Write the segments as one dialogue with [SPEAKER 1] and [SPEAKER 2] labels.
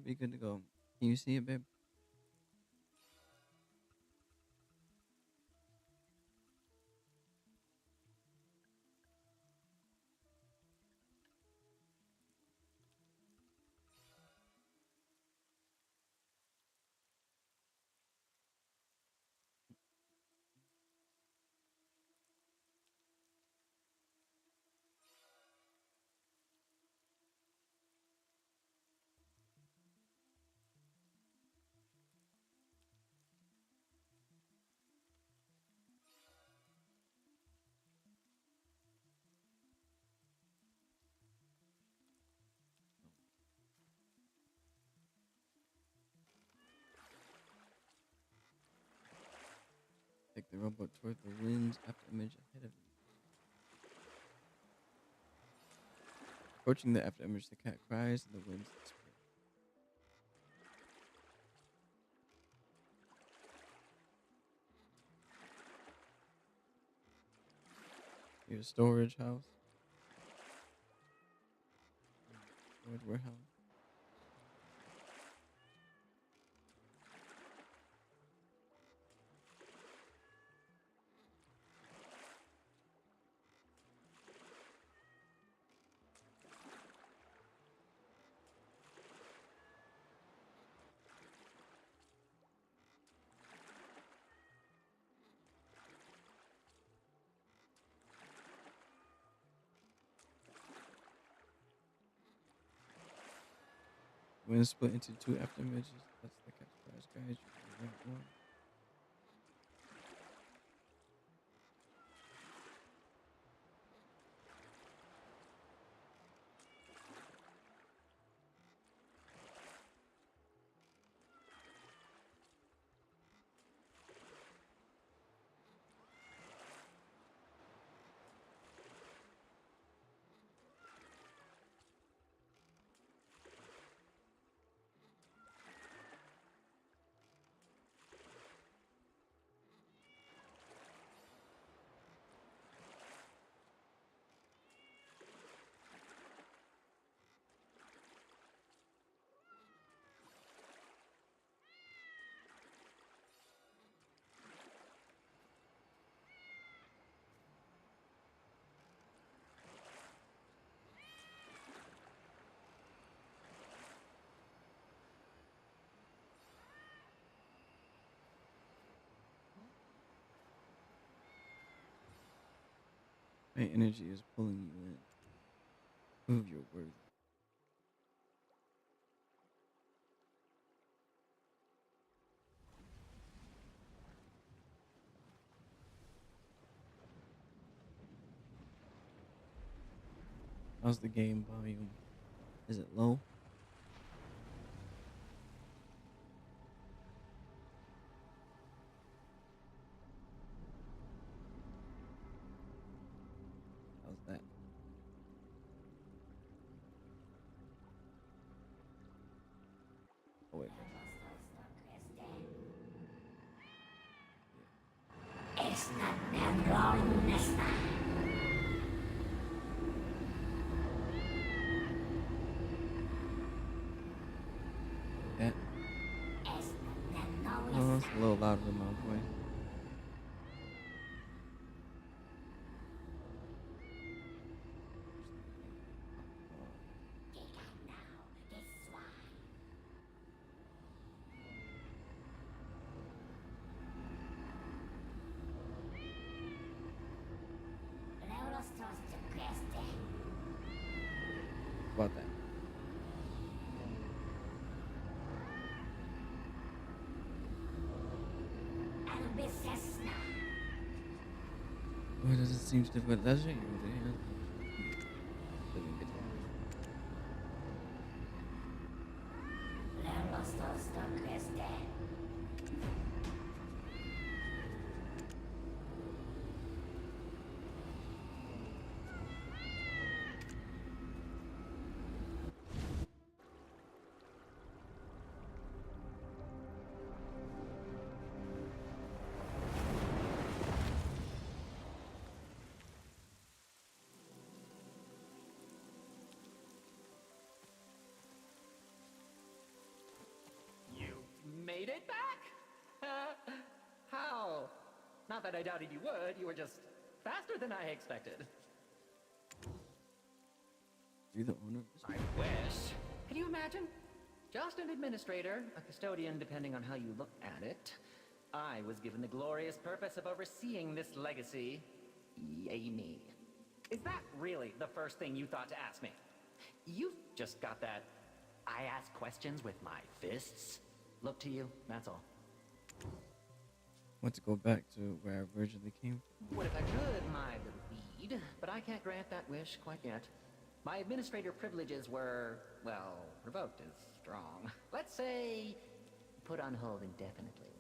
[SPEAKER 1] be good to go. Can you see it, babe? Take the rowboat toward the wind's after image ahead of you. Approaching the after image, the cat cries and the winds disappear. Your storage house. Storage warehouse. Wind split into two after images. That's the cat's cries guide you to the right one. My energy is pulling you in. Prove you're worthy. How's the game volume? Is it low? How's that? Oh wait. Yeah. That. Oh, it's a little louder than my voice. About that. Why does it seem difficult? That's right. Didn't get that.
[SPEAKER 2] that I doubted you would, you were just faster than I expected.
[SPEAKER 1] You the owner of this?
[SPEAKER 2] I wish. Can you imagine? Just an administrator, a custodian, depending on how you look at it. I was given the glorious purpose of overseeing this legacy. Yay me. Is that really the first thing you thought to ask me? You've just got that I ask questions with my fists look to you, that's all.
[SPEAKER 1] Want to go back to where I originally came from?
[SPEAKER 2] What if I could, my little bead? But I can't grant that wish quite yet. My administrator privileges were, well, revoked is strong. Let's say, put on hold indefinitely.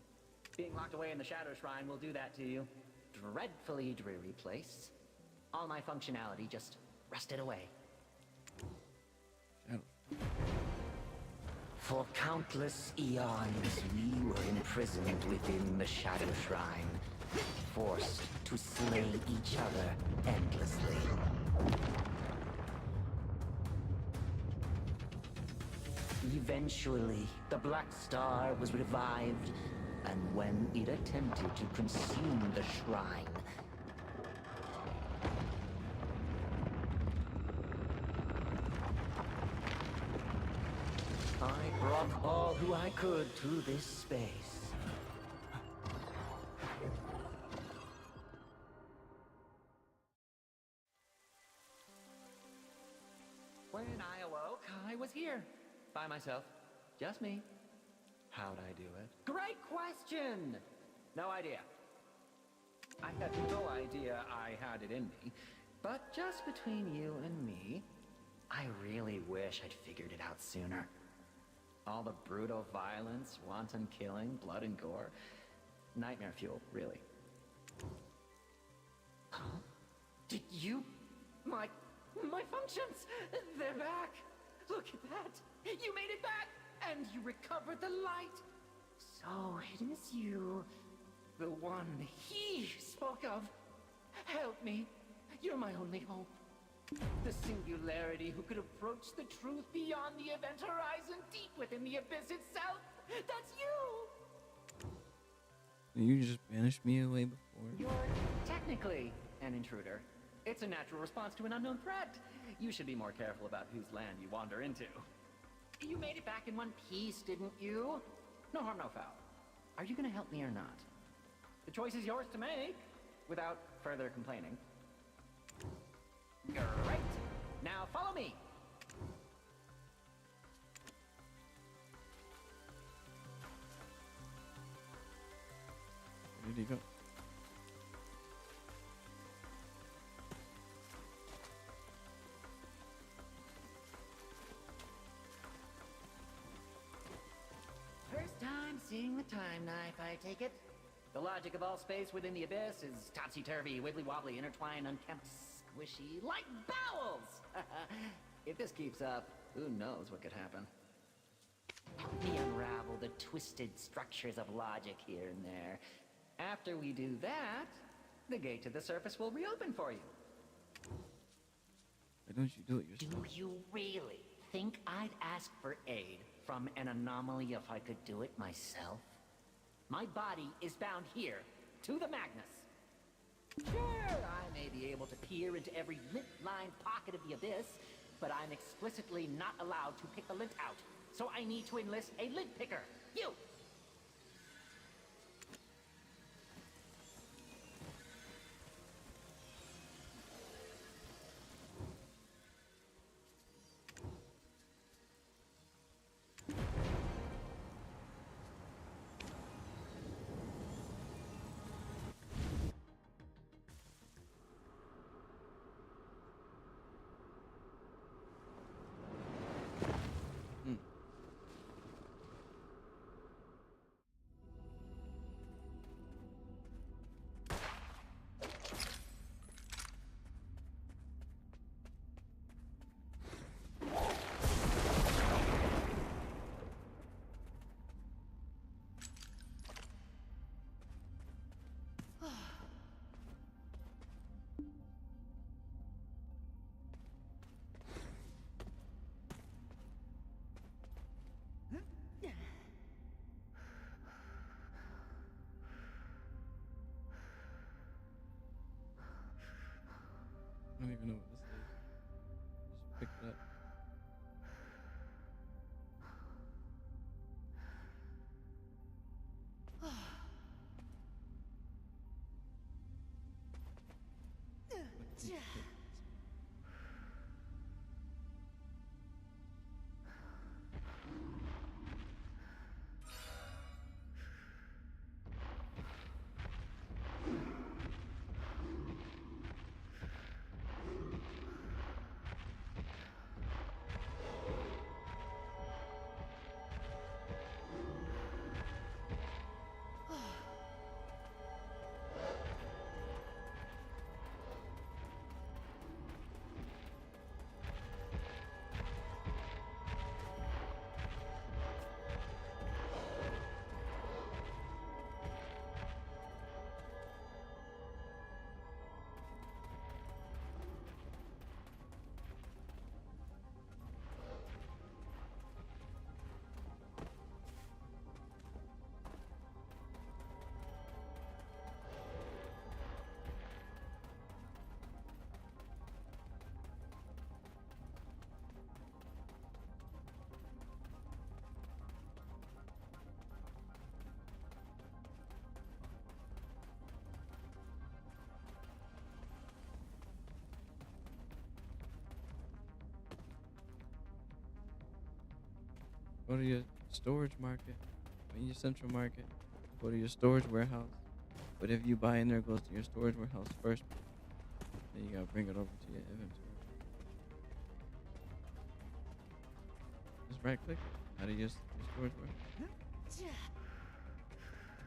[SPEAKER 2] Being locked away in the Shadow Shrine will do that to you. Dreadfully dreary place. All my functionality just rusted away.
[SPEAKER 1] Shadow.
[SPEAKER 2] For countless eons, we were imprisoned within the Shadow Shrine, forced to slay each other endlessly. Eventually, the Black Star was revived, and when it attempted to consume the shrine, I brought all who I could to this space. When I awoke, I was here. By myself. Just me. How'd I do it? Great question! No idea. I had no idea I had it in me. But just between you and me, I really wish I'd figured it out sooner. All the brutal violence, wanton killing, blood and gore. Nightmare fuel, really. Huh? Did you... My functions! They're back! Look at that! You made it back! And you recovered the light! So it is you. The one he spoke of. Help me. You're my only hope. The singularity who could approach the truth beyond the event horizon, deep within the abyss itself. That's you!
[SPEAKER 1] You just banished me away before.
[SPEAKER 2] You're technically an intruder. It's a natural response to an unknown threat. You should be more careful about whose land you wander into. You made it back in one piece, didn't you? No harm, no foul. Are you gonna help me or not? The choice is yours to make, without further complaining. Great! Now follow me!
[SPEAKER 1] Where did he go?
[SPEAKER 2] First time seeing the time knife, I take it. The logic of all space within the abyss is topsy-turvy, wibbly-wobbly, intertwined, unkempt, squishy, like bowels! If this keeps up, who knows what could happen. Help me unravel the twisted structures of logic here and there. After we do that, the gate to the surface will reopen for you.
[SPEAKER 1] Why don't you do it yourself?
[SPEAKER 2] Do you really think I'd ask for aid from an anomaly if I could do it myself? My body is bound here, to the Magnus. Sure, I may be able to peer into every lint-lined pocket of the abyss, but I'm explicitly not allowed to pick the lint out. So I need to enlist a lint picker. You!
[SPEAKER 1] I don't even know what this is. Just pick it up. What is this? Go to your storage market, in your central market. Go to your storage warehouse. Whatever you buy in there goes to your storage warehouse first. Then you gotta bring it over to your inventory. Just right click it out of your storage warehouse. Did you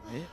[SPEAKER 1] try it?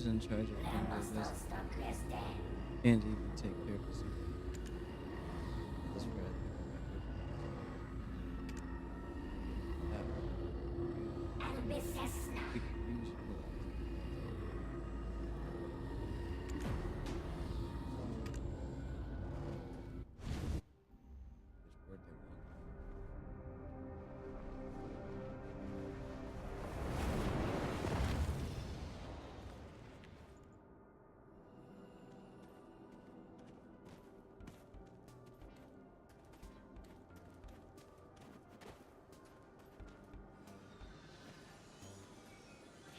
[SPEAKER 1] who's in charge of coming to visit. Can't even take care of the simple. That's where I think we might go. We could use your help. Which word they want.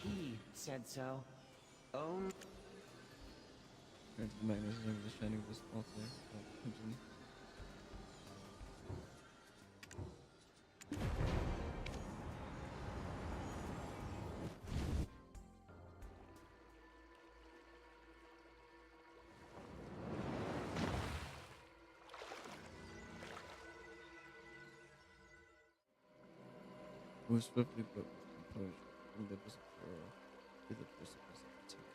[SPEAKER 2] He said so. Oh.
[SPEAKER 1] Turn to the Magnus over the shining of this altar. Continue. Move swiftly but with composure. From the abyss of pearl to the precipice of attack.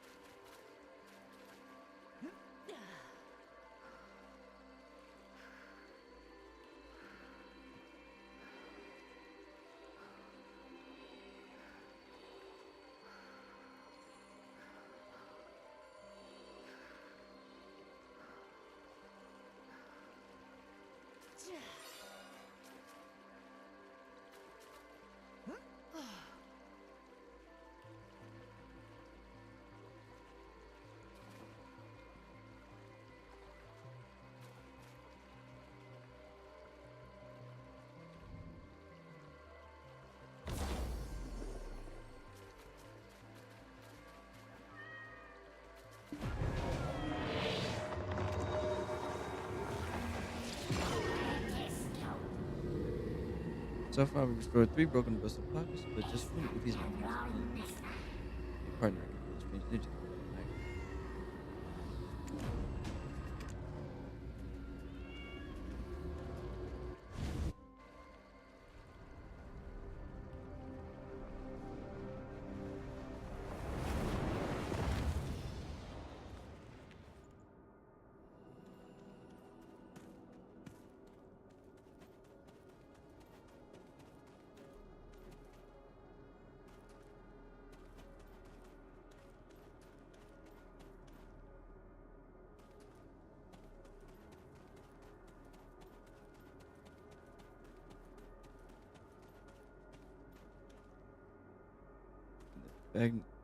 [SPEAKER 1] So far, we've restored 3 broken bristle pockets, but just one with these methods. Your partner can feel strange energy from the night.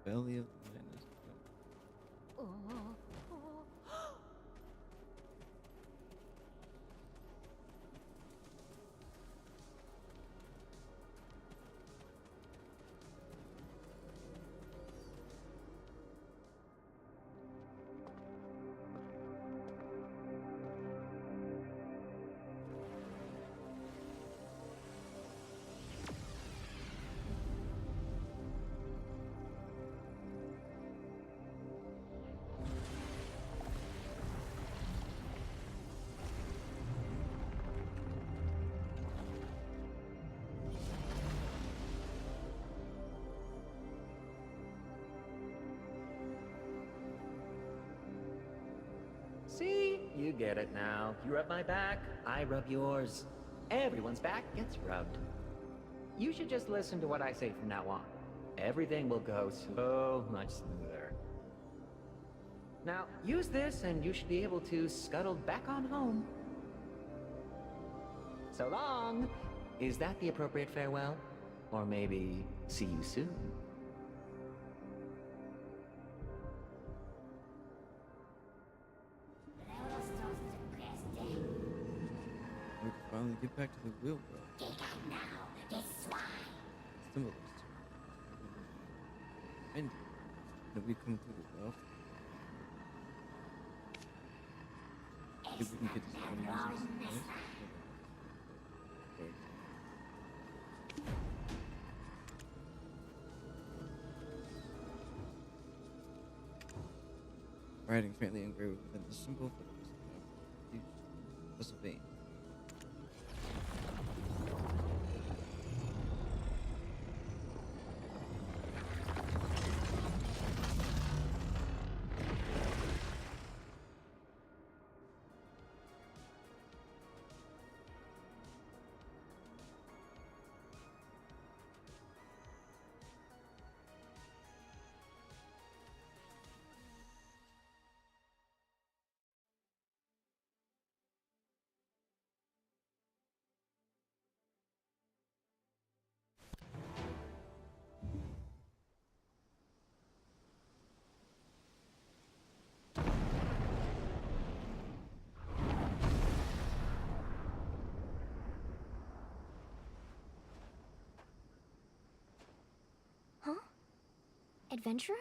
[SPEAKER 1] Belly of the Magnus.
[SPEAKER 2] See? You get it now. You rub my back, I rub yours. Everyone's back gets rubbed. You should just listen to what I say from now on. Everything will go so much smoother. Now, use this and you should be able to scuttle back on home. So long! Is that the appropriate farewell? Or maybe see you soon?
[SPEAKER 1] We can finally get back to the real world. Stimulus. And that we come through the well. If we can get this money using some writing faintly engraved within the symbol for the was a vein.
[SPEAKER 3] adventurer?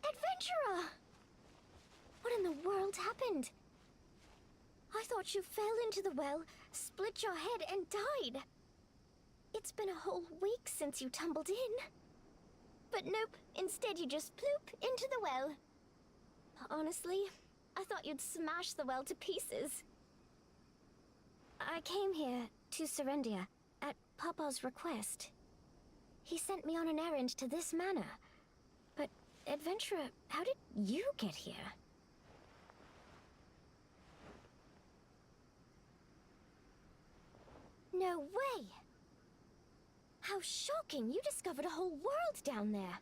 [SPEAKER 3] Adventurer! What in the world happened? I thought you fell into the well, split your head, and died. It's been a whole week since you tumbled in. But nope, instead you just ploop into the well. Honestly, I thought you'd smash the well to pieces. I came here to Serendia at Papa's request. He sent me on an errand to this manor. But, adventurer, how did you get here? No way! How shocking! You discovered a whole world down there!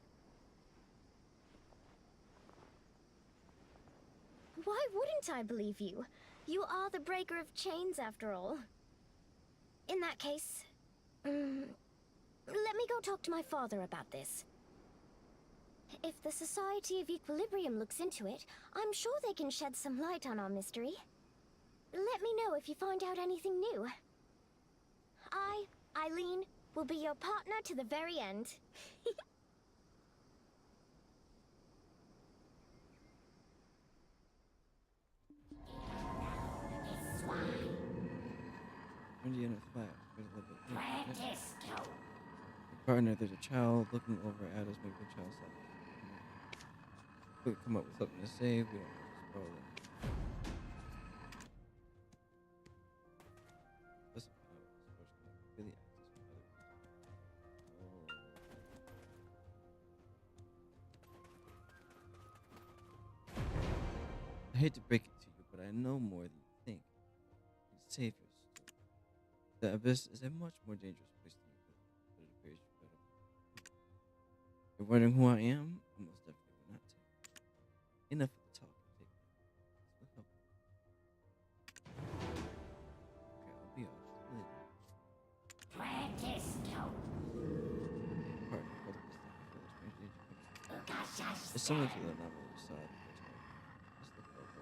[SPEAKER 3] Why wouldn't I believe you? You are the breaker of chains, after all. In that case, let me go talk to my father about this. If the Society of Equilibrium looks into it, I'm sure they can shed some light on our mystery. Let me know if you find out anything new. I, Eileen, will be your partner to the very end.
[SPEAKER 1] Indiana flash. The partner, there's a child looking over at us. Maybe the child said, "We come up with something to say. We don't want to spoil it." Listen, really access for other people. I hate to break it to you, but I know more than you think. You save your story. The abyss is a much more dangerous place than you think, but it appears you're better. You're wondering who I am? I most definitely will not take it. Enough of the talk. Take it. This will help. Okay, I'll be honest. Really. Partner, hold up this thing. I feel a strange danger mixed. It's similar to the novel you saw. Let's look it over.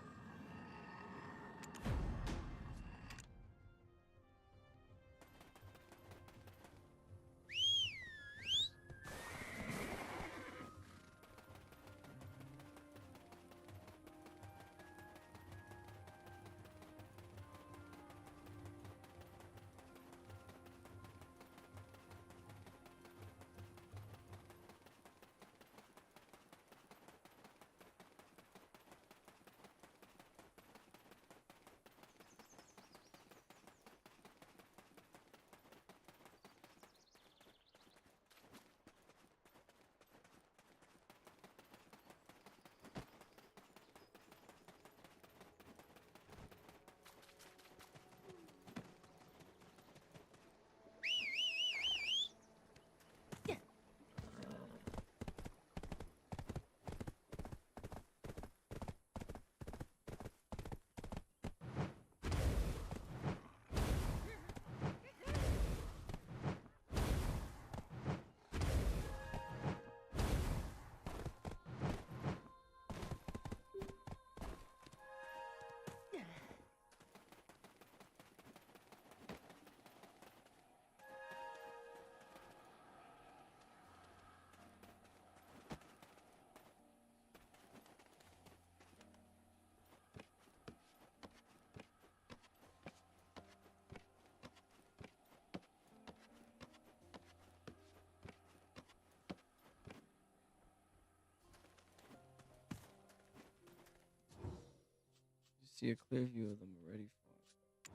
[SPEAKER 1] See a clear view of them already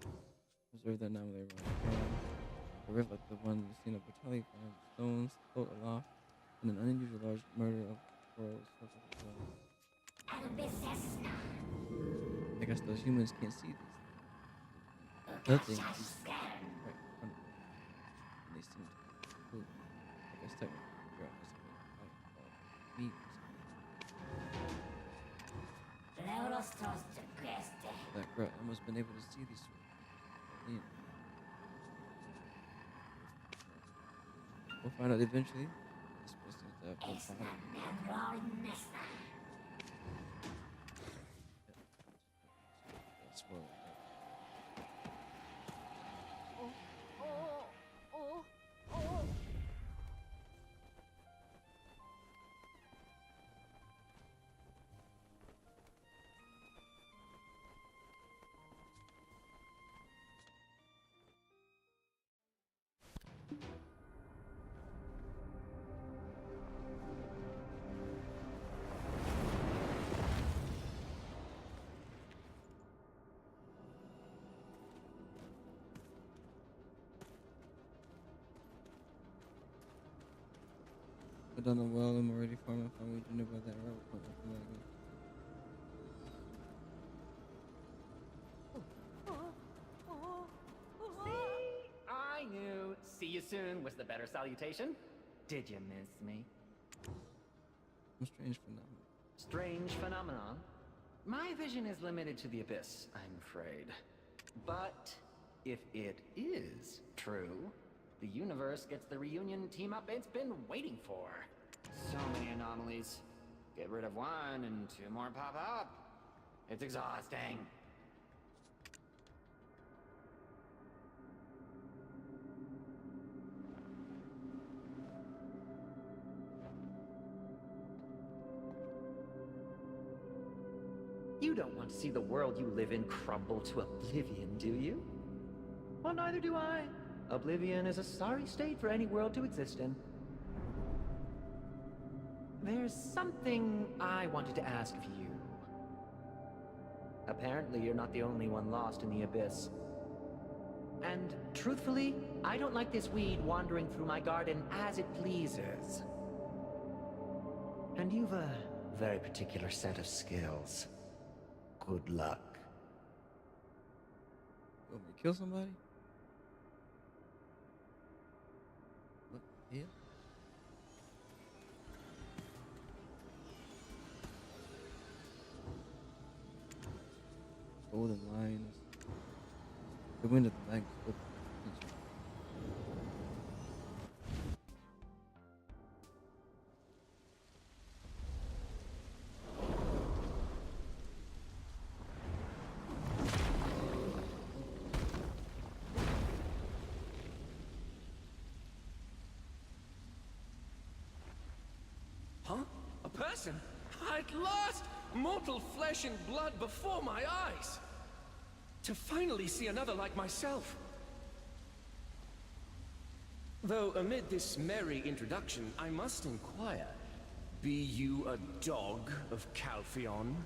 [SPEAKER 1] fought. Observe that anomaly around the ground. A rift like the one we've seen of Bertelli found stones float aloft, and an unusual large murder of corals circle the ground. I guess those humans can't see these things. Nothing. Right in front of them. And they seem to be cool. I guess technically, the girl must have been fighting all me or something. That girl, I must have been able to see these sort of things. We'll find out eventually. This place seems to have no bottom. That's swirling. I done a well. I'm already far enough. We do know about that route.
[SPEAKER 2] See? I knew. See you soon was the better salutation. Did you miss me?
[SPEAKER 1] I'm strange phenomenon.
[SPEAKER 2] Strange phenomenon. My vision is limited to the abyss, I'm afraid. But if it is true, the universe gets the reunion team-up it's been waiting for. So many anomalies. Get rid of one and two more pop up. It's exhausting. You don't want to see the world you live in crumble to oblivion, do you? Well, neither do I. Oblivion is a sorry state for any world to exist in. There's something I wanted to ask of you. Apparently, you're not the only one lost in the abyss. And truthfully, I don't like this weed wandering through my garden as it pleases. And you've a very particular set of skills. Good luck.
[SPEAKER 1] You want me to kill somebody? What the hell? Golden lions. The wind of the Magnus.
[SPEAKER 4] Huh? A person? At last! Mortal flesh and blood before my eyes! To finally see another like myself. Though amid this merry introduction, I must inquire, be you a dog of Calpheon?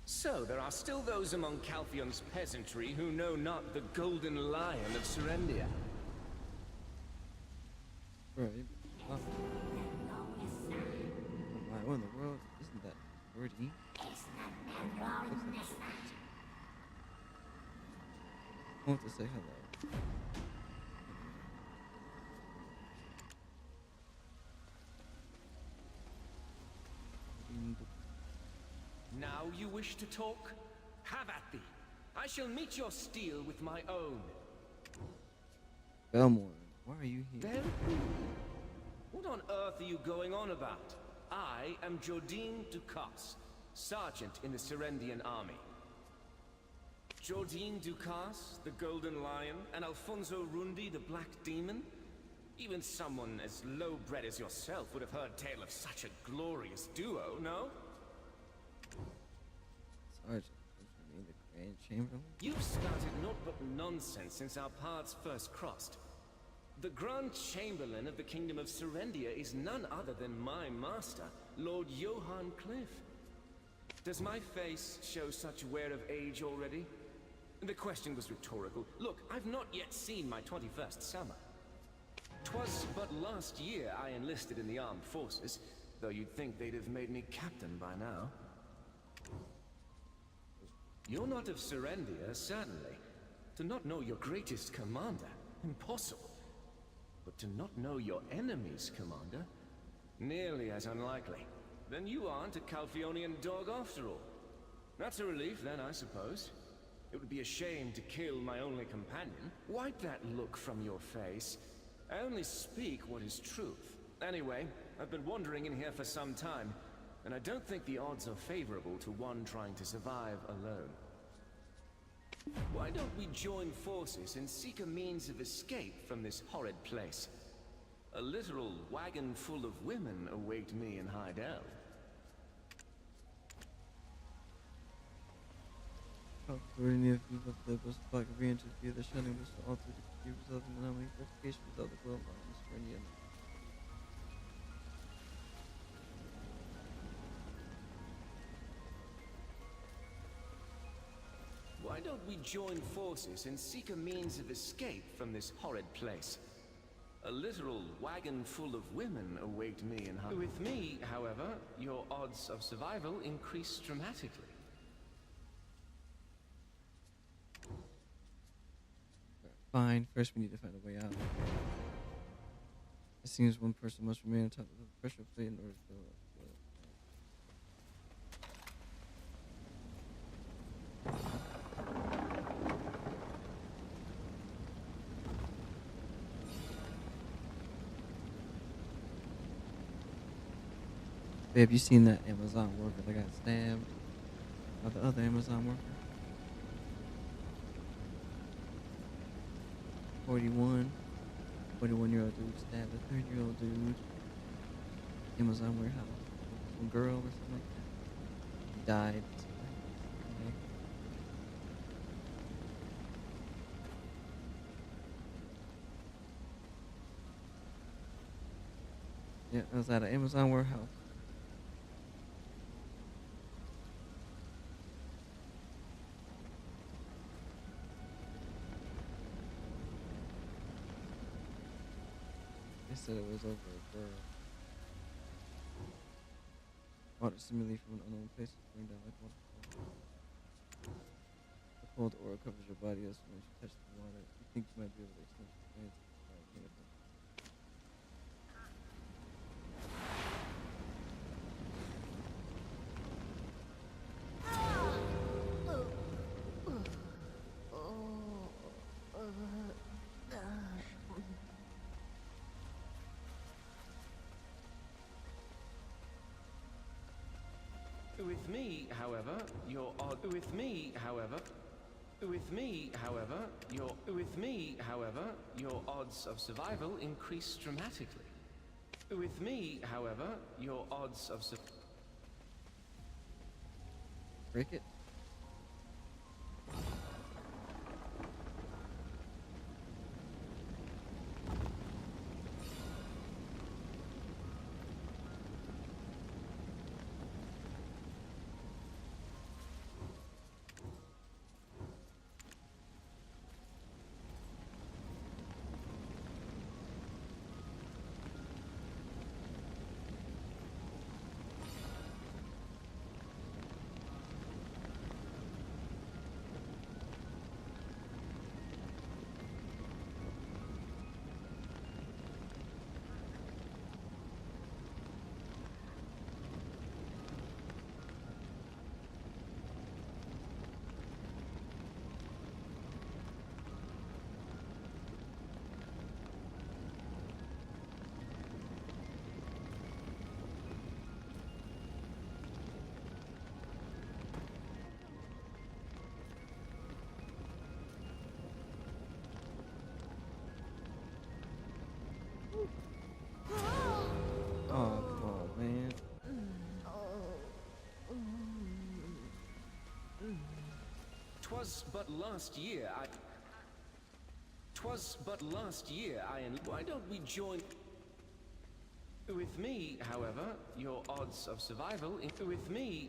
[SPEAKER 4] So, there are still those among Calpheon's peasantry who know not the Golden Lion of Serendia.
[SPEAKER 1] Right. Oh. What in the world? Isn't that word E? I want to say hello.
[SPEAKER 4] Now you wish to talk? Have at thee. I shall meet your steel with my own.
[SPEAKER 1] Belmore, why are you here?
[SPEAKER 4] Bel? What on earth are you going on about? I am Jordine Ducasse, sergeant in the Serendian army. Jordine Ducasse, the Golden Lion, and Alfonso Rundi, the Black Demon? Even someone as low-bred as yourself would have heard tale of such a glorious duo, no?
[SPEAKER 1] Sergeant, don't you mean the Grand Chamberlain?
[SPEAKER 4] You've started naught but nonsense since our paths first crossed. The Grand Chamberlain of the Kingdom of Serendia is none other than my master, Lord Johann Cliff. Does my face show such wear of age already? The question was rhetorical. Look, I've not yet seen my 21st summer. 'Twas but last year I enlisted in the armed forces, though you'd think they'd have made me captain by now. You're not of Serendia, certainly. To not know your greatest commander, impossible. But to not know your enemy's commander, nearly as unlikely. Then you aren't a Calpheonian dog after all. That's a relief then, I suppose. It would be a shame to kill my only companion. Wipe that look from your face. I only speak what is truth. Anyway, I've been wandering in here for some time, and I don't think the odds are favorable to one trying to survive alone. Why don't we join forces and seek a means of escape from this horrid place? A literal wagon full of women await me in Heidel.
[SPEAKER 1] Authority of people of the Bus Park re-interview the shunning was to alter the key result in the anomaly verification without the world lines for any other.
[SPEAKER 4] Why don't we join forces and seek a means of escape from this horrid place? A literal wagon full of women await me in hunt. With me, however, your odds of survival increase dramatically.
[SPEAKER 1] Fine. First, we need to find a way out. It seems one person must remain on top of the pressure plate in order to fill up. Have you seen that Amazon worker that got stabbed by the other Amazon worker? 41-year-old dude stabbed a 30-year-old dude. Amazon warehouse. Some girl or something like that. He died. Yeah, it was at an Amazon warehouse. They said it was over a girl. Water seemingly from an unknown place is bring down like waterfall. The cold aura covers your body as when you touch the water. You think you might be able to extinguish the flames.
[SPEAKER 4] With me, however, your odd. With me, however, your odds of survival increase dramatically. With me, however, your odds of
[SPEAKER 1] Break it. Oh, come on, man.
[SPEAKER 4] 'Twas but last year I. 'Twas but last year I. Why don't we join? With me, however, your odds of survival. With me.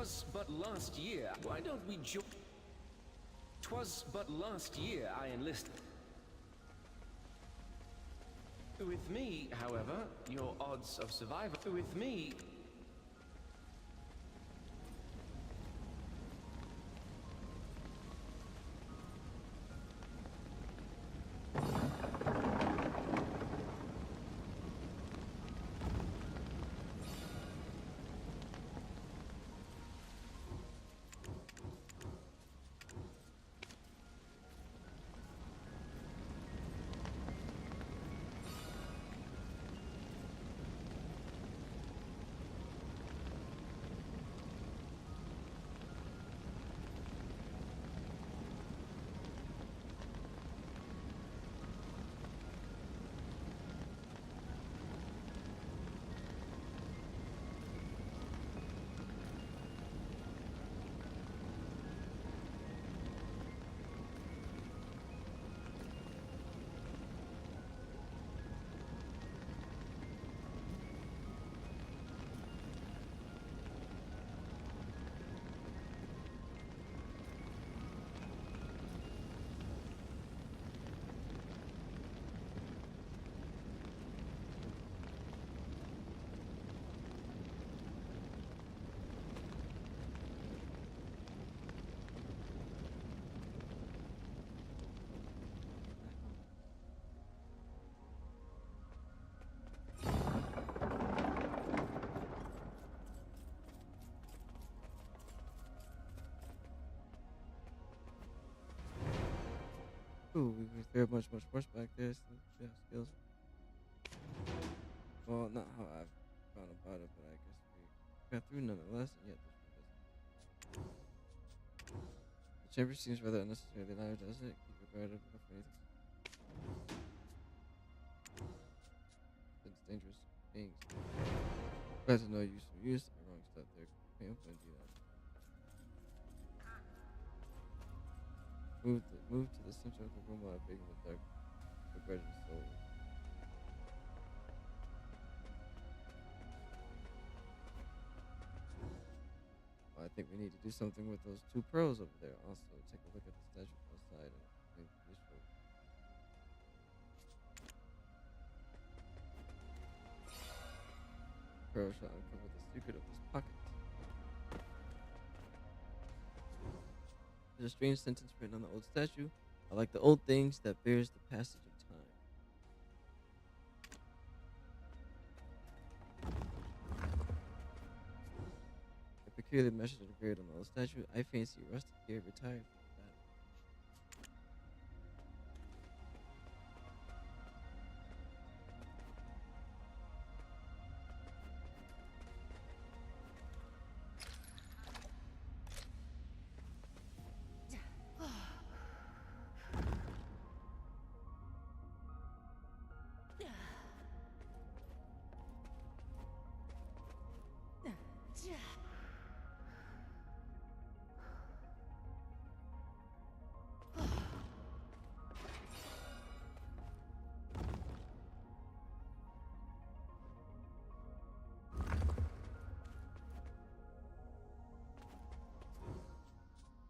[SPEAKER 4] 'Twas but last year. Why don't we join? 'Twas but last year I enlisted. With me, however, your odds of survival. With me.
[SPEAKER 1] Ooh, we very much worse back there. So yeah, skills. Well, not how I've found about it, but I guess we got through nonetheless. And yet, the chamber seems rather unnecessarily large, doesn't it? Keep your guard up enough for anything. It's dangerous beings. Glad to know you some use the wrong stuff there. Can't open do that. Move to the center of the room while big in the dark. Regretting soul. Well, I think we need to do something with those two pearls over there. Also, take a look at the statue outside and think useful. Pearl shall uncover the secret of this pocket. There's a strange sentence written on the old statue. I like the old things that bears the passage of time. A peculiar message engraved on the old statue. I fancy rusted gear retired from the battle.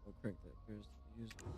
[SPEAKER 1] I'll crank that appears to be usable.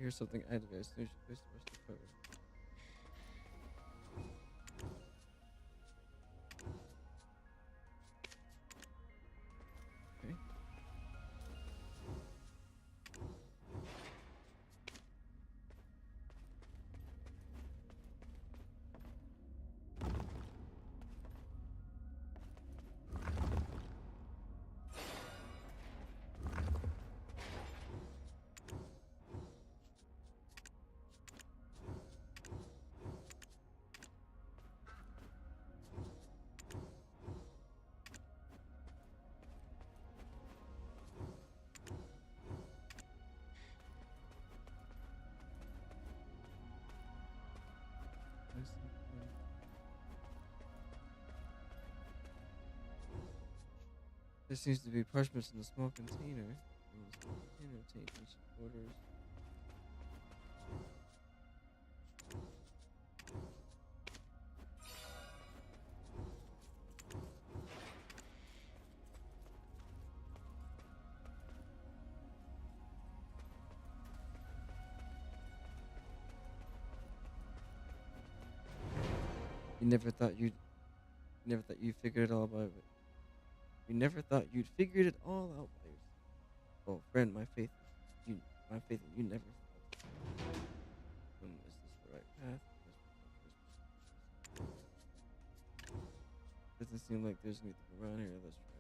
[SPEAKER 1] hear something activate as soon as you place the rest of the cover. Okay. There seems to be parchments in the small container. In the small container, obtain ancient orders. You never thought you'd figured it all by it. You never thought you'd figured it all out by yourself. Oh, friend, my faith in you never failed. Is this the right path? Doesn't seem like there's anything around here. Let's try.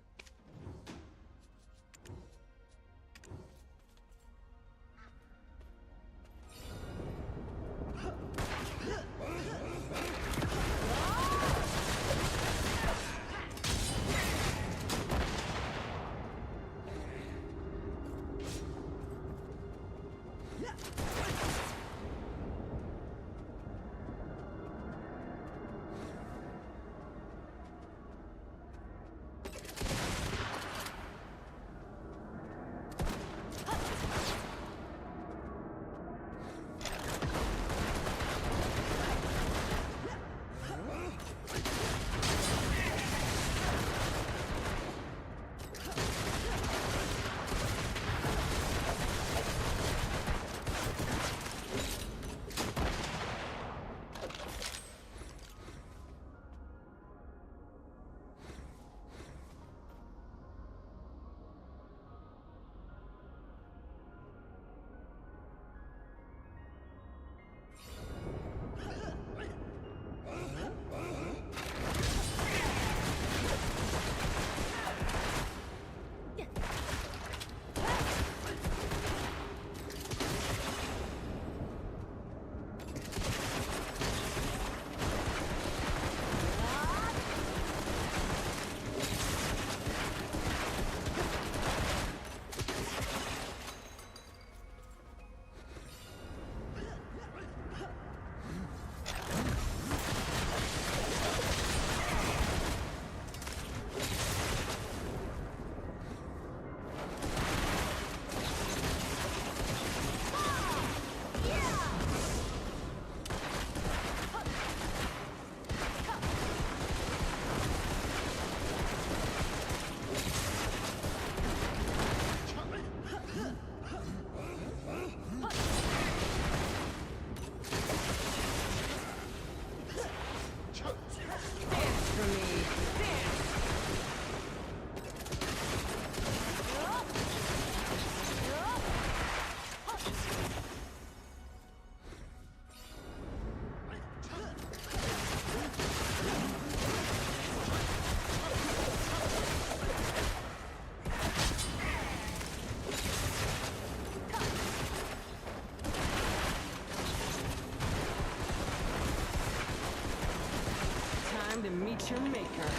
[SPEAKER 5] To meet your maker.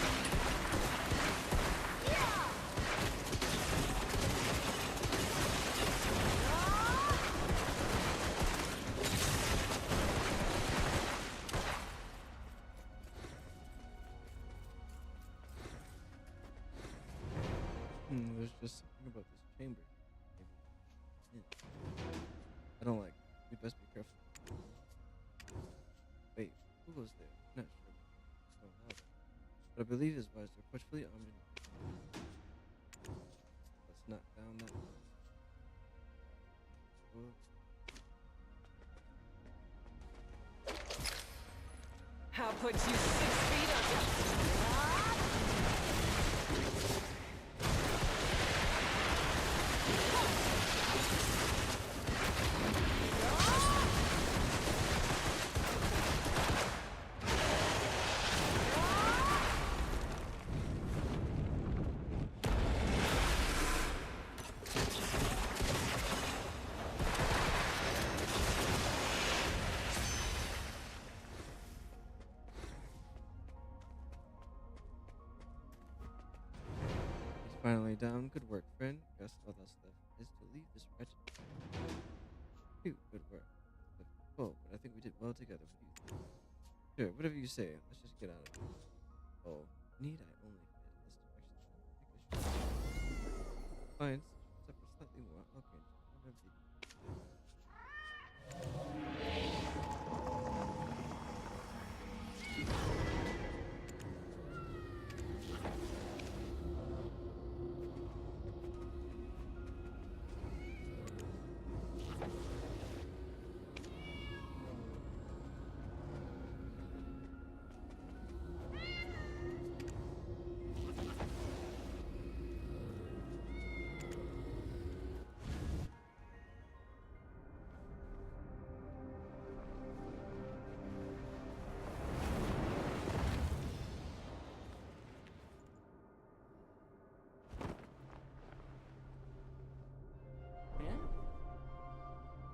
[SPEAKER 1] There's just something about this chamber. I don't like it. We best be careful. Wait, who was there? I'm not sure. So loud. But I believe his wives are quite fully armed. Let's knock down that.
[SPEAKER 5] put you 6 feet under.
[SPEAKER 1] He's finally down. Good work, friend. Guess all that's left is to leave this wretched. Phew, good work. Oh, but I think we did well together. What do you think? Sure, whatever you say. Let's just get out of here. Oh, need I only head in this direction? Take a shot. Fine, separate slightly more. Okay, whatever you.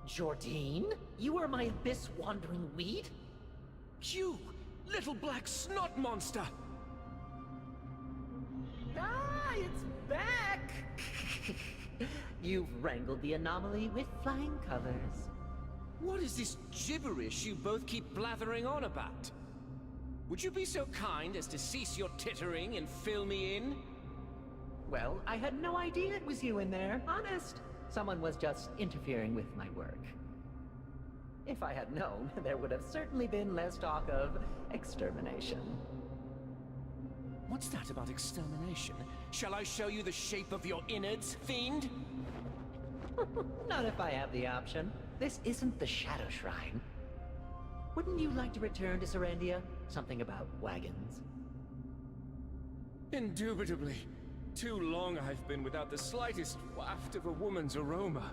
[SPEAKER 2] Jordine? You are my abyss-wandering weed?
[SPEAKER 4] You, little black snot monster!
[SPEAKER 2] Ah, it's back! You've wrangled the anomaly with flying colors.
[SPEAKER 4] What is this gibberish you both keep blathering on about? Would you be so kind as to cease your tittering and fill me in?
[SPEAKER 2] Well, I had no idea it was you in there, honest. Someone was just interfering with my work. If I had known, there would have certainly been less talk of extermination.
[SPEAKER 4] What's that about extermination? Shall I show you the shape of your innards, fiend?
[SPEAKER 2] Not if I have the option. This isn't the Shadow Shrine. Wouldn't you like to return to Serendia? Something about wagons?
[SPEAKER 4] Indubitably. Too long I've been without the slightest waft of a woman's aroma.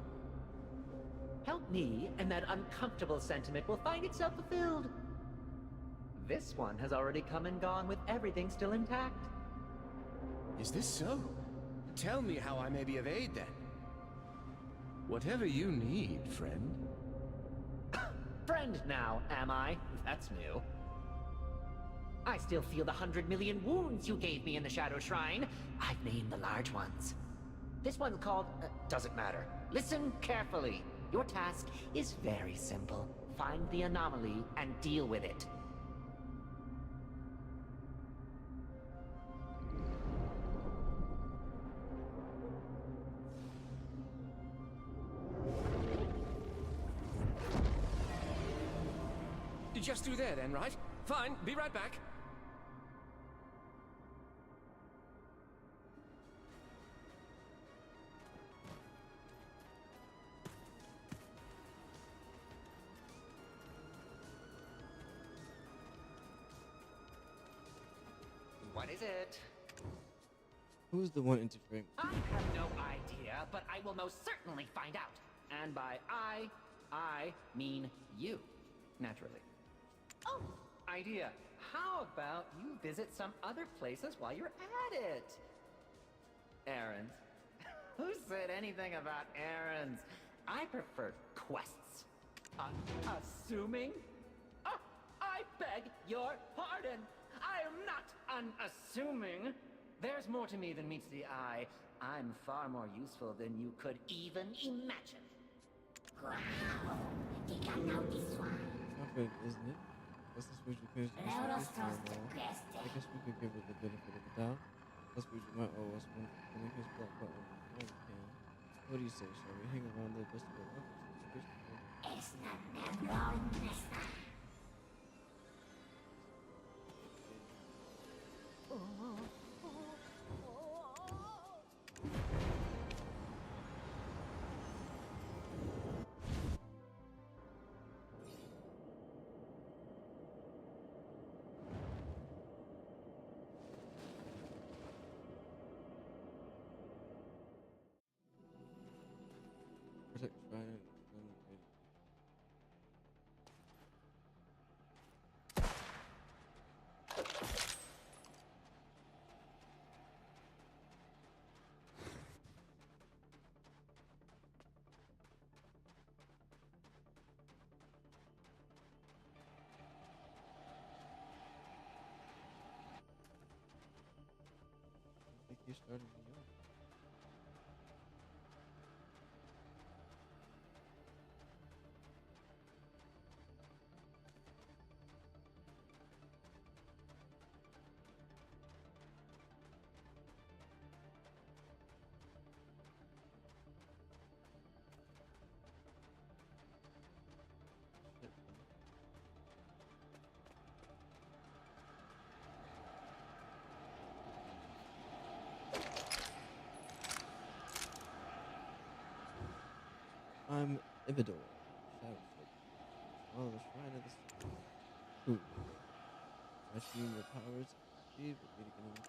[SPEAKER 2] Help me, and that uncomfortable sentiment will find itself fulfilled. This one has already come and gone with everything still intact.
[SPEAKER 4] Is this so? Tell me how I may be of aid then. Whatever you need, friend.
[SPEAKER 2] Friend now, am I? That's new. I still feel the 100 million wounds you gave me in the Shadow Shrine. I've named the large ones. This one's called... doesn't matter. Listen carefully. Your task is very simple. Find the anomaly and deal with it.
[SPEAKER 4] You're just through there then, right? Fine, be right back.
[SPEAKER 2] What is it?
[SPEAKER 1] Who's the one interfering?
[SPEAKER 2] I have no idea, but I will most certainly find out. And by I mean you, naturally. Oh, idea. How about you visit some other places while you're at it? Errands. Who said anything about errands? I prefer quests. Assuming? Oh, I beg your pardon. I am not unassuming. There's more to me than meets the eye. I'm far more useful than you could even imagine.
[SPEAKER 1] Confident, isn't it? Let's just wish we could I guess we could give it the benefit of the doubt. Let's wish we might owe us one for killing his blood button. What do you say? Shall we hang around the festival? like trying to I think you started me off. Shit, man. I'm Ibidor, Shadow Slip. Follow the shrine of the sun. Who? Rescuing your powers. Achieve the beat again.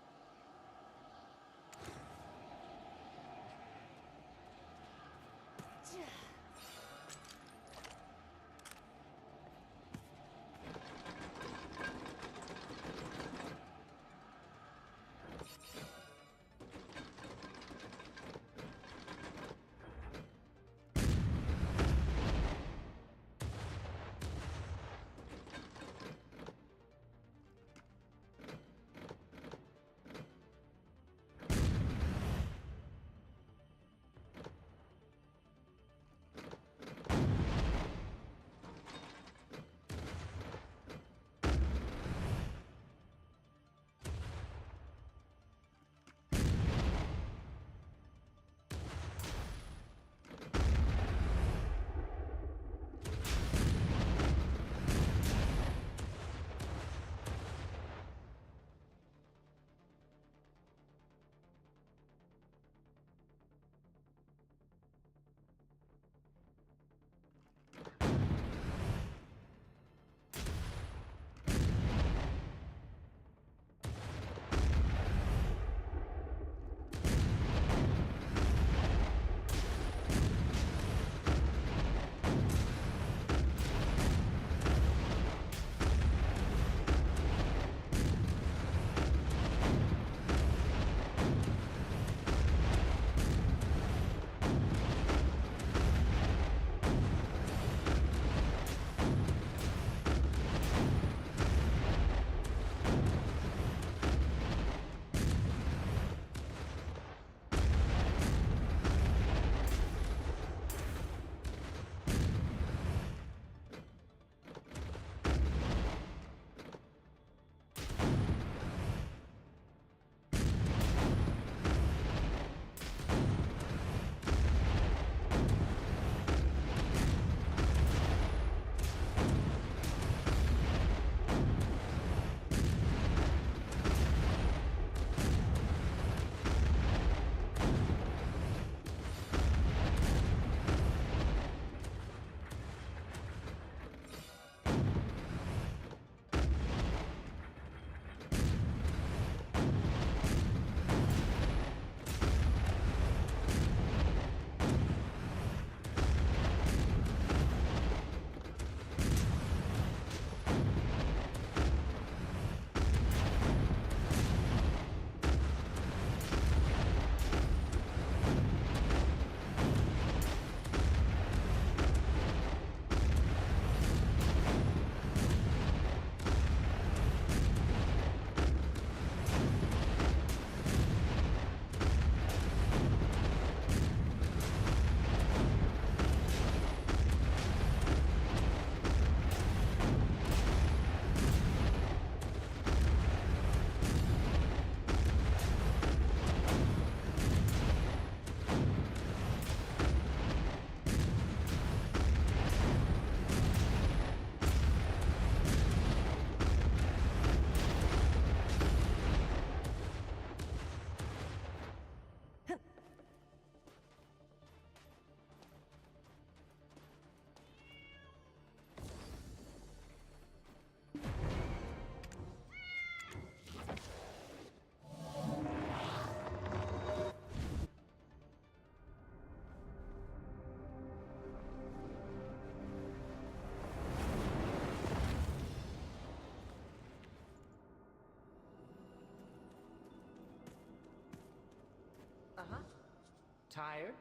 [SPEAKER 2] Tired?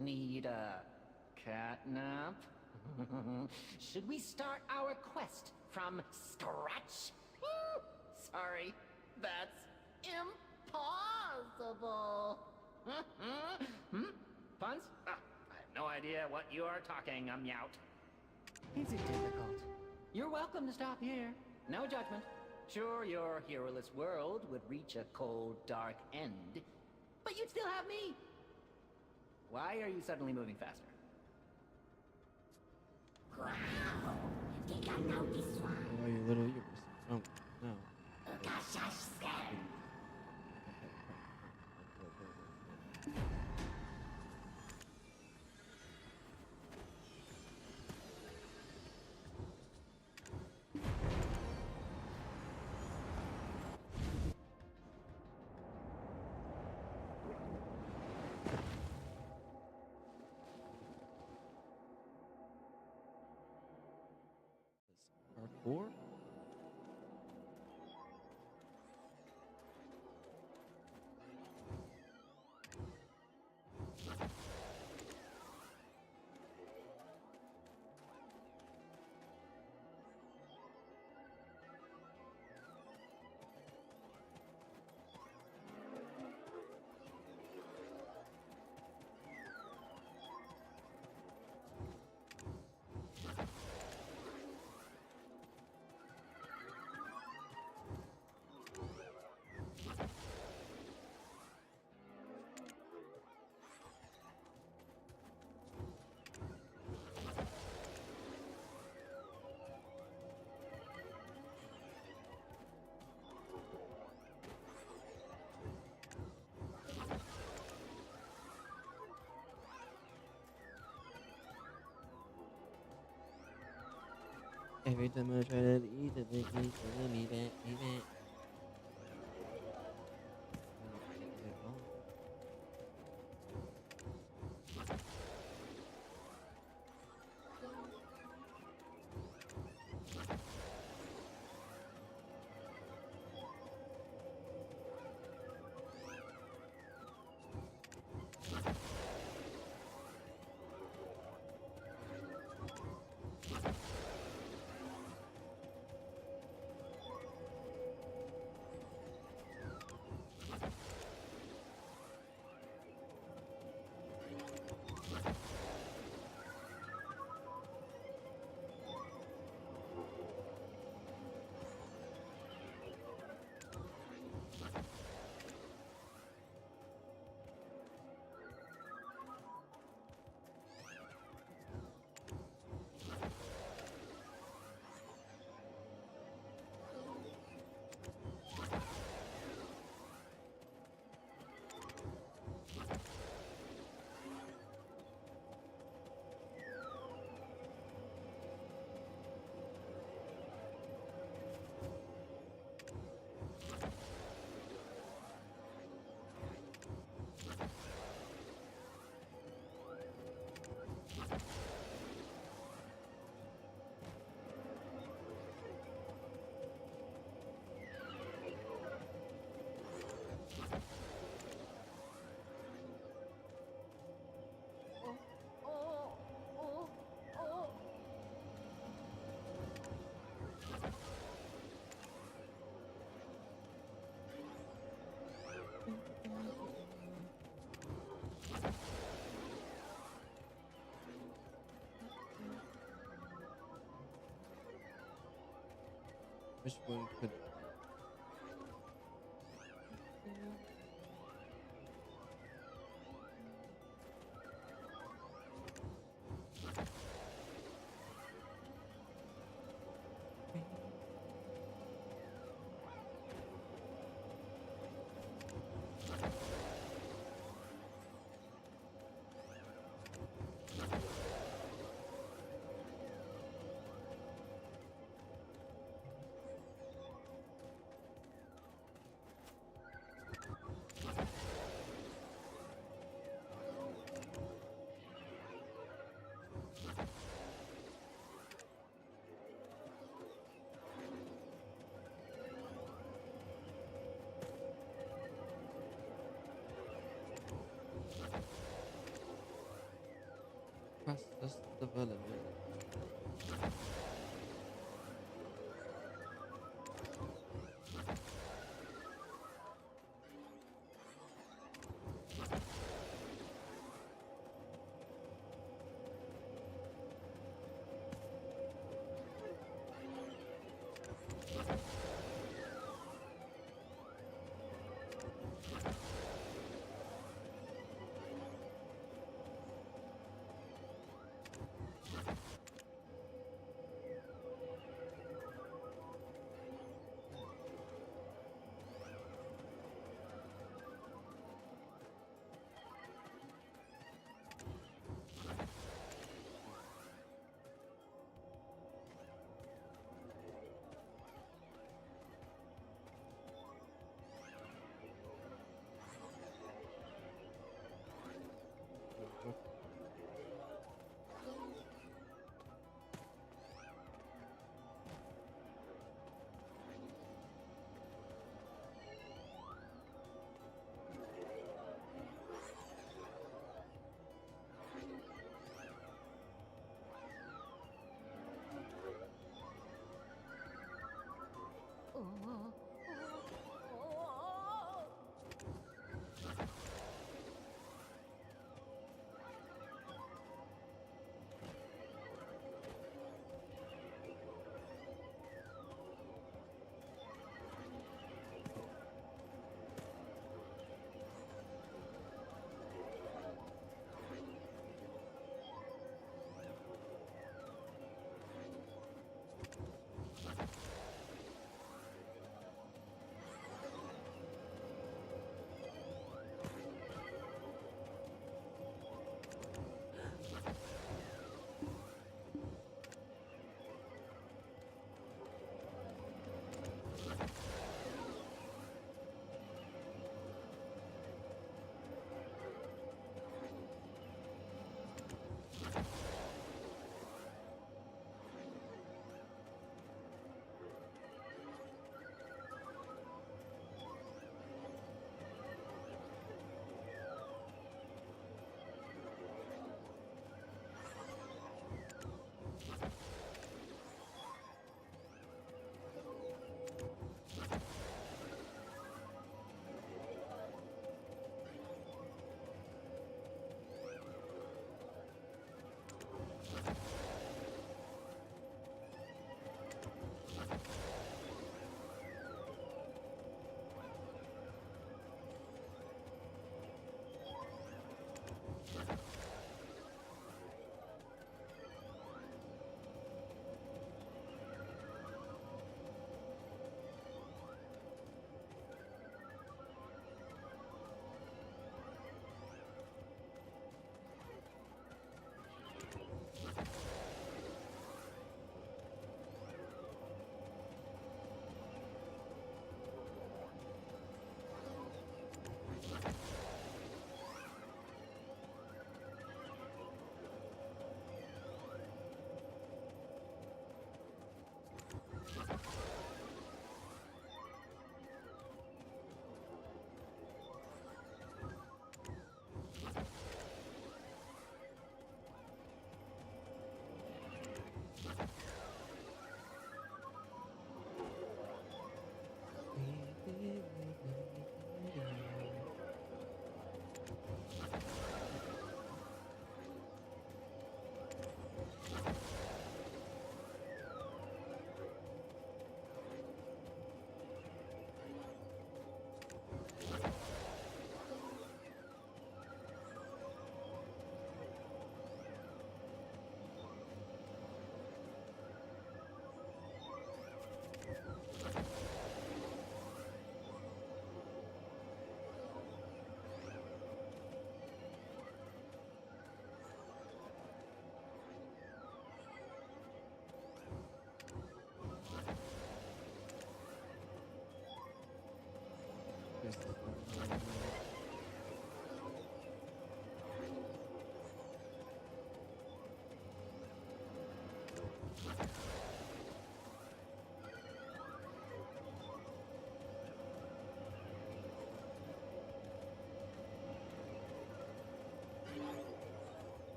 [SPEAKER 2] Need a cat nap? Should we start our quest from scratch? Sorry, that's impossible. Puns? I have no idea what you are talking, Meowt. Is it difficult? You're welcome to stop here. No judgment. Sure, your heroless world would reach a cold, dark end, but you'd still have me. Why are you suddenly moving faster?
[SPEAKER 1] Why are you little? You're no. Parkour? Every time I try to eat it, they keep telling me that, which one could process development.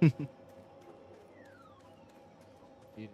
[SPEAKER 1] Eat it.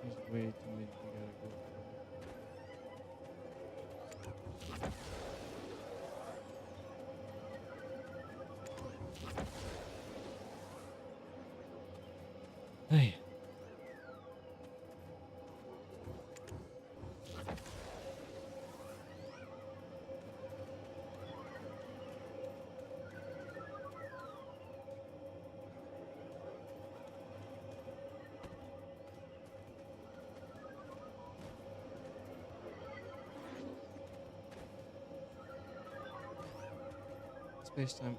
[SPEAKER 1] There's way too many we gotta go through. Hey. Space time.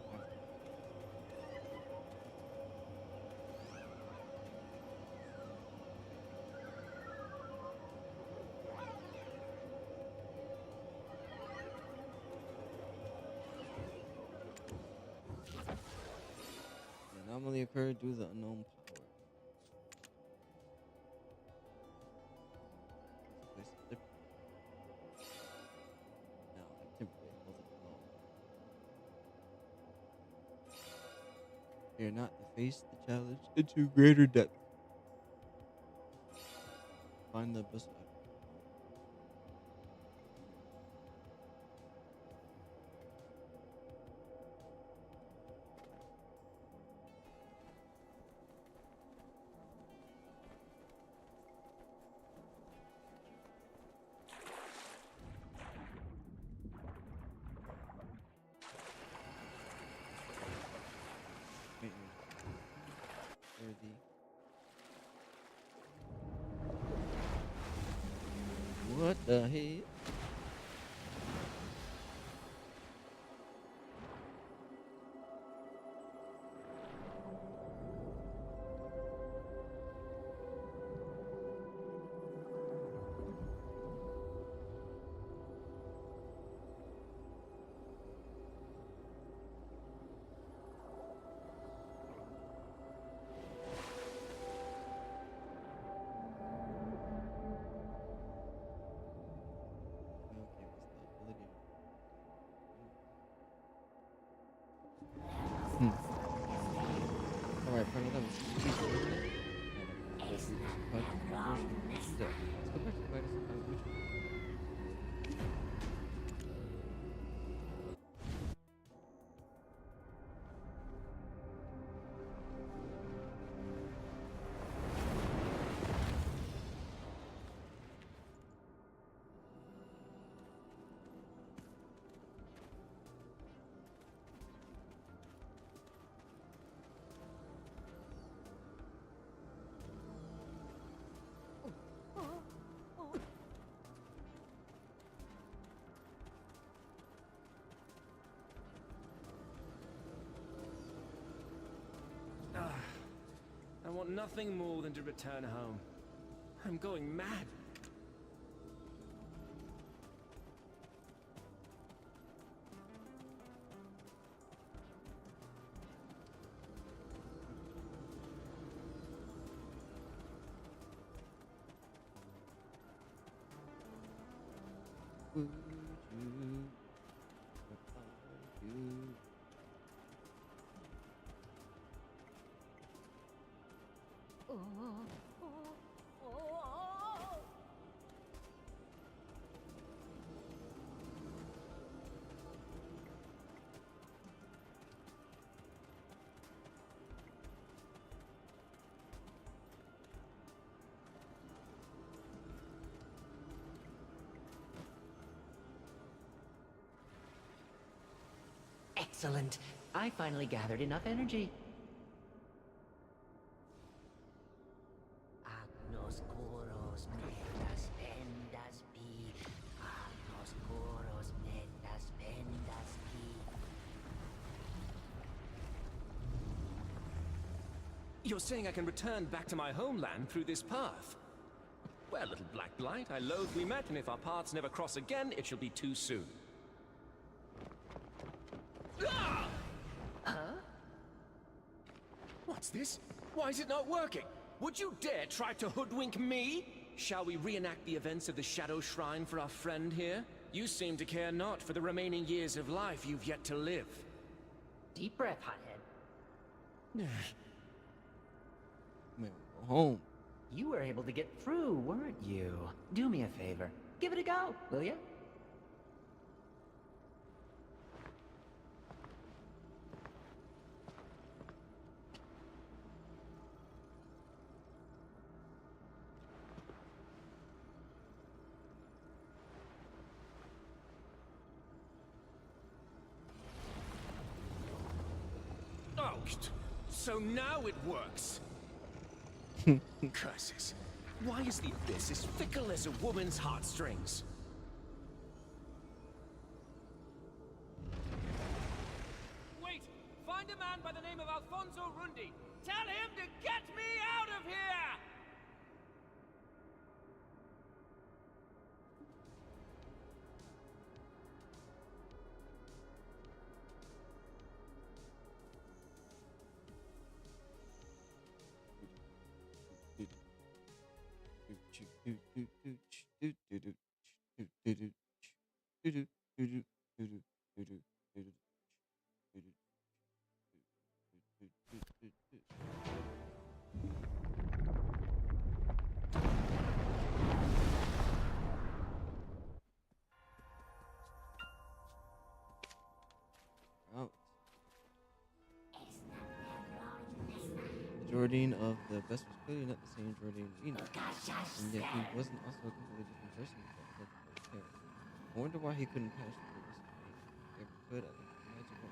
[SPEAKER 1] The anomaly occurred due to the unknown power. Place is different. Now, I temporarily hold it alone. Fear not to face the challenge into greater depth. Find the abyss. What the hell? Alright, partner, that was easy, wasn't it? Let's go back to Magnus and Mutual.
[SPEAKER 4] want nothing more than to return home. I'm going mad.
[SPEAKER 1] Would you? If I were you?
[SPEAKER 2] Excellent. I finally gathered enough energy. Agnos coros metas pendas pi. Agnos coros metas pendas pi.
[SPEAKER 4] You're saying I can return back to my homeland through this path? Well, little Black Blight, I loathe we met, and if our paths never cross again, it shall be too soon. Ah!
[SPEAKER 2] Huh?
[SPEAKER 4] What's this? Why is it not working? Would you dare try to hoodwink me? Shall we reenact the events of the Shadow Shrine for our friend here? You seem to care not for the remaining years of life you've yet to live.
[SPEAKER 2] Deep breath, hothead.
[SPEAKER 1] Man, go home.
[SPEAKER 2] You were able to get through, weren't you? Do me a favor. Give it a go, will you?
[SPEAKER 4] Oh, so now it works. Curses. Why is the abyss as fickle as a woman's heartstrings?
[SPEAKER 6] Wait! Find a man by the name of Alfonso Rundi. Tell him to get me out of here!
[SPEAKER 1] Out. Jordan of the best was clearly not the same Jordan we know, and yet he wasn't also a completely different person with that legendary terror. I wonder why he couldn't pass through this pain. If he ever could, I think he might have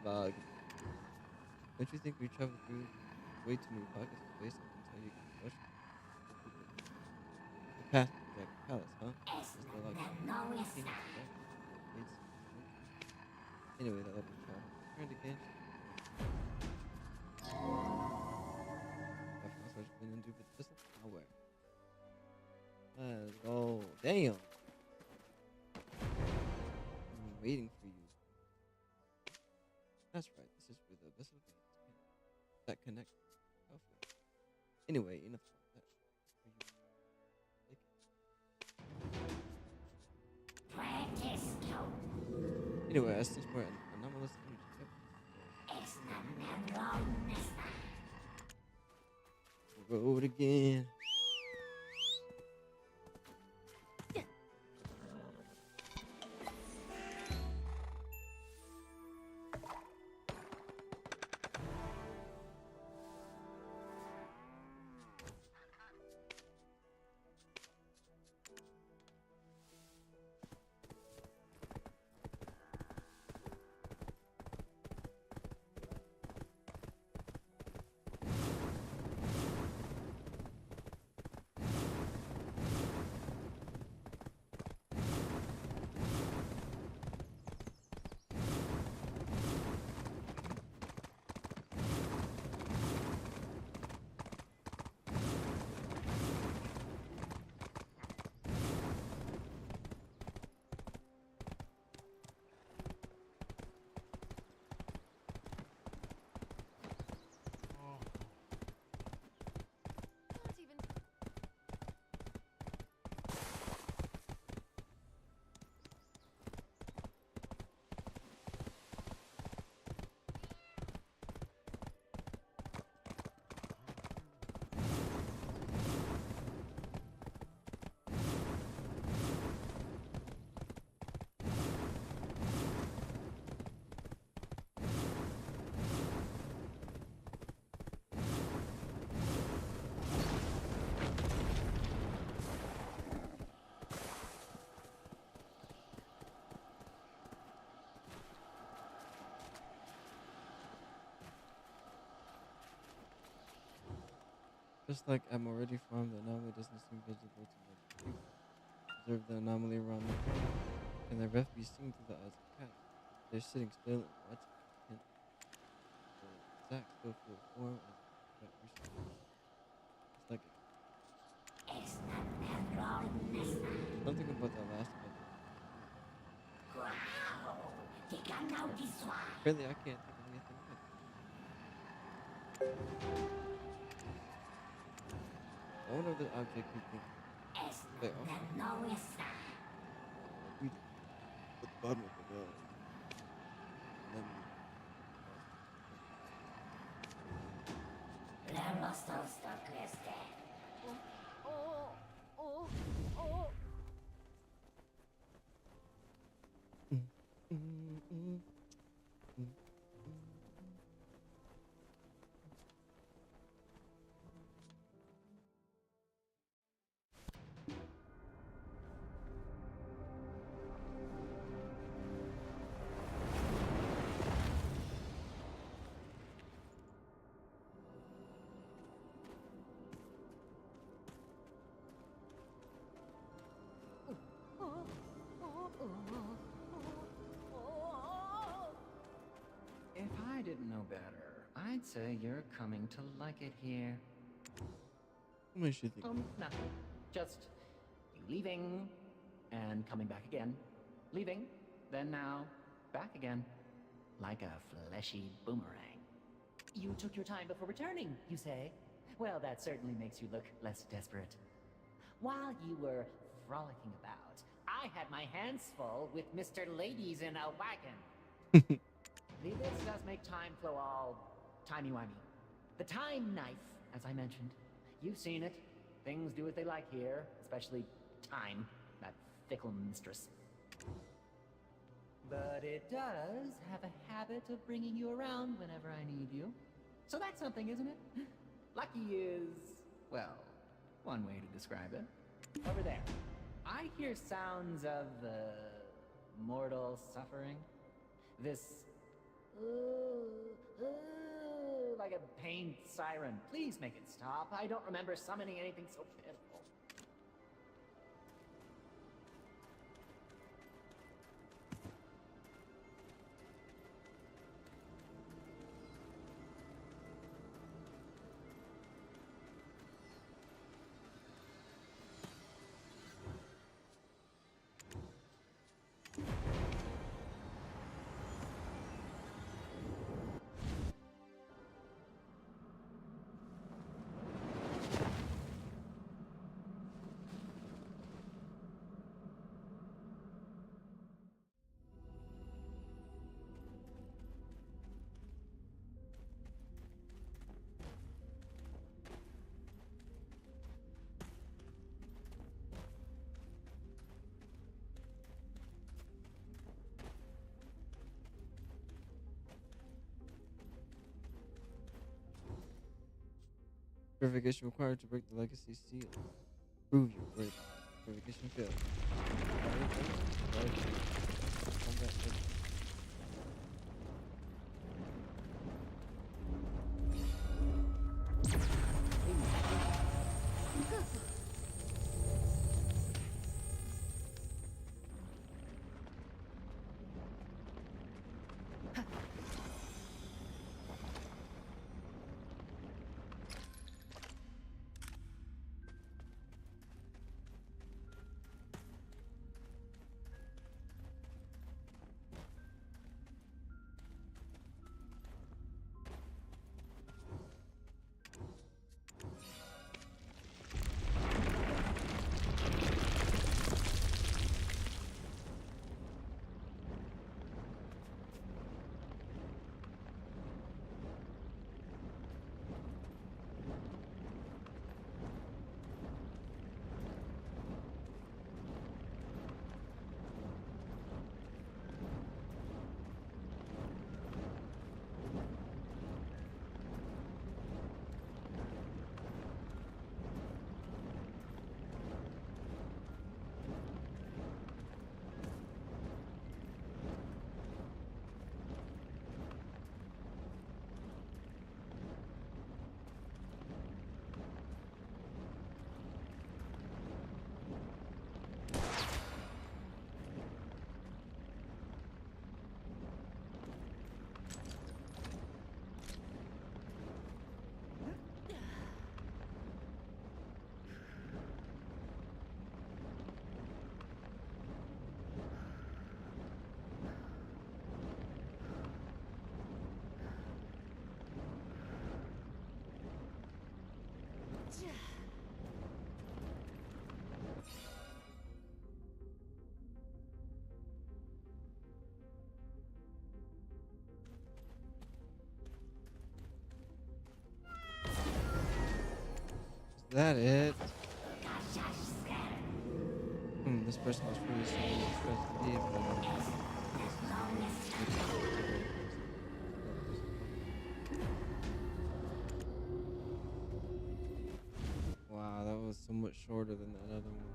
[SPEAKER 1] Bug. Don't you think we traveled through way too many pockets of space until you can question the path to the Dragon Palace, huh? Is there like anyway, that other child turned again. I found such clean and stupid pistol. Nowhere. Let's go. Damn. I'm waiting for you. That's right. This is where the vessel gates that connect. Anyway, enough about that. Anyway, as since we're anomalous energy road again. Just like I'm already farmed, the anomaly doesn't seem visible to most people. Observe the anomaly around the corner. Can the ref be seen through the eyes of cats? They're sitting still and watching intently. The exact still feel form as if the cat recently. It's like something about that last event. Apparently, I can't think of anything else. I wonder if this object can think. Wait, oh, we at the bottom of the well. Let me.
[SPEAKER 5] Oh, oh, oh.
[SPEAKER 2] If I didn't know better, I'd say you're coming to like it here.
[SPEAKER 1] What makes you think?
[SPEAKER 2] Nothing. Just you leaving and coming back again. Leaving, then now, back again. Like a fleshy boomerang. You took your time before returning, you say? Well, that certainly makes you look less desperate. While you were frolicking about, I had my hands full with Mr. Ladies in a Wagon. The abyss does make time flow all timey-wimey. The time knife, as I mentioned. You've seen it. Things do what they like here, especially time, that fickle mistress. But it does have a habit of bringing you around whenever I need you. So that's something, isn't it? Lucky is, well, one way to describe it. Over there. I hear sounds of, mortal suffering. This like a pained siren. Please make it stop. I don't remember summoning anything so pitiful.
[SPEAKER 1] Verification required to break the legacy seal. Prove your worth. Verification failed. Combat ready. that it? This person was really something to stress me, but I don't know. Wow, that was so much shorter than that other one.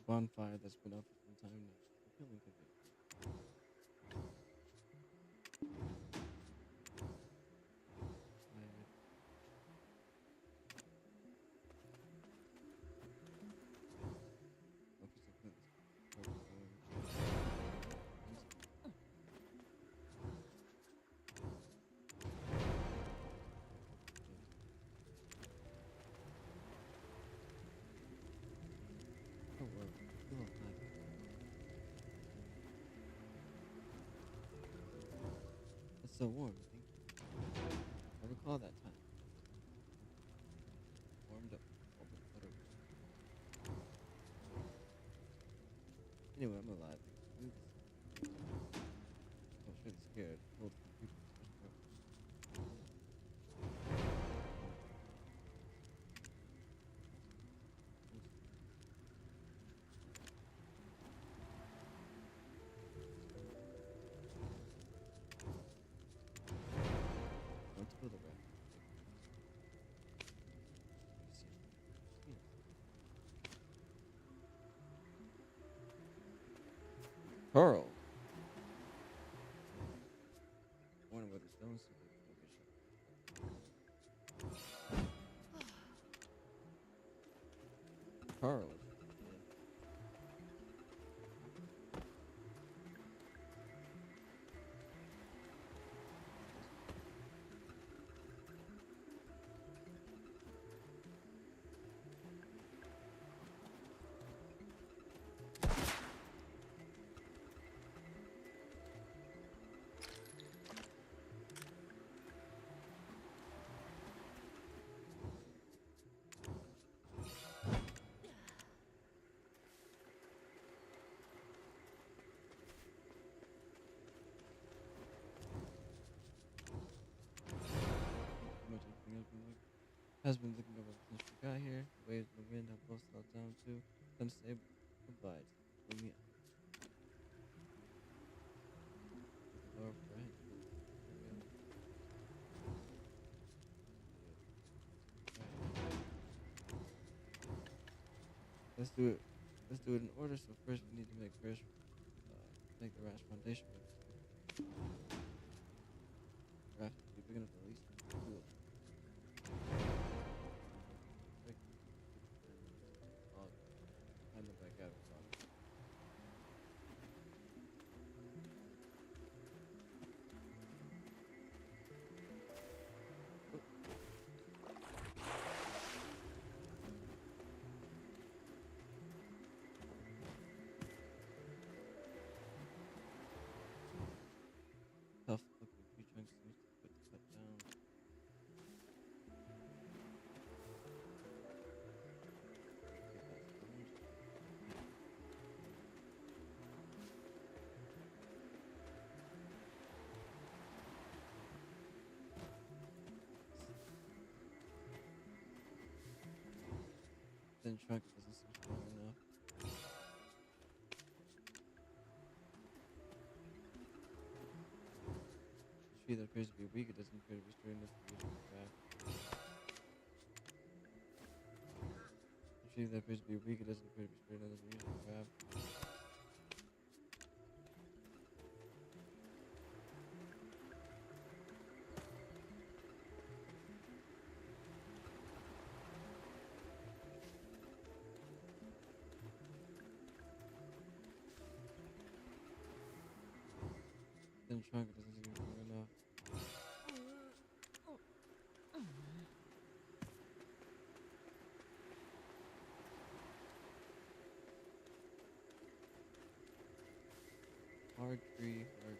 [SPEAKER 1] Bonfire that's been up for some time now. I'm feeling convicted. Tired. Focus on this. Focus don't worry. You won't die. It's so warm. Thank you. I recall that time. Warmed up. All the butter. Anyway, I'm alive. I was really scared. I told some people, especially don't spill the rest. Pearl. Wonder where the stones to be. Pearl. Has been looking over since we got here. The waves and the wind have both slowed down too. Time to say goodbye. Leave me the door for it. Let's do it. Let's do it in order. So first we need to make make the rash foundation. Raft to be big enough to at least do it. Kind of back out. Tough looking tree trunks seems to cut down. Then trunk doesn't seem strong enough. The tree that appears to be weak, it doesn't appear to be strong enough to use the craft. The tree that appears to be weak, it doesn't appear to be strong enough to use the craft. the trunk, it doesn't seem to be strong enough. Hard tree, hard.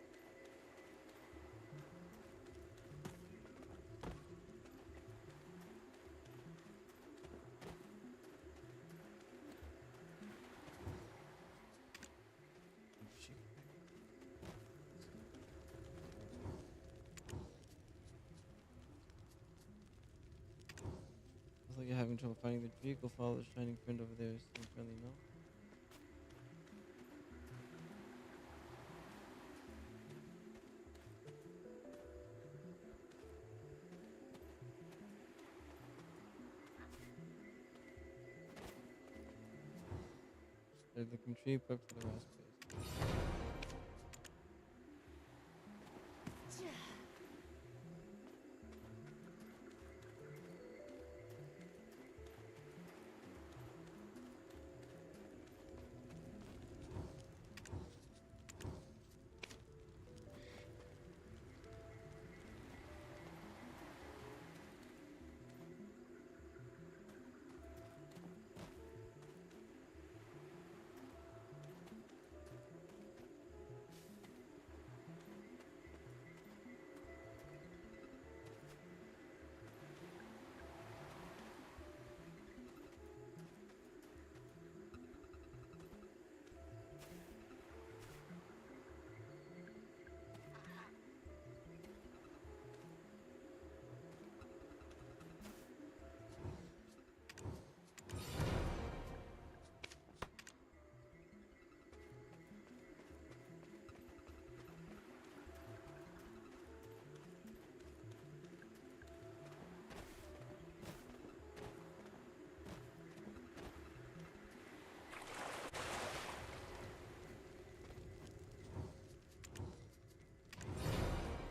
[SPEAKER 1] Looks like you're having trouble finding the tree. Go follow the shining friend over there. Seem friendly, no? They're looking tree prep for the rest place.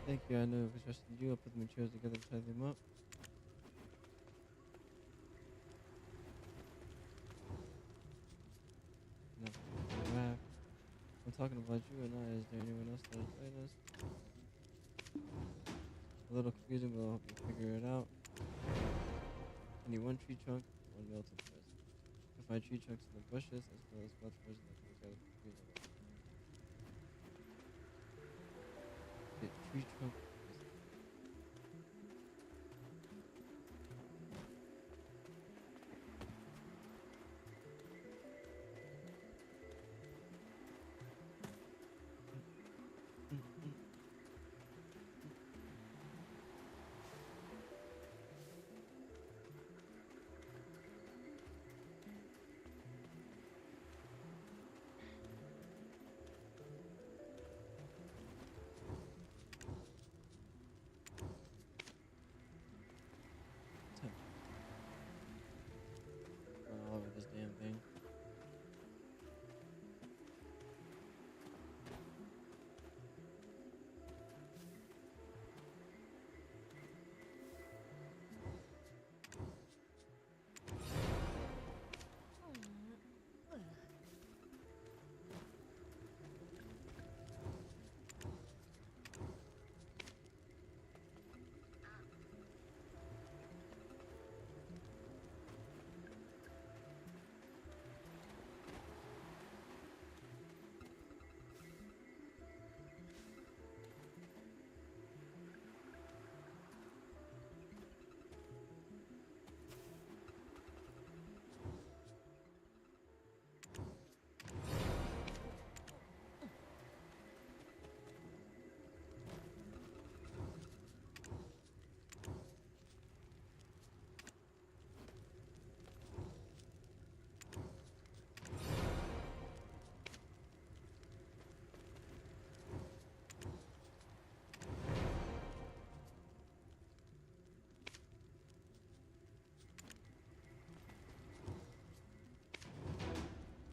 [SPEAKER 1] Thank you, I know if it's trusted you, I'll put the materials together to tie them up. No, raft. I'm talking about you and I. Is there anyone else that will join us? A little confusing, but I'll help you figure it out. I need one tree trunk, one melted resin. You'll find tree trunks in the bushes, as well as melted resin that comes out of the trees. Get tree trunk. All over this damn thing.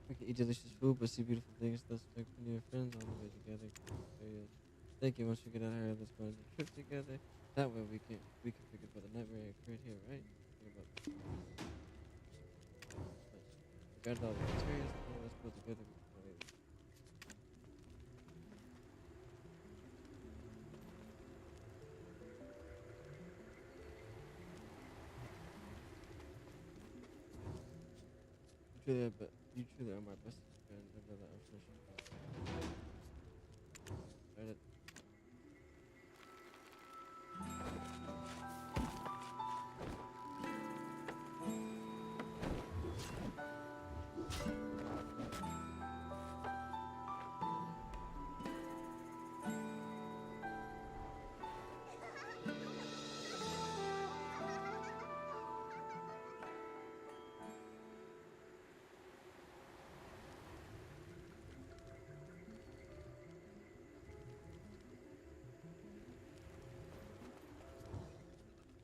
[SPEAKER 1] We can eat delicious food, but see beautiful things. Let's take plenty of friends all the way together. Thank you. Once we get out of here, let's go on a trip together. That way we can forget about the nightmare occurred here, right? Think about it. We got all the materials. Now let's go together. We can go later. You truly are my bestest friend. Never let unfortunate try to.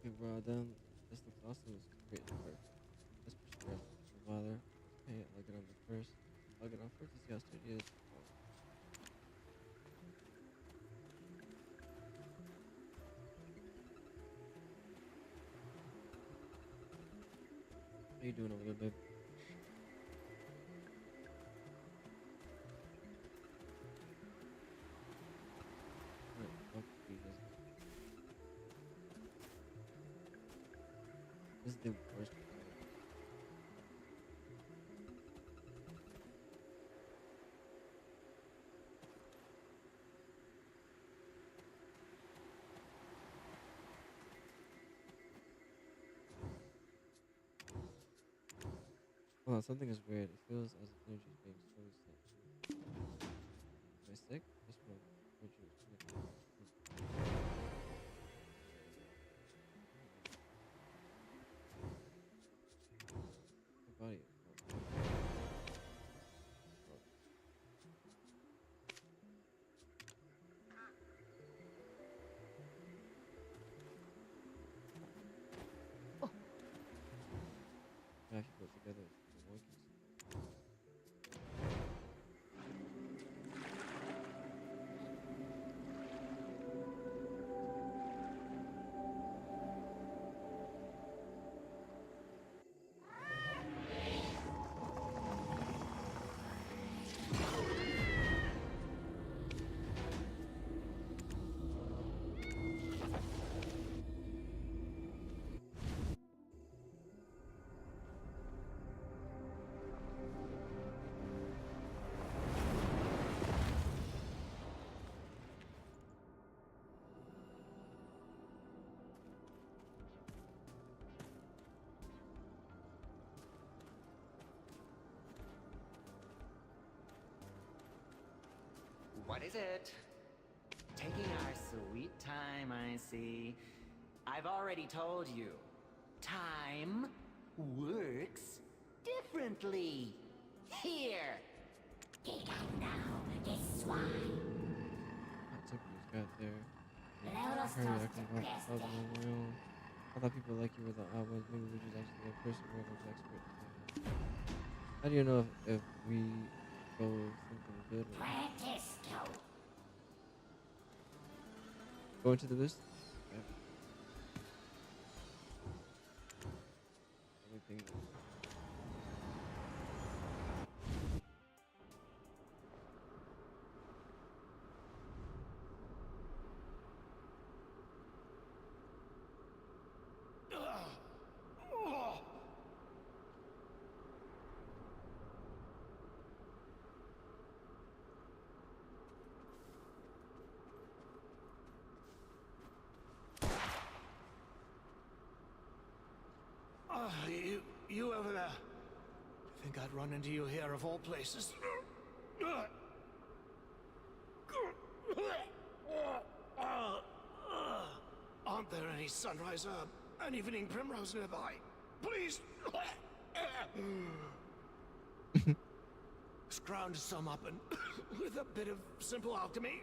[SPEAKER 1] Okay, well then, this looks awesome. It's great work. Let's push the rest. No bother. Let's paint. I'll get on the first. I'll get on first to see how sturdy it is. Oh, how you doing over there, babe? Right, fuck you guys. This is the worst part. Hold on, something is weird. It feels as if energy is being slowly sucked. Am I sick? This one. Energy is connected. My body. Yeah, if you put it together, it's the wonky.
[SPEAKER 2] What is it? Taking our sweet time, I see. I've already told you. Time works differently. Here. Get out now, this swine.
[SPEAKER 1] That took me got there. Hurry, I can walk the puzzle on my own. I thought people like you were the odd ones. Maybe we're just actually a person where those experts. How do you know if we go something good or
[SPEAKER 5] Practice
[SPEAKER 1] go into the list? Yeah. Everything.
[SPEAKER 7] You over there. Think I'd run into you here of all places. Aren't there any sunrise herb and evening primrose nearby? Please! Scrounge some up and with a bit of simple alchemy.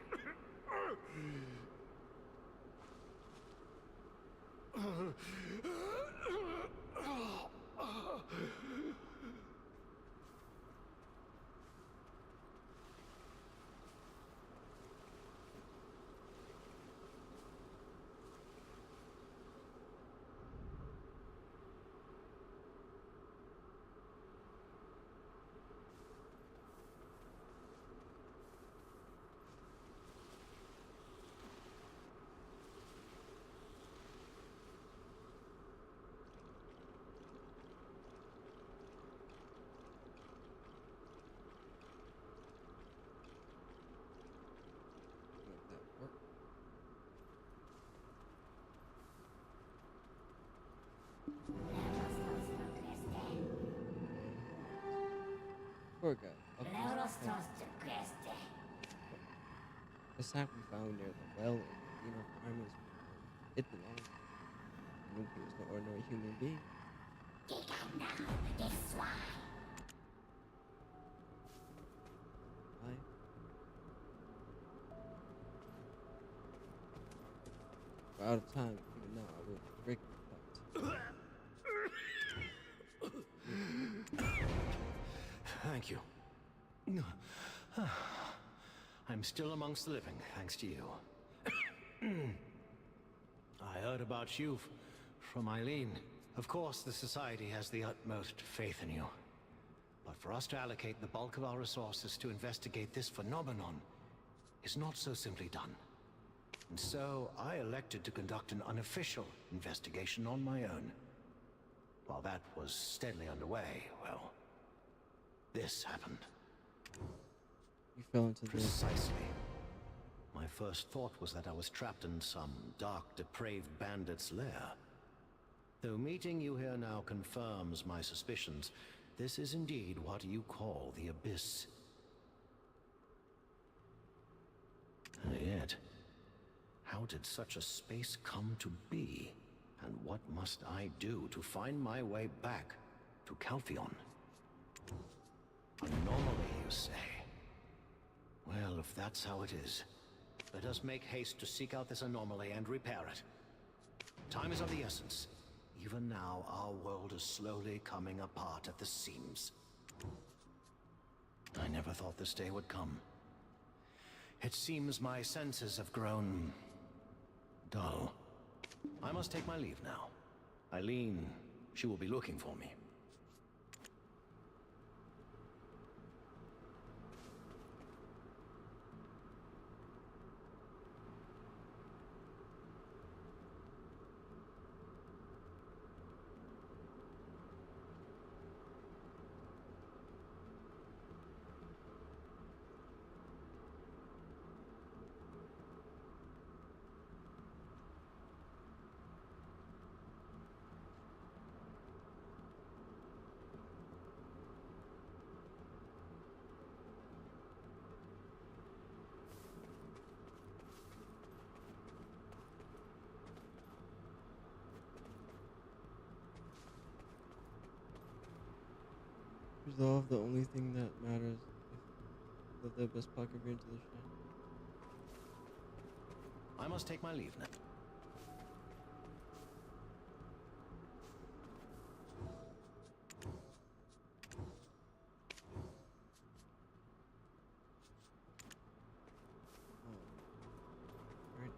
[SPEAKER 1] Poor guy. The sack we found near the well in the Dino farm is where it belongs. I knew he was no ordinary human being. I We're out of time. Even now, I will break the fight.
[SPEAKER 7] Thank you. I'm still amongst the living, thanks to you. I heard about you from Eileen. Of course, the Society has the utmost faith in you. But for us to allocate the bulk of our resources to investigate this phenomenon is not so simply done. And so, I elected to conduct an unofficial investigation on my own. While that was steadily underway, well, this happened.
[SPEAKER 1] You fell into this.
[SPEAKER 7] Precisely. My first thought was that I was trapped in some dark, depraved bandit's lair. Though meeting you here now confirms my suspicions, this is indeed what you call the Abyss. And yet, how did such a space come to be? And what must I do to find my way back to Calpheon? Anomaly, you say? Well, if that's how it is, let us make haste to seek out this anomaly and repair it. Time is of the essence. Even now, our world is slowly coming apart at the seams. I never thought this day would come. It seems my senses have grown dull. I must take my leave now. Eileen, she will be looking for me.
[SPEAKER 1] Resolve, the only thing that matters if the best pocket into the shrine.
[SPEAKER 7] I must take my leave now.
[SPEAKER 1] Alright.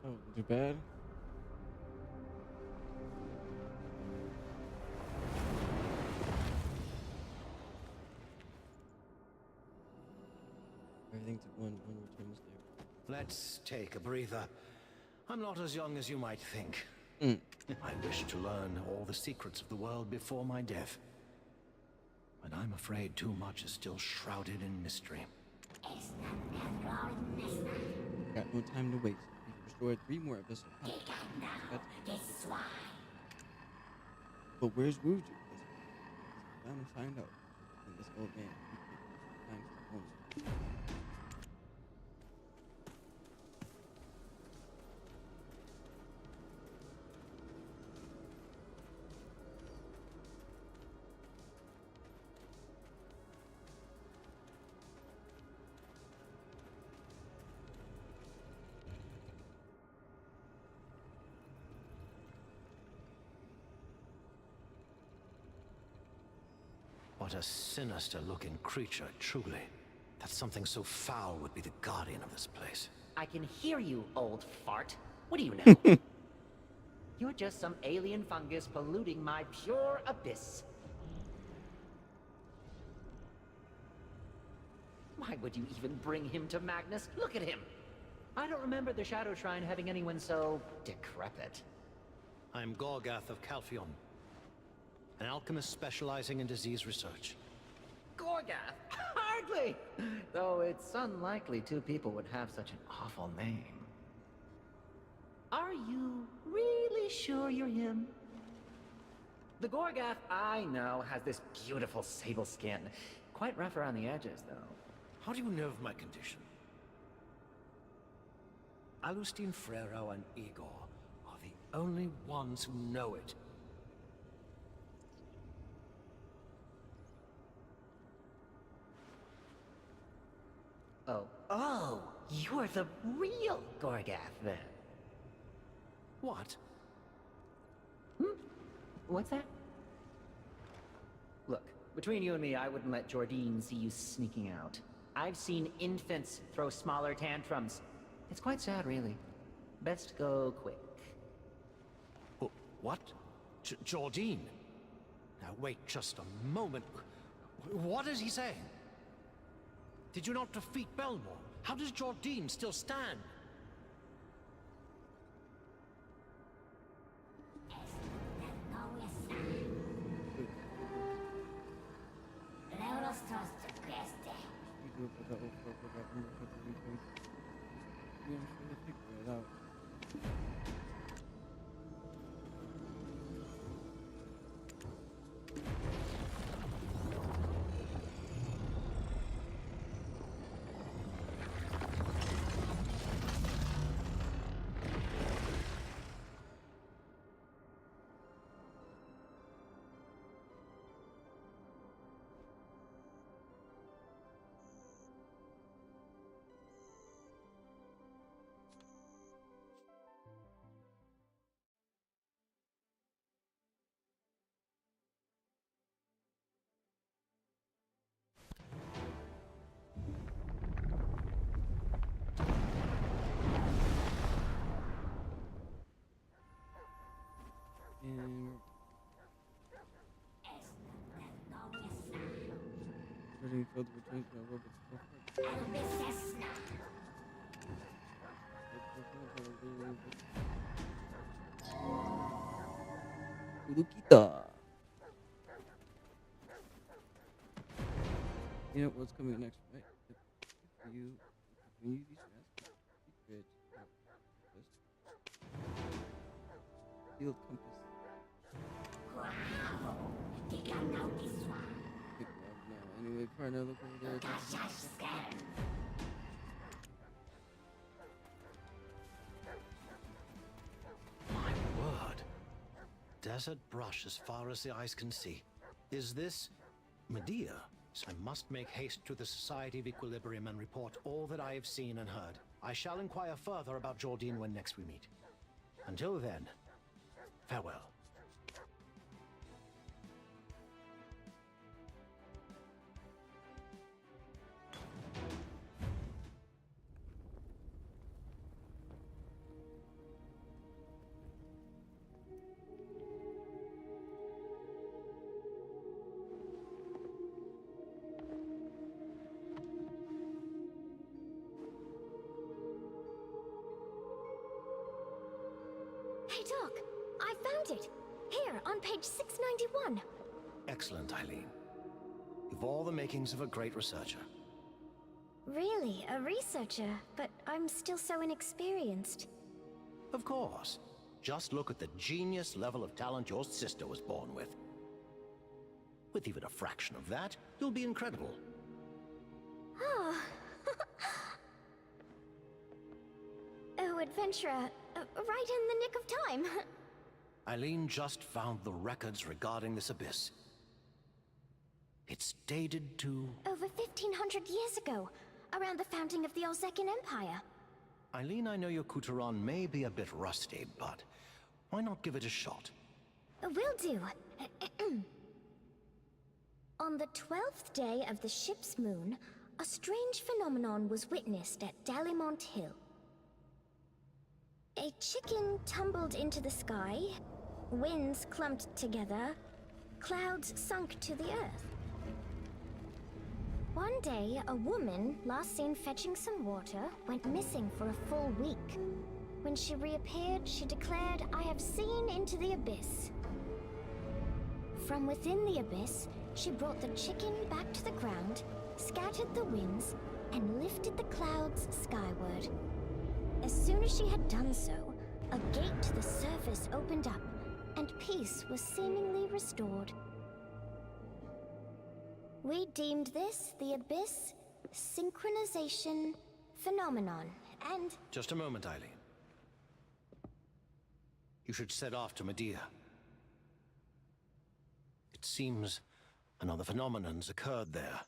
[SPEAKER 1] Oh, too bad. one returns there.
[SPEAKER 7] Let's take a breather. I'm not as young as you might think.
[SPEAKER 1] Mm.
[SPEAKER 7] I wish to learn all the secrets of the world before my death. But I'm afraid too much is still shrouded in mystery.
[SPEAKER 1] Got no time to waste. We've destroyed 3 more abyssal pockets. But where's Wuju? It's time to find out. And this old man, thanks to owns.
[SPEAKER 7] What a sinister-looking creature, truly. That something so foul would be the guardian of this place.
[SPEAKER 2] I can hear you, old fart. What do you know? You're just some alien fungus polluting my pure abyss. Why would you even bring him to Magnus? Look at him! I don't remember the Shadow Shrine having anyone so decrepit.
[SPEAKER 7] I'm Gorgath of Calphion, an alchemist specializing in disease research.
[SPEAKER 2] Gorgath? Hardly! Though it's unlikely 2 people would have such an awful name. Are you really sure you're him? The Gorgath I know has this beautiful sable skin. Quite rough around the edges, though.
[SPEAKER 7] How do you know of my condition? Alustin, Frero, and Igor are the only ones who know it.
[SPEAKER 2] Oh, you're the real Gorgath, then.
[SPEAKER 7] What?
[SPEAKER 2] What's that? Look, between you and me, I wouldn't let Jordine see you sneaking out. I've seen infants throw smaller tantrums. It's quite sad, really. Best go quick.
[SPEAKER 7] What? Jordine? Now wait just a moment. What is he saying? Did you not defeat Belmore? How does Jordine still stand?
[SPEAKER 1] Starting filled with returns to robots. Luquita. You know what's coming next, right? If you these masks, secret field compass. Anyway, partner, look over there.
[SPEAKER 7] My word. Desert brush as far as the eyes can see. Is this Medea? I must make haste to the Society of Equilibrium and report all that I have seen and heard. I shall inquire further about Jordine when next we meet. Until then, farewell.
[SPEAKER 3] Hey, Doc, I found it. Here, on page 691.
[SPEAKER 7] Excellent, Eileen. You've all the makings of a great researcher.
[SPEAKER 3] Really, a researcher, but I'm still so inexperienced.
[SPEAKER 7] Of course. Just look at the genius level of talent your sister was born with. With even a fraction of that, you'll be incredible.
[SPEAKER 3] Oh. Oh, adventurer, right in the nick of time.
[SPEAKER 7] Eileen just found the records regarding this abyss. It's dated to...
[SPEAKER 3] Over 1,500 years ago, around the founding of the Olzecan Empire.
[SPEAKER 7] Eileen, I know your Kuteron may be a bit rusty, but why not give it a shot?
[SPEAKER 3] Will do. On the 12th day of the ship's moon, a strange phenomenon was witnessed at Dalimont Hill. A chicken tumbled into the sky, winds clumped together, clouds sunk to the earth. One day, a woman, last seen fetching some water, went missing for a full week. When she reappeared, she declared, "I have seen into the abyss." From within the abyss, she brought the chicken back to the ground, scattered the winds, and lifted the clouds skyward. As soon as she had done so, a gate to the surface opened up, and peace was seemingly restored. We deemed this the Abyss Synchronization Phenomenon, and...
[SPEAKER 7] Just a moment, Eileen. You should set off to Medea. It seems another phenomenon's occurred there.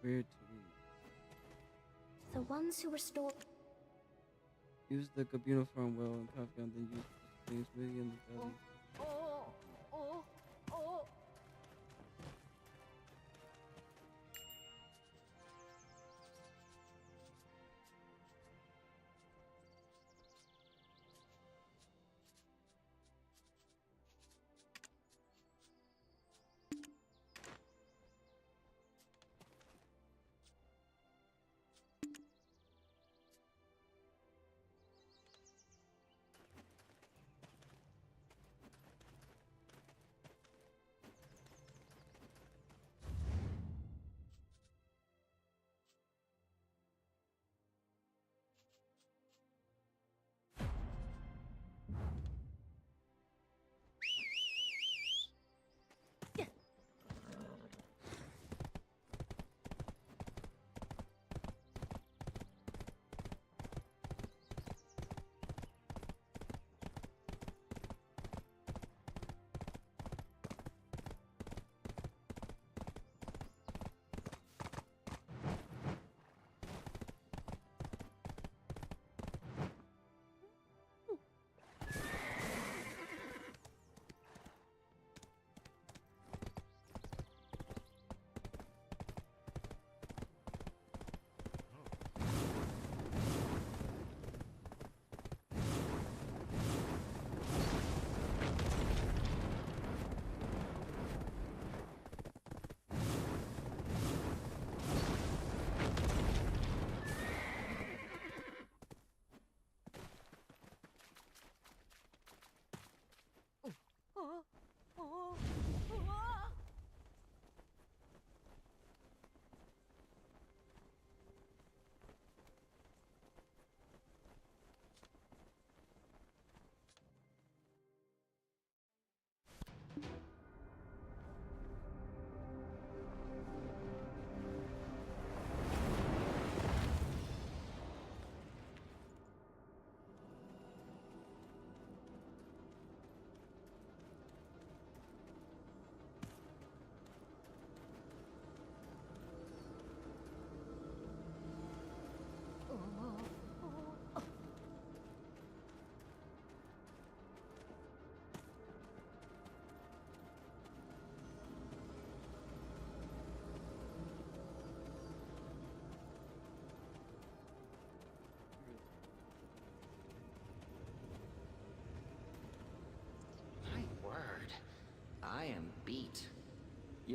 [SPEAKER 1] Weird to
[SPEAKER 3] the ones who restored...
[SPEAKER 1] use the Gabino farm well and Kafka, then use the things really in the valley.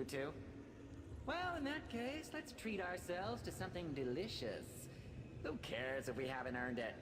[SPEAKER 2] too? Well, in that case, let's treat ourselves to something delicious. Who cares if we haven't earned it?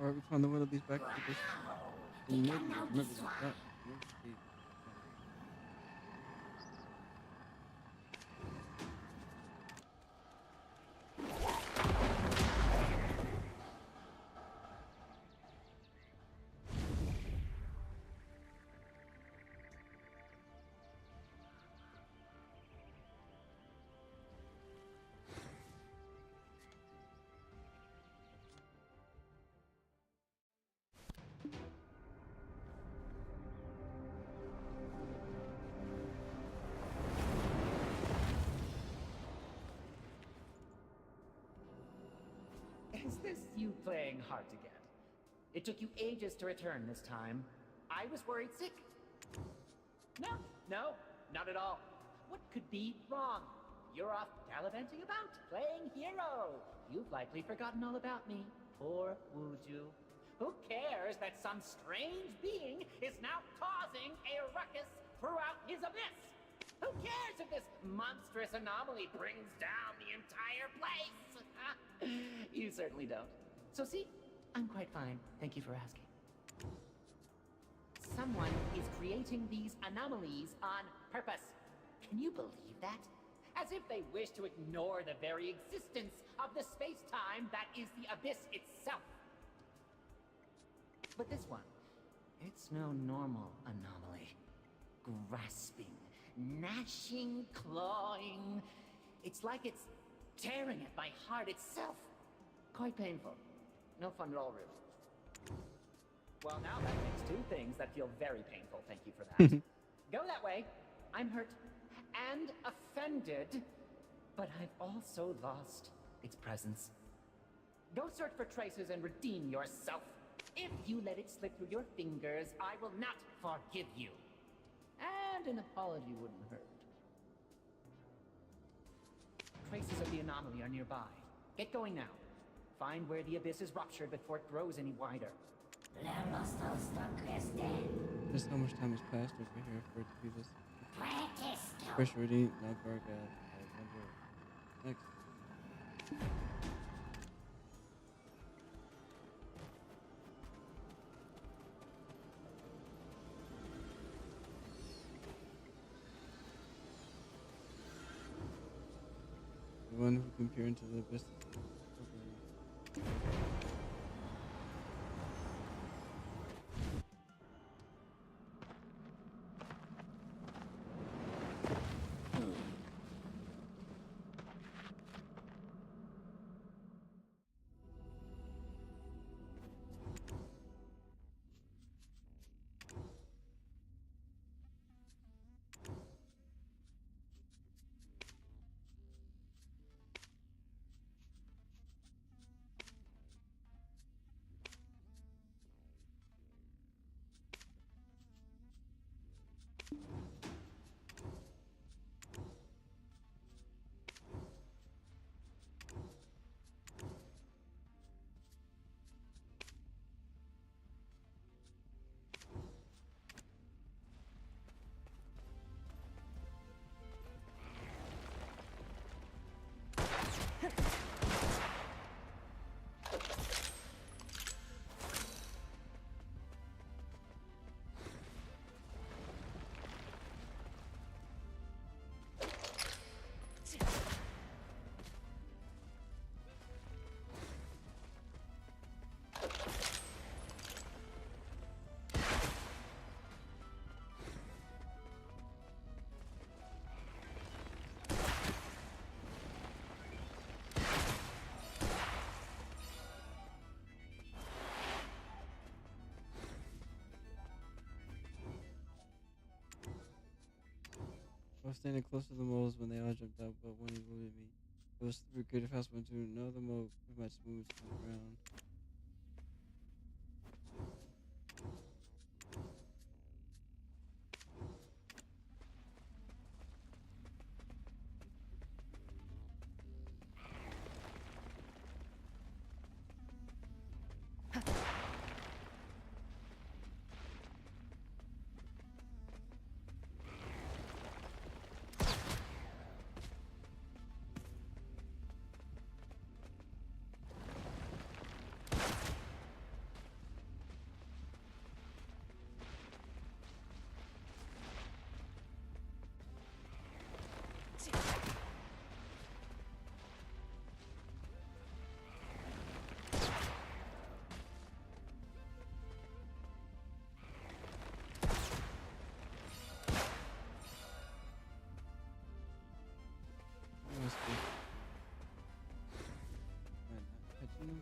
[SPEAKER 1] Alright, we found one of these back to this. And maybe remember this back.
[SPEAKER 2] Is this you playing hard to get? It took you ages to return this time. I was worried sick. No, not at all. What could be wrong? You're off gallivanting about, playing hero. You've likely forgotten all about me. Poor Wuju. Who cares that some strange being is now causing a ruckus throughout his abyss? Who cares if this monstrous anomaly brings down the entire place? You certainly don't. So see, I'm quite fine. Thank you for asking. Someone is creating these anomalies on purpose. Can you believe that? As if they wish to ignore the very existence of the space-time that is the abyss itself. But this one, it's no normal anomaly. Grasping, gnashing, clawing. It's like it's tearing at my heart itself. Quite painful. No fun at all, really. Well, now that makes two things that feel very painful. Thank you for that. Go that way. I'm hurt and offended, but I've also lost its presence. Go search for traces and redeem yourself. If you let it slip through your fingers, I will not forgive you. And And an apology wouldn't hurt. Traces of the anomaly are nearby. Get going now. Find where the abyss is ruptured before it grows any wider.
[SPEAKER 1] Just how much time has passed over here for it to be this. Fresh ready, now Gargad. I wonder. Next. The one who can peer into the abyss. I was standing close to the moles when they all jumped out, but one eluded me. It was through good house went to know the mole with my smooth to the ground. Must be. Am I not catching them?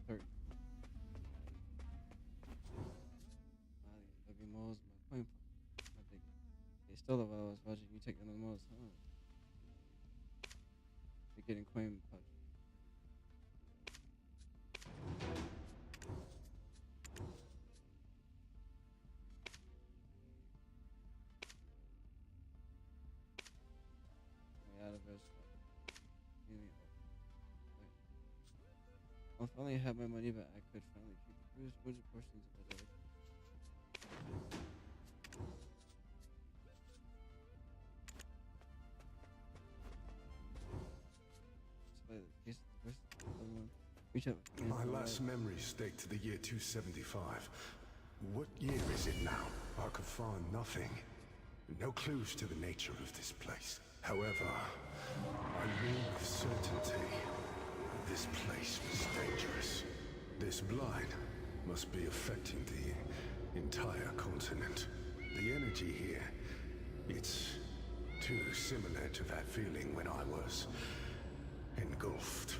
[SPEAKER 1] Sorry. These ugly moles, my coin pot. I dig it. They stole it while I was watching you take them to the moles, huh? They're getting coin pot. Way out of it. If I only had my money back, I could finally keep the bruised wooden portions of it. Display the case of the first reach out.
[SPEAKER 8] My last memories date to the year 275. What year is it now? I could find nothing. No clues to the nature of this place. However, I knew with certainty this place was dangerous. This blight must be affecting the entire continent. The energy here, it's too similar to that feeling when I was engulfed.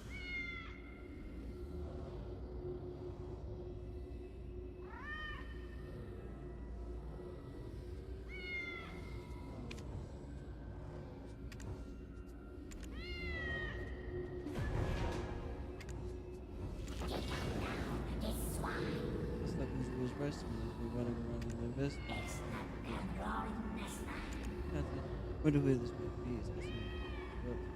[SPEAKER 1] It's like this was resting as we're running around in the investment. I wonder where this might be. It's got some drugs.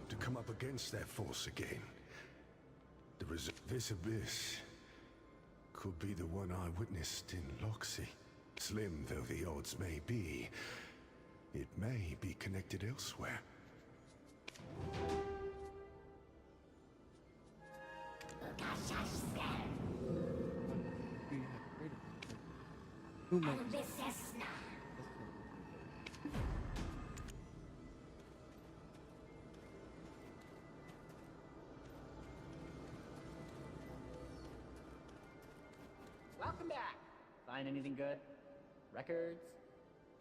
[SPEAKER 8] To come up against that force again. This abyss could be the one I witnessed in Loxy. Slim though the odds may be, it may be connected elsewhere.
[SPEAKER 1] Who might?
[SPEAKER 2] Welcome back. Find anything good? Records?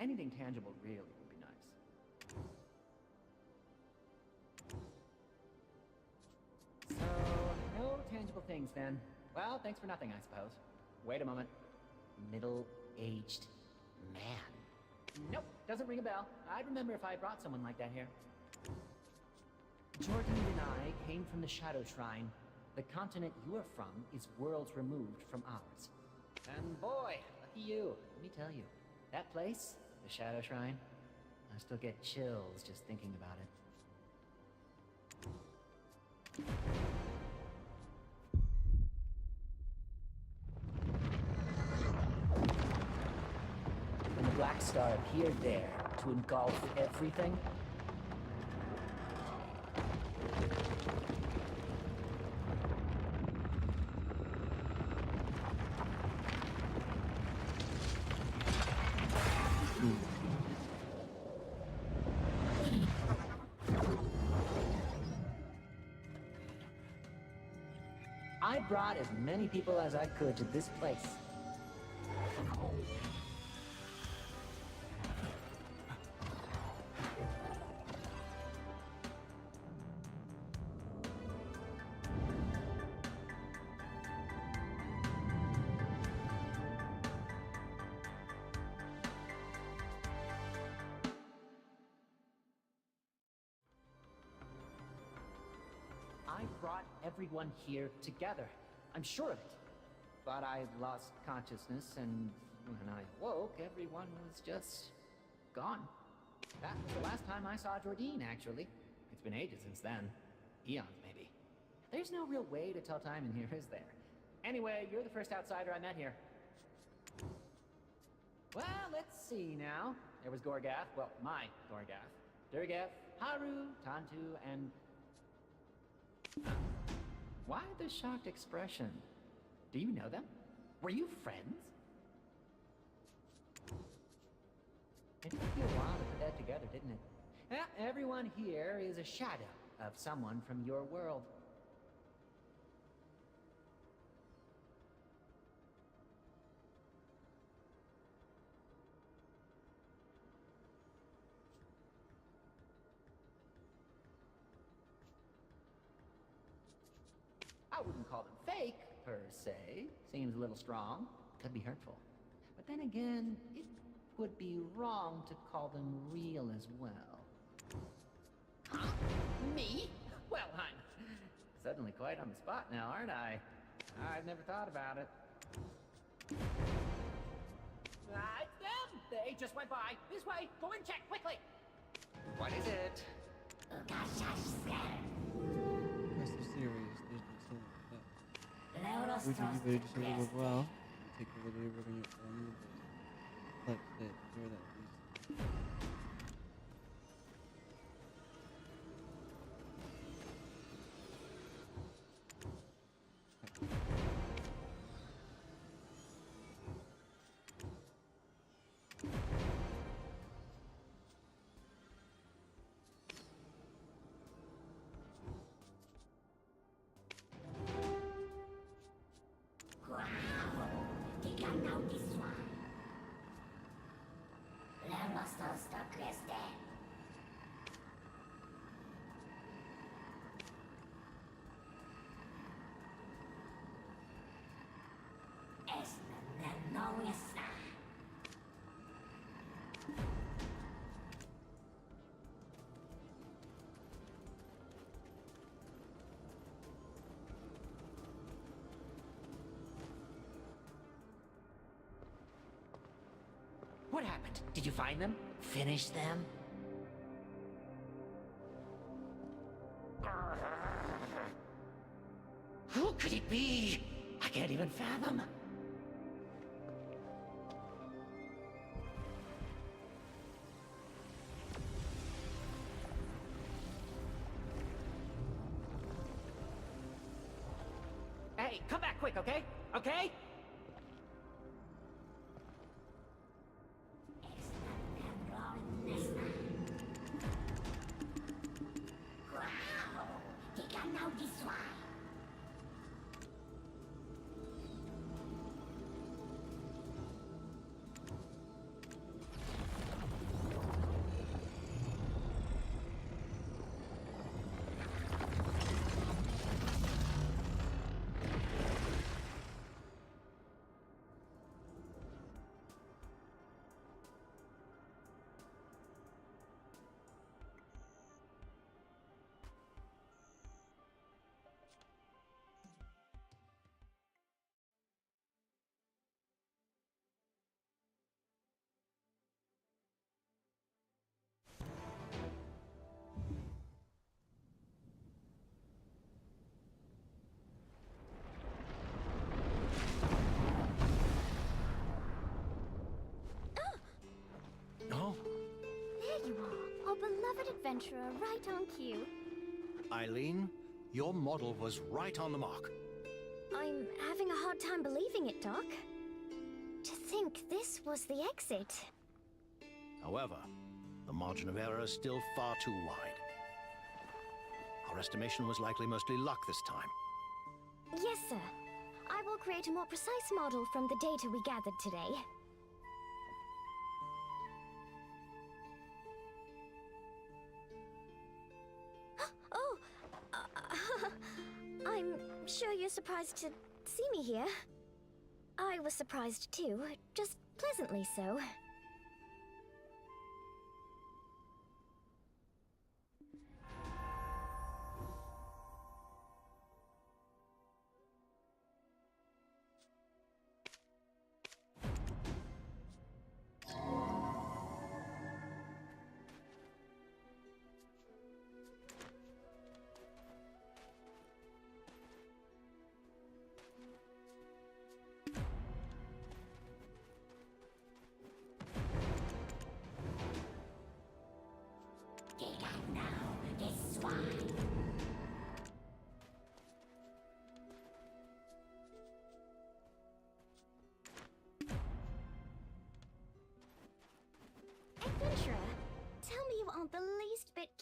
[SPEAKER 2] Anything tangible really would be nice. So, no tangible things then. Well, thanks for nothing, I suppose. Wait a moment. Middle-aged man. Nope, doesn't ring a bell. I'd remember if I brought someone like that here. Jordine and I came from the Shadow Shrine. The continent you are from is worlds removed from ours. And boy, lucky you. Let me tell you, that place, the Shadow Shrine, I still get chills just thinking about it. When the Black Star appeared there to engulf everything, I brought as many people as I could to this place. I brought everyone here together. I'm sure of it. But I lost consciousness, and when I woke, everyone was just gone. That was the last time I saw Jordine, actually. It's been ages since then. Eons, maybe. There's no real way to tell time in here, is there? Anyway, you're the first outsider I met here. Well, let's see now. There was Gorgath, well, my Gorgath. Durgath, Haru, Tantu, and... Why the shocked expression? Do you know them? Were you friends? It took you a while to put that together, didn't it? Yeah, everyone here is a shadow of someone from your world. I wouldn't call them fake, per se. Seems a little strong. Could be hurtful. But then again, it would be wrong to call them real as well. Huh? Me? Well, I'm suddenly quite on the spot now, aren't I? I've never thought about it. It's them! They just went by. This way! Go and check, quickly! What is it?
[SPEAKER 1] That's the series. There's been so much of that. Would you better do something as well? Take a little work on your own, but like that, enjoy that at least.
[SPEAKER 2] What happened? Did you find them? Finish them? Who could it be? I can't even fathom. Hey, come back quick, okay? Okay?
[SPEAKER 3] Our beloved adventurer, right on cue.
[SPEAKER 7] Eileen, your model was right on the mark.
[SPEAKER 3] I'm having a hard time believing it, Doc. To think this was the exit.
[SPEAKER 7] However, the margin of error is still far too wide. Our estimation was likely mostly luck this time.
[SPEAKER 3] Yes, sir. I will create a more precise model from the data we gathered today. Oh! I'm sure you're surprised to see me here. I was surprised too, just pleasantly so.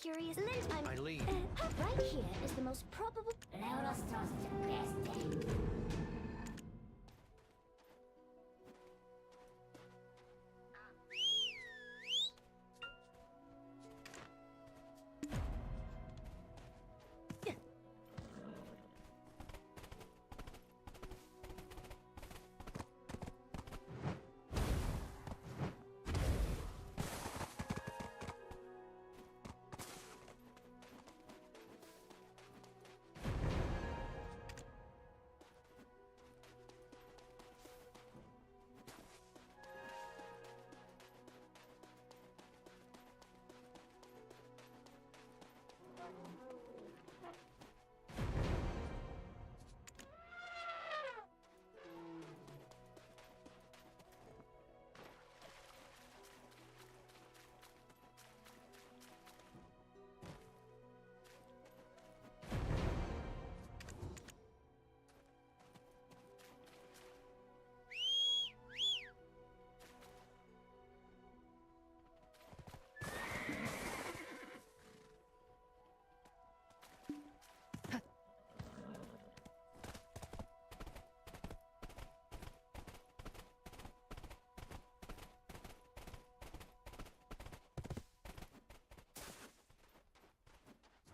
[SPEAKER 3] curious. Lint,
[SPEAKER 7] Eileen.
[SPEAKER 3] Right here is the most probable.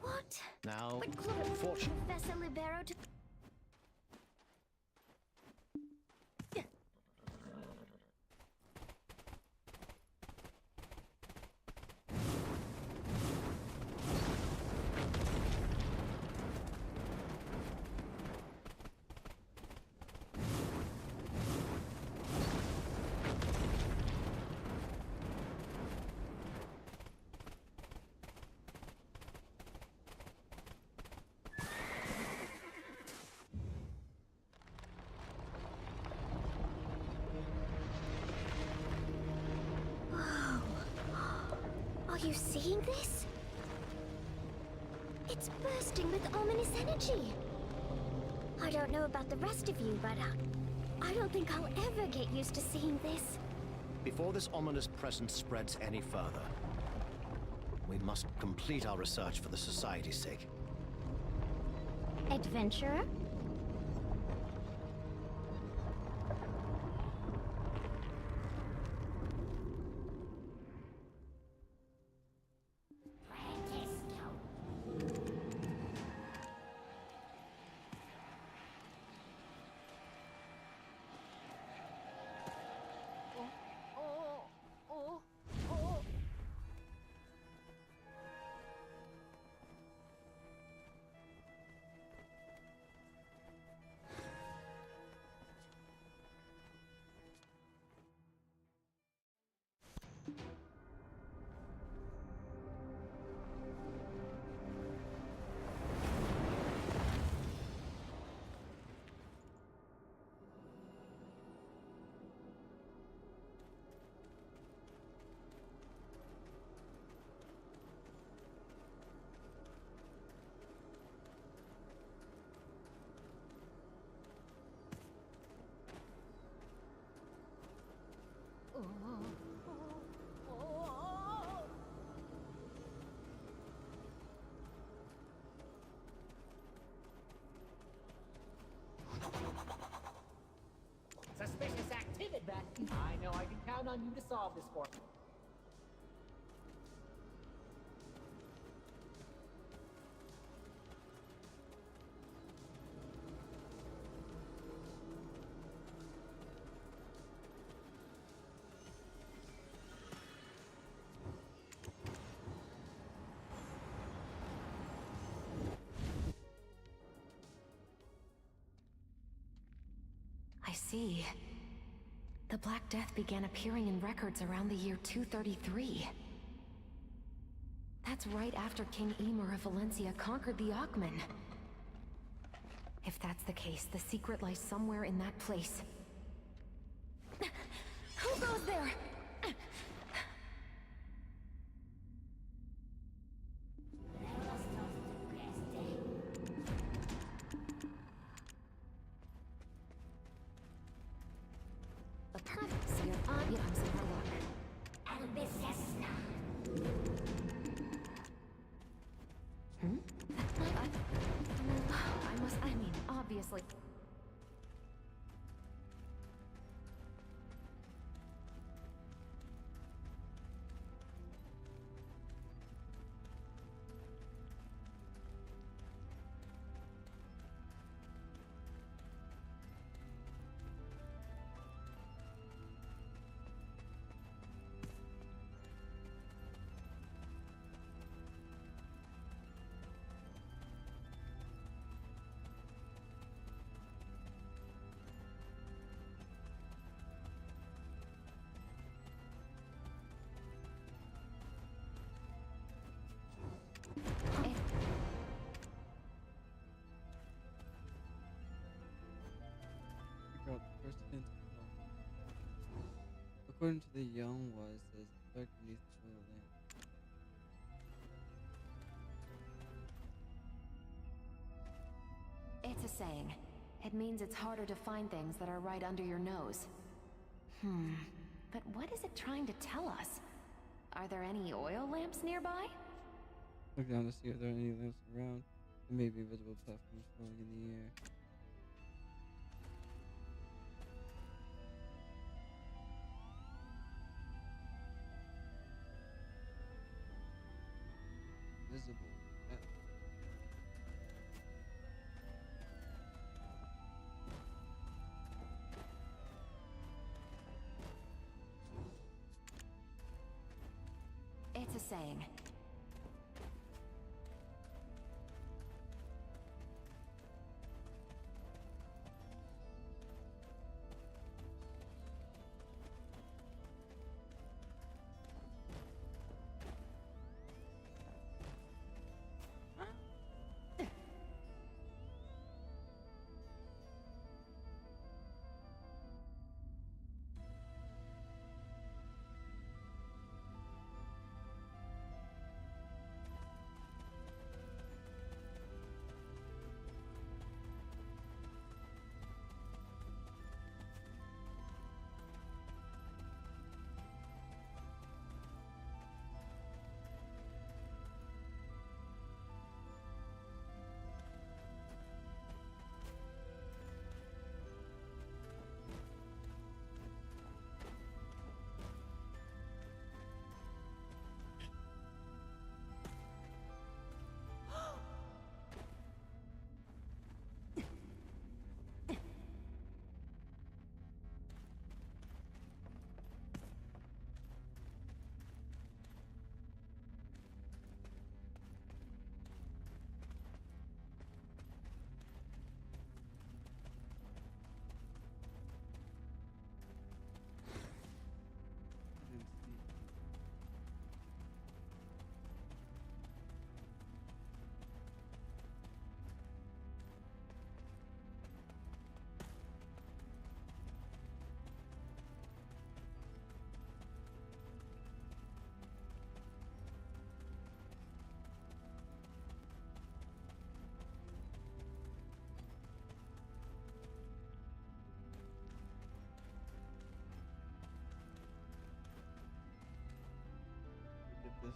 [SPEAKER 3] What?
[SPEAKER 7] Now,
[SPEAKER 3] But Chloe,
[SPEAKER 7] fortune.
[SPEAKER 3] Professor Libero to... Are you seeing this? It's bursting with ominous energy. I don't know about the rest of you, but I don't think I'll ever get used to seeing this.
[SPEAKER 7] Before this ominous presence spreads any further, we must complete our research for the Society's sake.
[SPEAKER 3] Adventurer?
[SPEAKER 2] Suspicious activity, but I know I can count on you to solve this for me.
[SPEAKER 9] I see. The Black Death began appearing in records around the year 233. That's right after King Emer of Valencia conquered the Augmen. If that's the case, the secret lies somewhere in that place. Who goes there? obviously...
[SPEAKER 1] Figure out the first hint of harm. According to the young wise, there's a dark beneath the oil lamp.
[SPEAKER 9] It's a saying. It means it's harder to find things that are right under your nose. But what is it trying to tell us? Are there any oil lamps nearby?
[SPEAKER 1] Look down to see if there are any lamps around. There may be visible platforms floating in the air. Visible.
[SPEAKER 9] It's a saying.
[SPEAKER 1] This.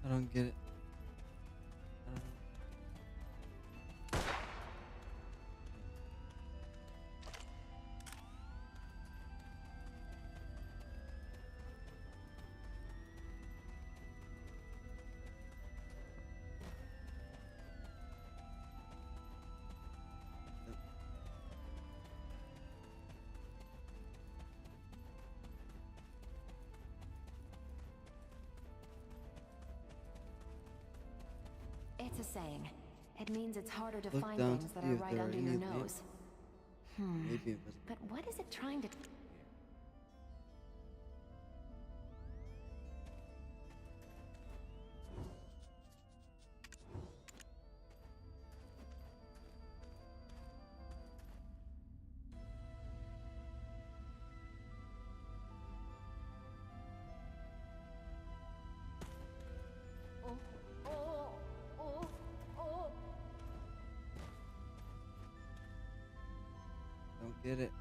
[SPEAKER 1] I don't get it. I don't know.
[SPEAKER 9] It's a saying. It means it's harder to
[SPEAKER 1] Look
[SPEAKER 9] find
[SPEAKER 1] down
[SPEAKER 9] things
[SPEAKER 1] to
[SPEAKER 9] that
[SPEAKER 1] see
[SPEAKER 9] are
[SPEAKER 1] if
[SPEAKER 9] right
[SPEAKER 1] there are
[SPEAKER 9] under
[SPEAKER 1] any
[SPEAKER 9] your
[SPEAKER 1] of them.
[SPEAKER 9] nose.
[SPEAKER 1] Maybe invisible.
[SPEAKER 9] But what is it trying to...
[SPEAKER 1] Don't get it.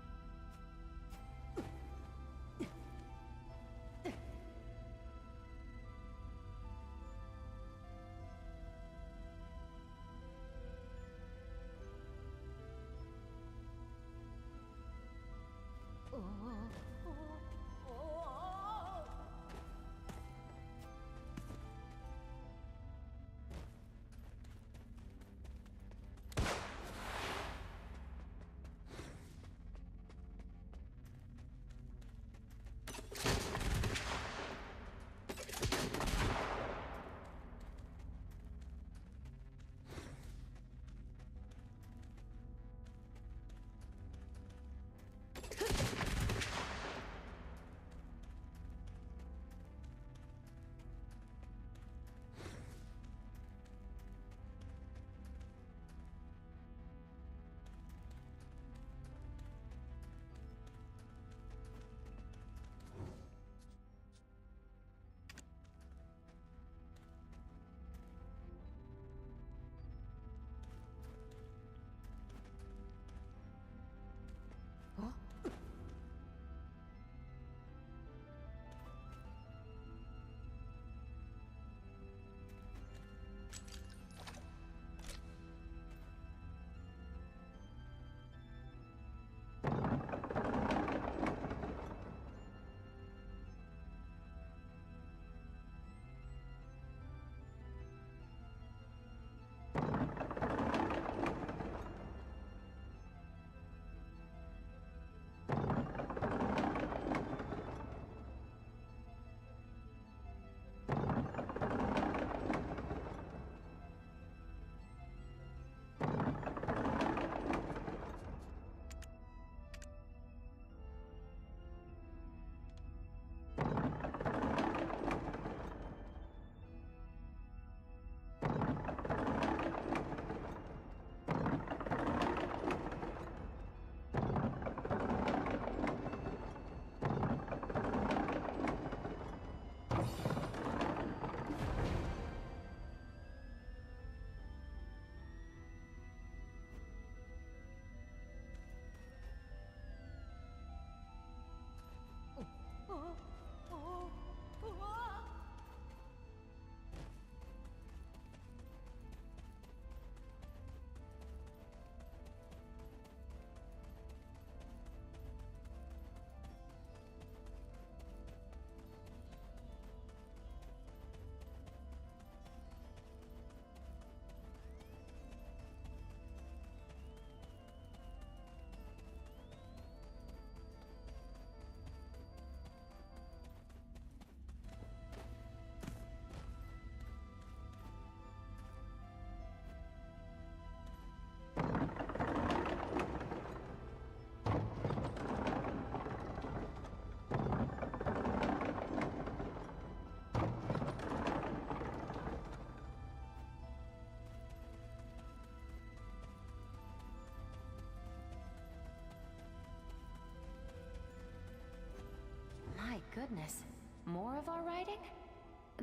[SPEAKER 9] My goodness. More of our writing?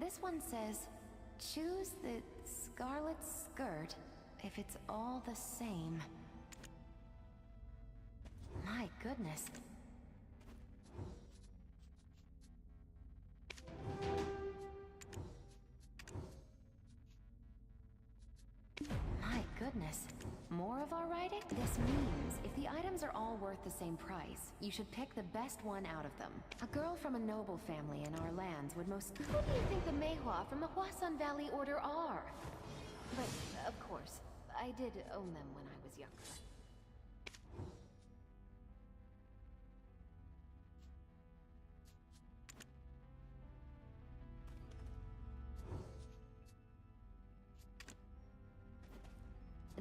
[SPEAKER 9] This one says, choose the scarlet skirt if it's all the same. My goodness. My goodness. More of our writing? This means if the items are all worth the same price, you should pick the best one out of them. A girl from a noble family in our lands would most... Who do you think the Meihua from the Huasan Valley Order are? But, of course, I did own them when I was younger.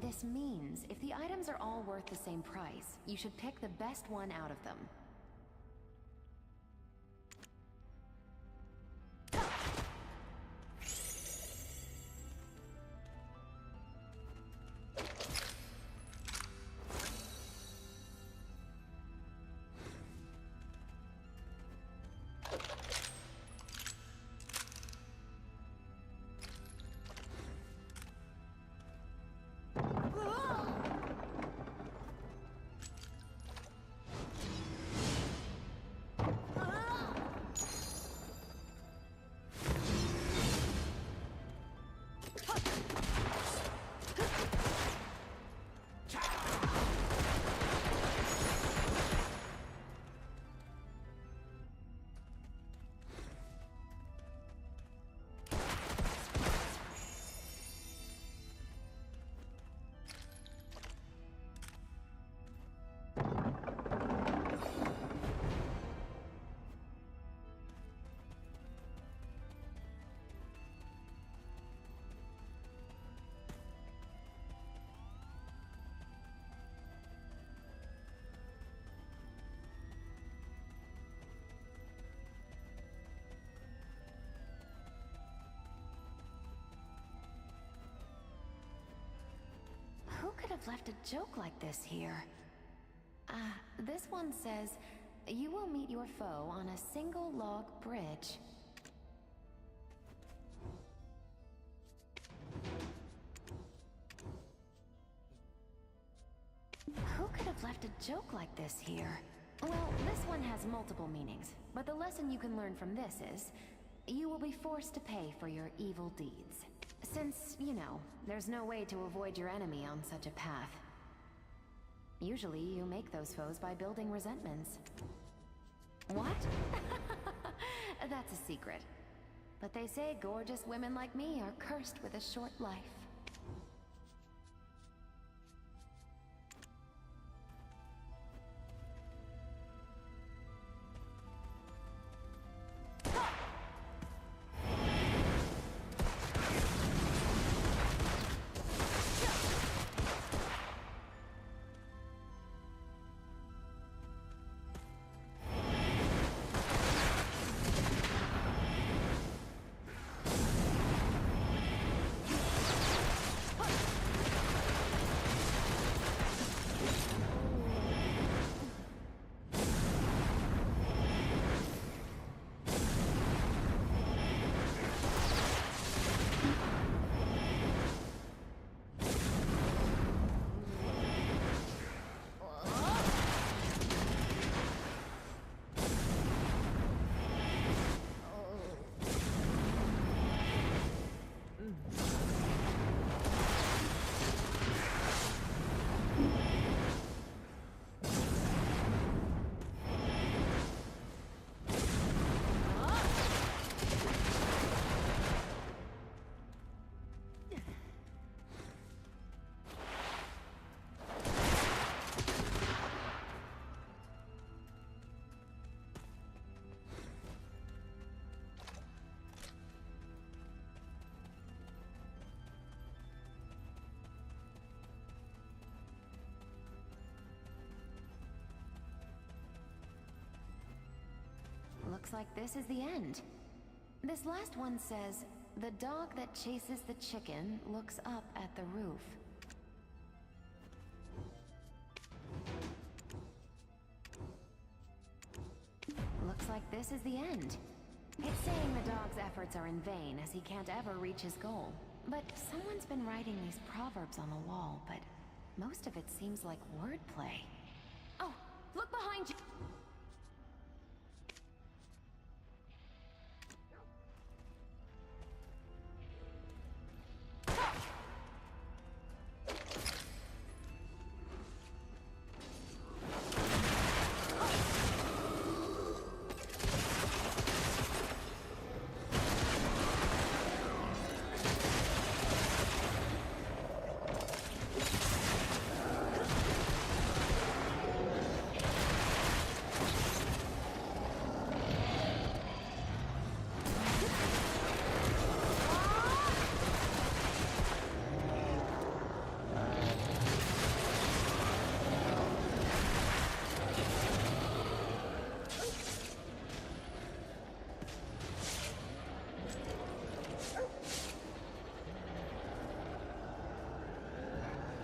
[SPEAKER 9] This means if the items are all worth the same price, you should pick the best one out of them. Who could have left a joke like this here? This one says, you will meet your foe on a single log bridge. Who could have left a joke like this here? Well, this one has multiple meanings, but the lesson you can learn from this is, you will be forced to pay for your evil deeds. Since, you know, there's no way to avoid your enemy on such a path. Usually, you make those foes by building resentments. What? That's a secret. But they say gorgeous women like me are cursed with a short life. Looks like this is the end. This last one says, the dog that chases the chicken looks up at the roof. Looks like this is the end. It's saying the dog's efforts are in vain as he can't ever reach his goal. But someone's been writing these proverbs on the wall, but most of it seems like wordplay. Oh, look behind you!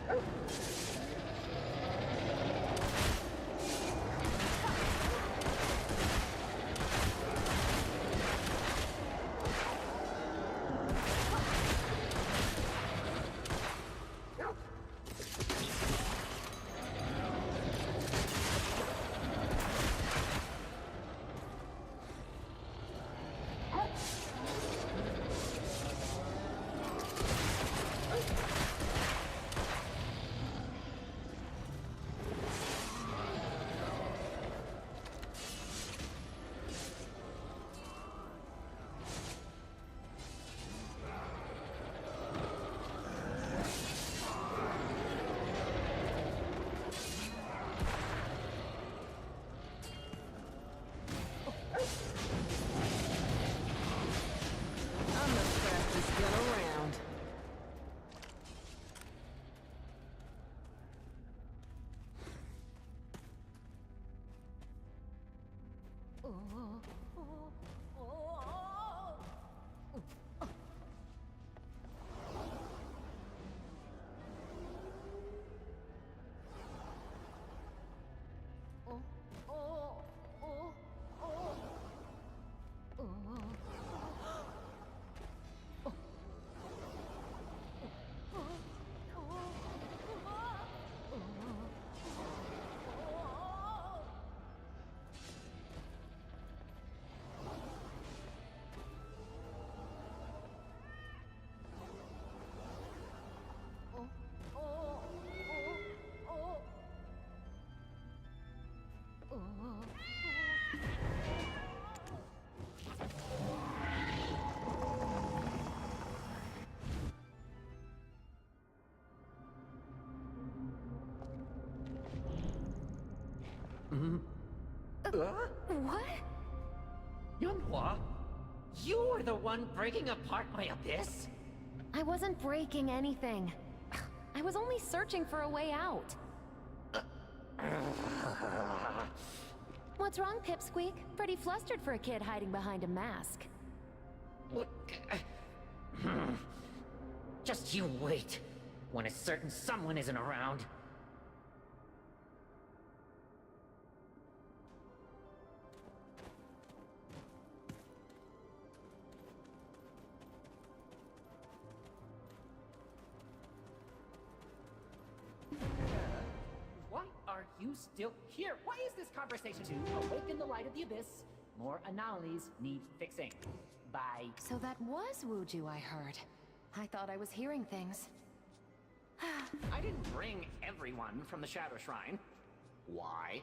[SPEAKER 2] I'm the fastest gun around.
[SPEAKER 3] What?
[SPEAKER 2] Yunhua, you were the one breaking apart my abyss?
[SPEAKER 9] I wasn't breaking anything. I was only searching for a way out. What's wrong, Pipsqueak? Pretty flustered for a kid hiding behind a mask.
[SPEAKER 2] Just you wait. When it's certain someone isn't around. Why are you still here? Why is this conversation to awaken the light of the abyss? More anomalies need fixing. By...
[SPEAKER 9] So that was Wuju I heard. I thought I was hearing things.
[SPEAKER 2] I didn't bring everyone from the Shadow Shrine. Why?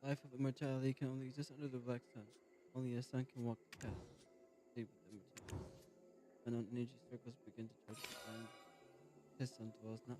[SPEAKER 1] Life of immortality can only exist under the black sun. Only a sun can walk the path. Save with immortality. Unknown energy circles begin to charge the sun. His sun dwells not.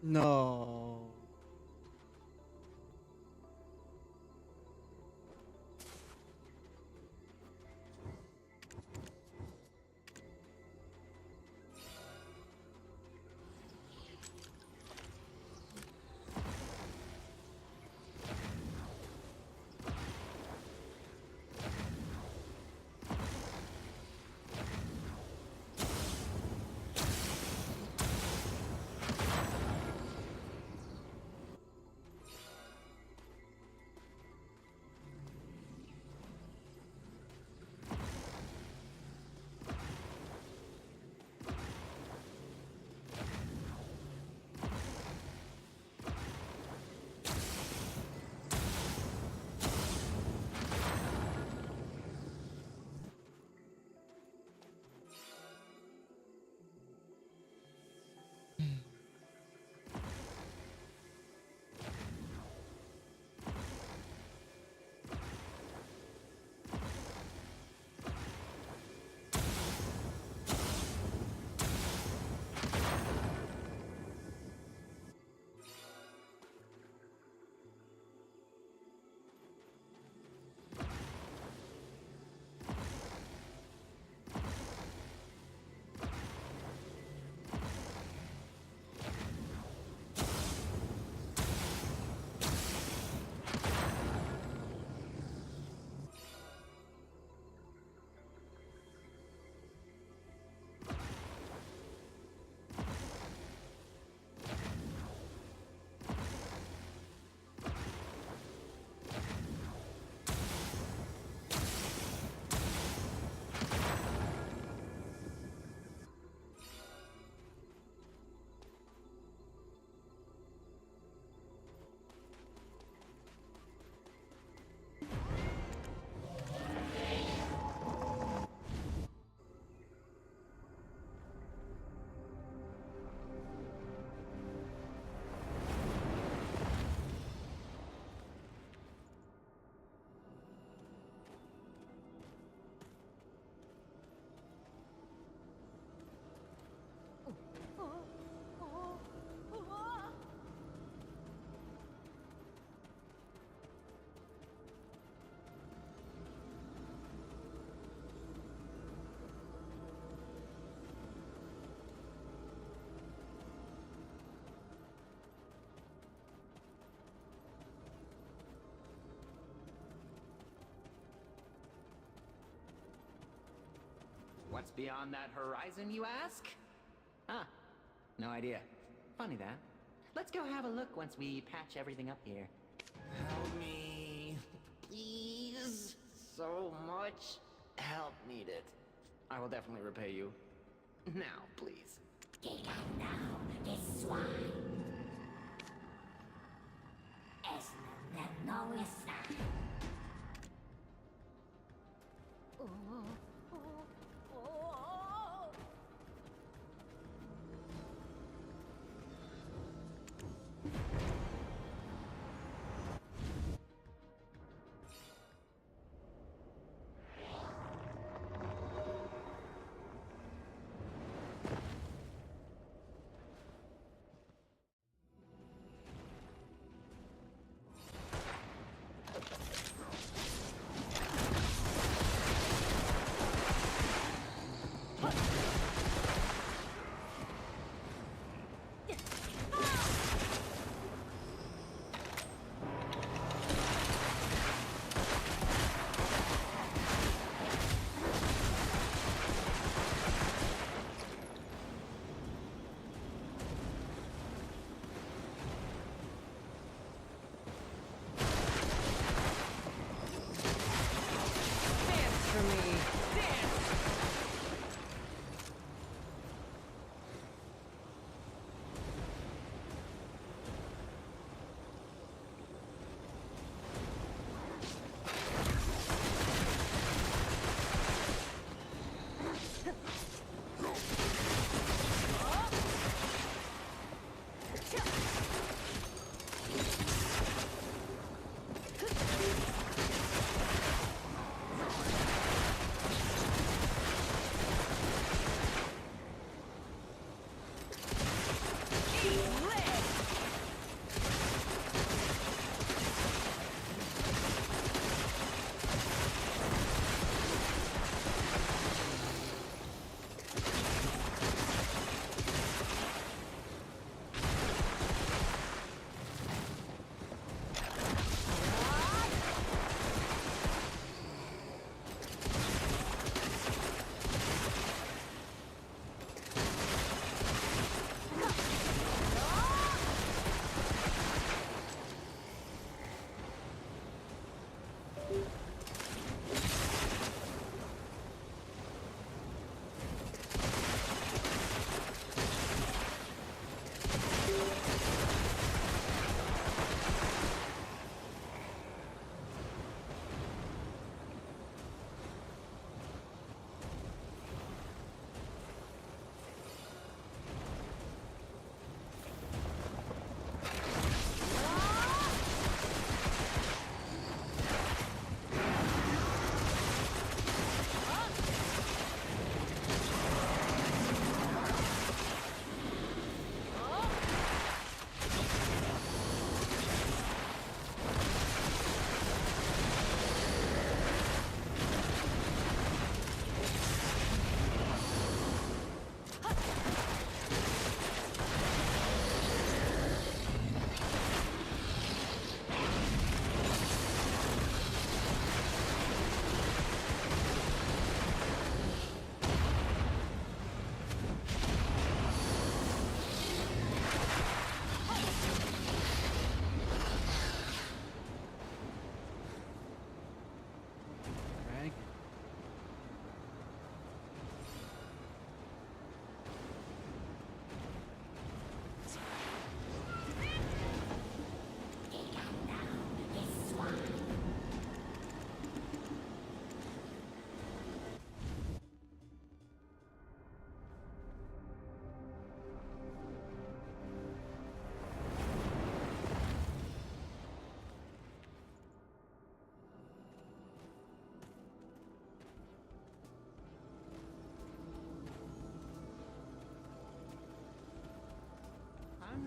[SPEAKER 1] No.
[SPEAKER 2] What's beyond that horizon, you ask? Huh. No idea. Funny that. Let's go have a look once we patch everything up here. Help me. Please. So much help needed. I will definitely repay you. Now, please.
[SPEAKER 10] Get out now, this swine. Es no está.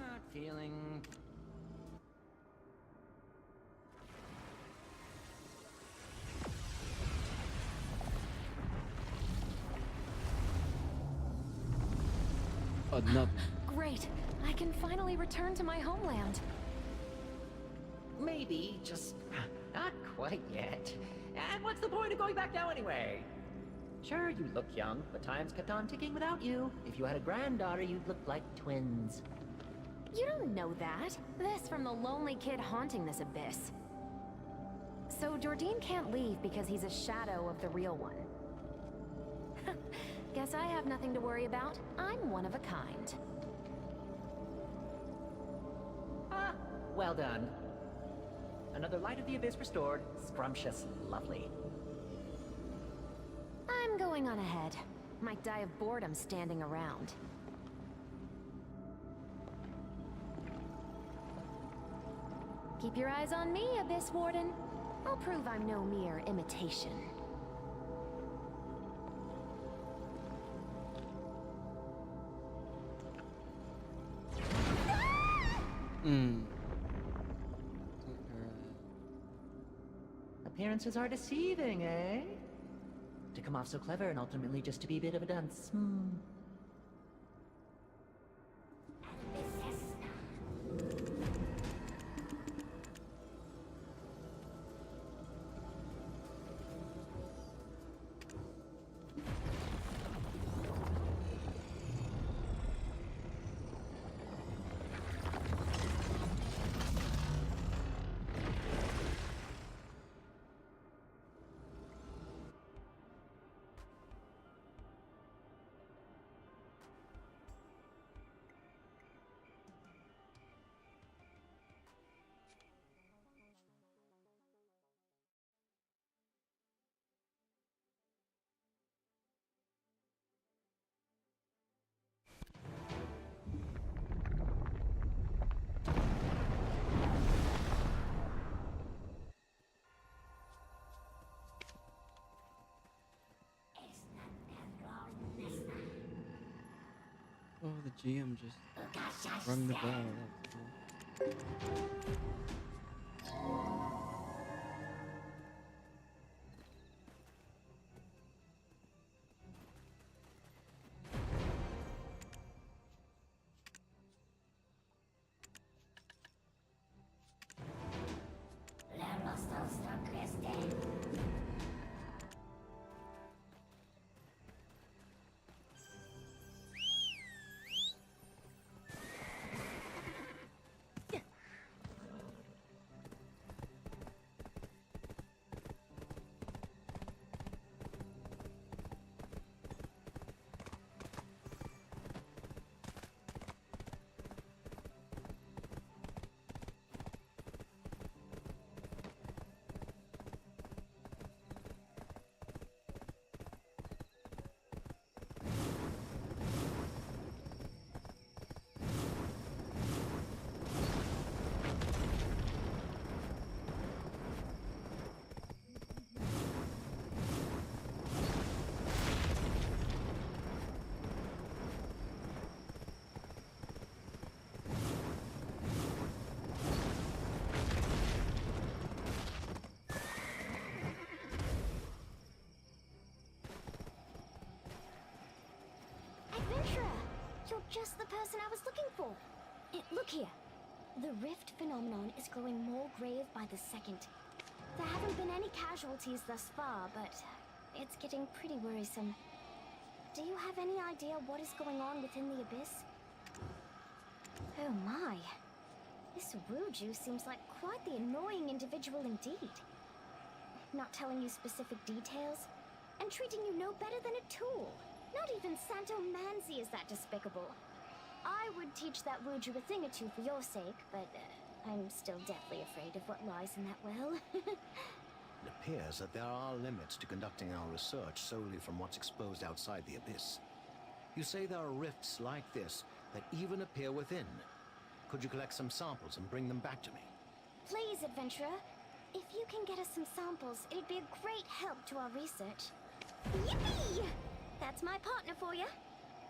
[SPEAKER 2] Not feeling...
[SPEAKER 1] Another.
[SPEAKER 9] Great! I can finally return to my homeland.
[SPEAKER 2] Maybe, just not quite yet. And what's the point of going back now anyway? Sure, you look young, but time's kept on ticking without you. If you had a granddaughter, you'd look like twins.
[SPEAKER 9] You don't know that. This from the lonely kid haunting this abyss. So Jordine can't leave because he's a shadow of the real one. Guess I have nothing to worry about. I'm one of a kind.
[SPEAKER 2] Ah, well done. Another light of the abyss restored. Scrumptious. Lovely.
[SPEAKER 9] I'm going on ahead. Might die of boredom standing around. Keep your eyes on me, Abyss Warden. I'll prove I'm no mere imitation.
[SPEAKER 2] Appearances are deceiving, eh? To come off so clever and ultimately just to be a bit of a dunce.
[SPEAKER 1] Oh, the GM just rung the bell. That's cool.
[SPEAKER 3] You're just the person I was looking for. Look here. The rift phenomenon is growing more grave by the second. There haven't been any casualties thus far, but it's getting pretty worrisome. Do you have any idea what is going on within the abyss? Oh my. This Wuju seems like quite the annoying individual indeed. Not telling you specific details, and treating you no better than a tool. Not even Santo Manzi is that despicable. I would teach that Wuju a thing or two for your sake, but I'm still deathly afraid of what lies in that well.
[SPEAKER 7] It appears that there are limits to conducting our research solely from what's exposed outside the abyss. You say there are rifts like this that even appear within. Could you collect some samples and bring them back to me?
[SPEAKER 3] Please, adventurer. If you can get us some samples, it'd be a great help to our research. Yippee! That's my partner for you.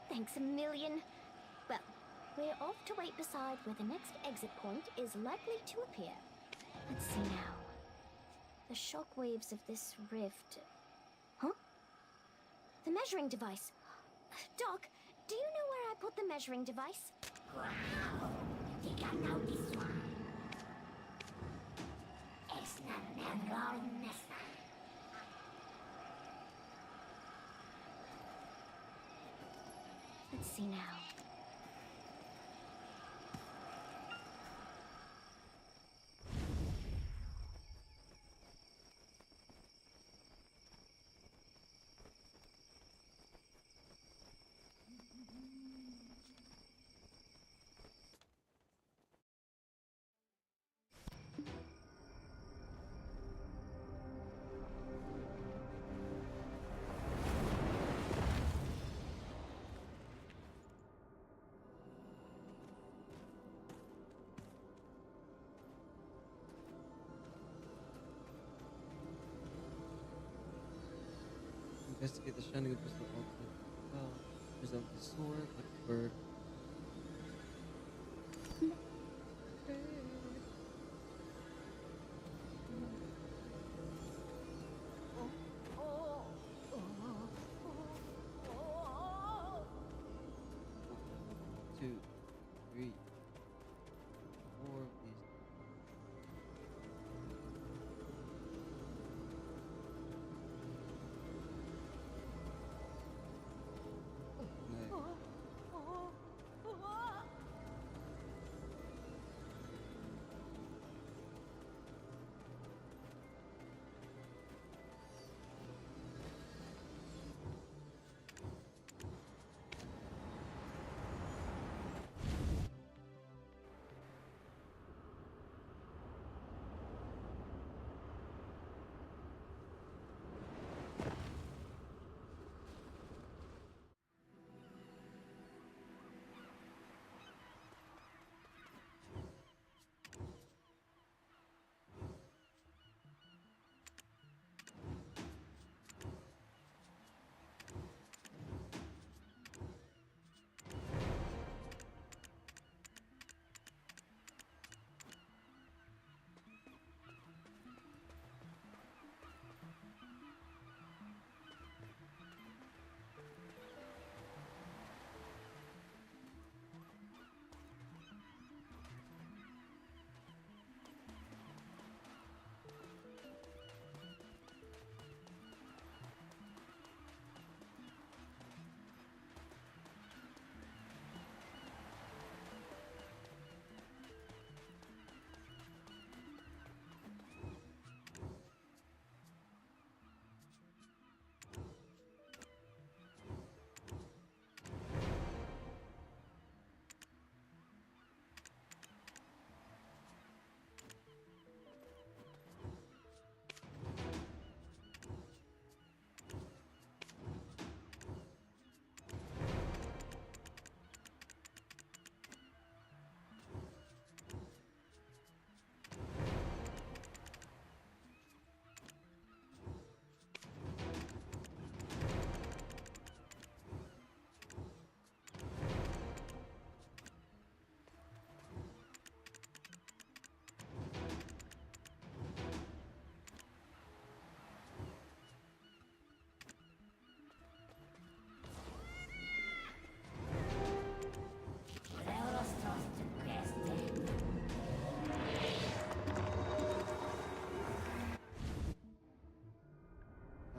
[SPEAKER 3] Thanks a million. Well, We're off to wait beside where the next exit point is likely to appear. Let's see now. The shockwaves of this rift... Huh? The measuring device. Doc, do you know where I put the measuring device?
[SPEAKER 10] Wow! Tika now this one. Es never nesta.
[SPEAKER 3] Let's see now.
[SPEAKER 1] Investigate the shining of crystal ultimate. Well, result the sword like a bird. Two, three, four of these.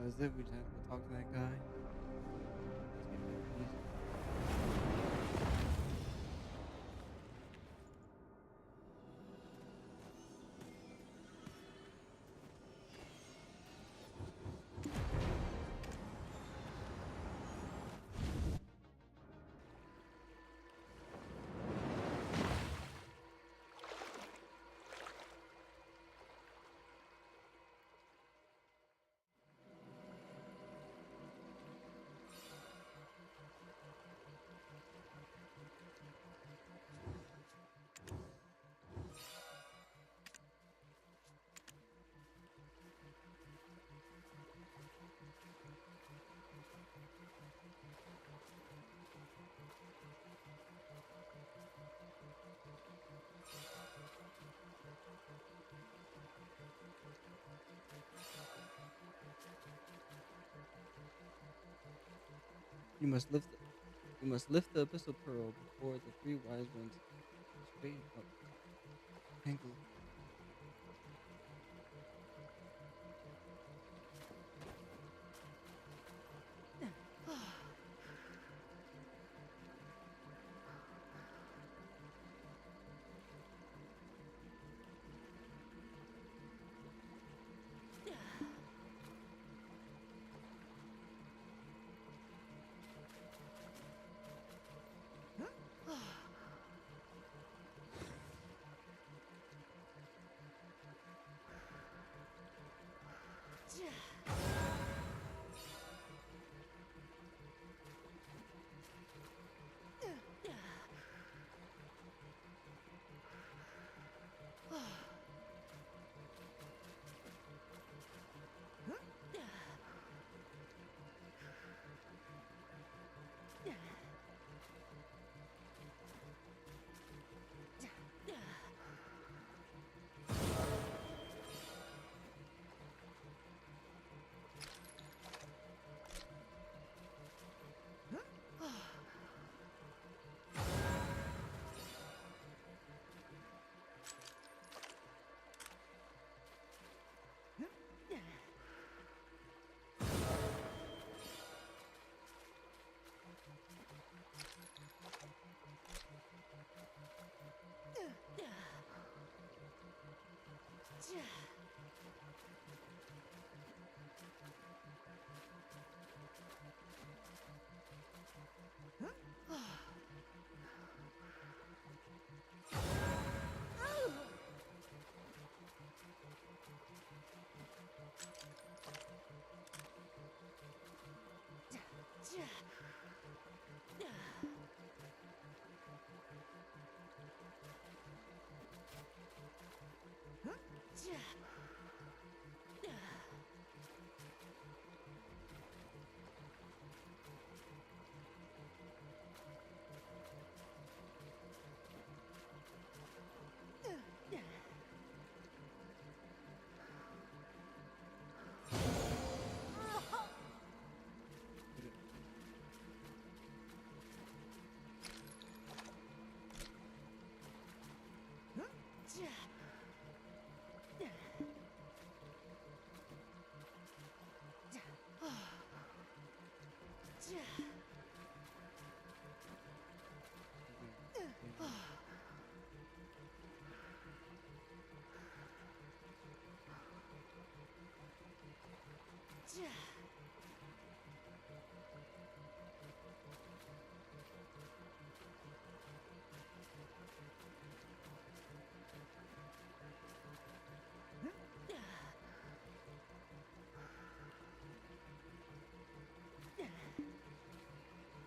[SPEAKER 1] Is it? We just have to go talk to that guy. Let's get back to this. You must lift the, you must lift the abyssal pearl before the three wise ones and straighten up the tangled.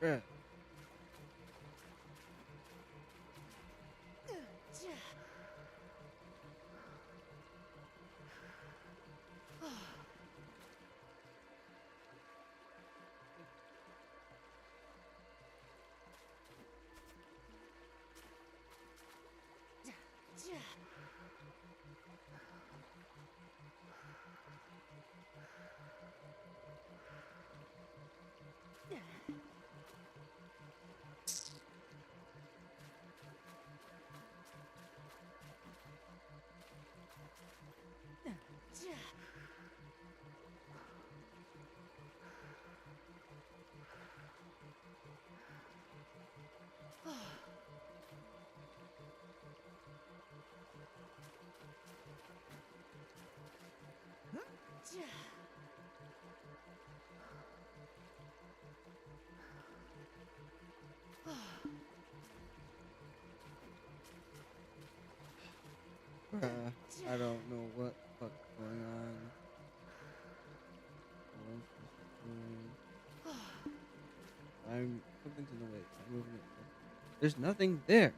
[SPEAKER 1] Bruh. Bruh, I don't know what the fuck's going on. What I'm supposed to be doing. I'm something to the way. I'm moving it. There's nothing there.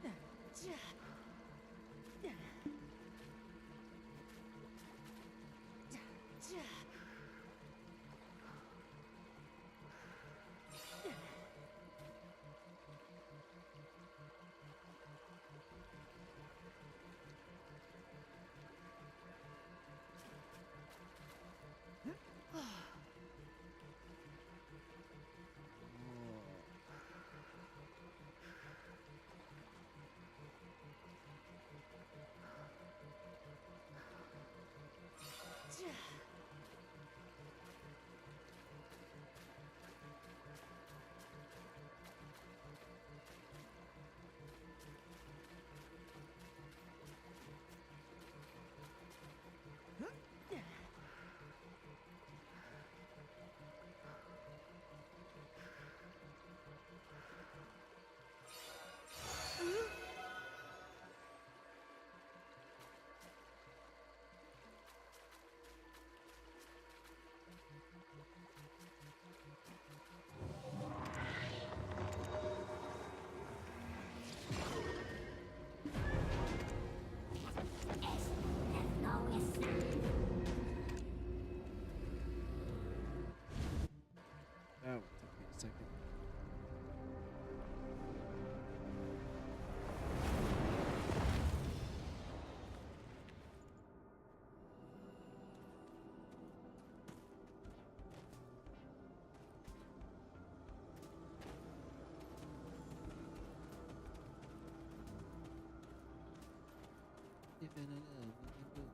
[SPEAKER 1] Even a love, even a-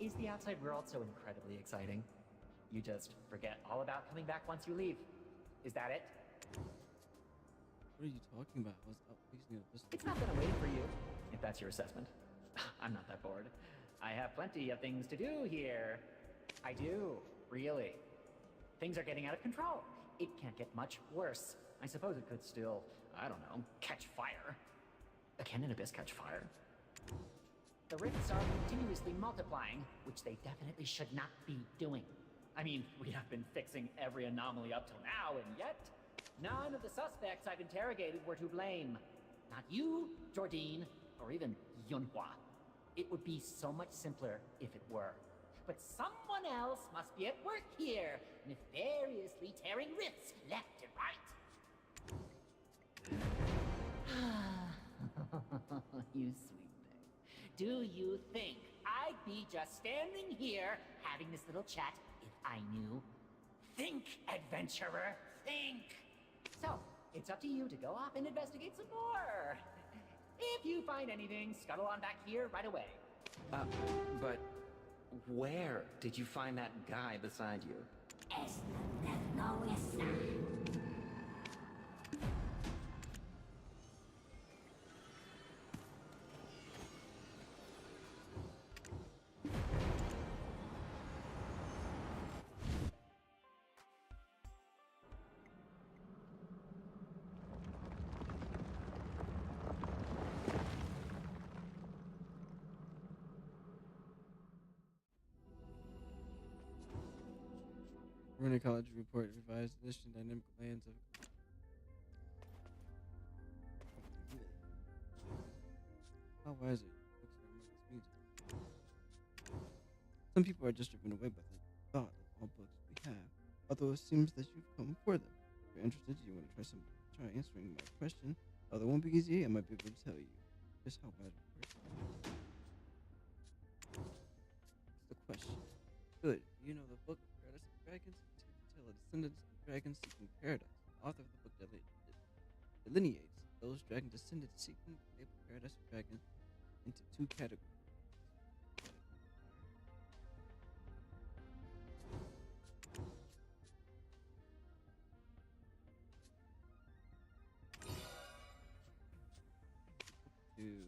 [SPEAKER 2] Is the outside world so incredibly exciting? You just forget all about coming back once you leave. Is that it?
[SPEAKER 1] What are you talking about? I was up fixing a pistol.
[SPEAKER 2] It's not that I'm waiting for you, if that's your assessment. I'm not that bored. I have plenty of things to do here. I do, really. Things are getting out of control. It can't get much worse. I suppose it could still, I don't know, catch fire. Can an abyss catch fire? The rifts are continuously multiplying, which they definitely should not be doing. I mean, we have been fixing every anomaly up till now, and yet, none of the suspects I've interrogated were to blame. Not you, Jordine, or even Yunhua. It would be so much simpler if it were. But someone else must be at work here, nefariously tearing rifts left and right. You sweet thing. Do you think I'd be just standing here having this little chat if I knew? Think, adventurer, think! So, it's up to you to go off and investigate some more. If you find anything, scuttle on back here right away.
[SPEAKER 4] But where did you find that guy beside you?
[SPEAKER 10] Es no está.
[SPEAKER 1] Running College report revised edition dynamic lands of how wise are you? Books are among its music. Some people are just driven away by the thought of all books we have, although it seems that you've come for them. If you're interested, you want to try answering my question. Although it won't be easy, I might be able to tell you just how wise a person is. What's the question? Good. You know the book Paradise of Dragons? It tells the descendants of dragons seeking paradise. The author of the book delineates those dragon descendants seeking the paradise of dragons into two categories. Two.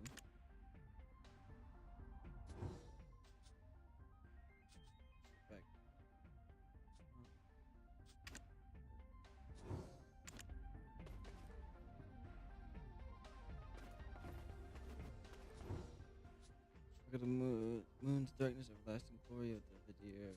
[SPEAKER 1] Back. Look at the moon's darkness, everlasting glory of the Vizier of Europe.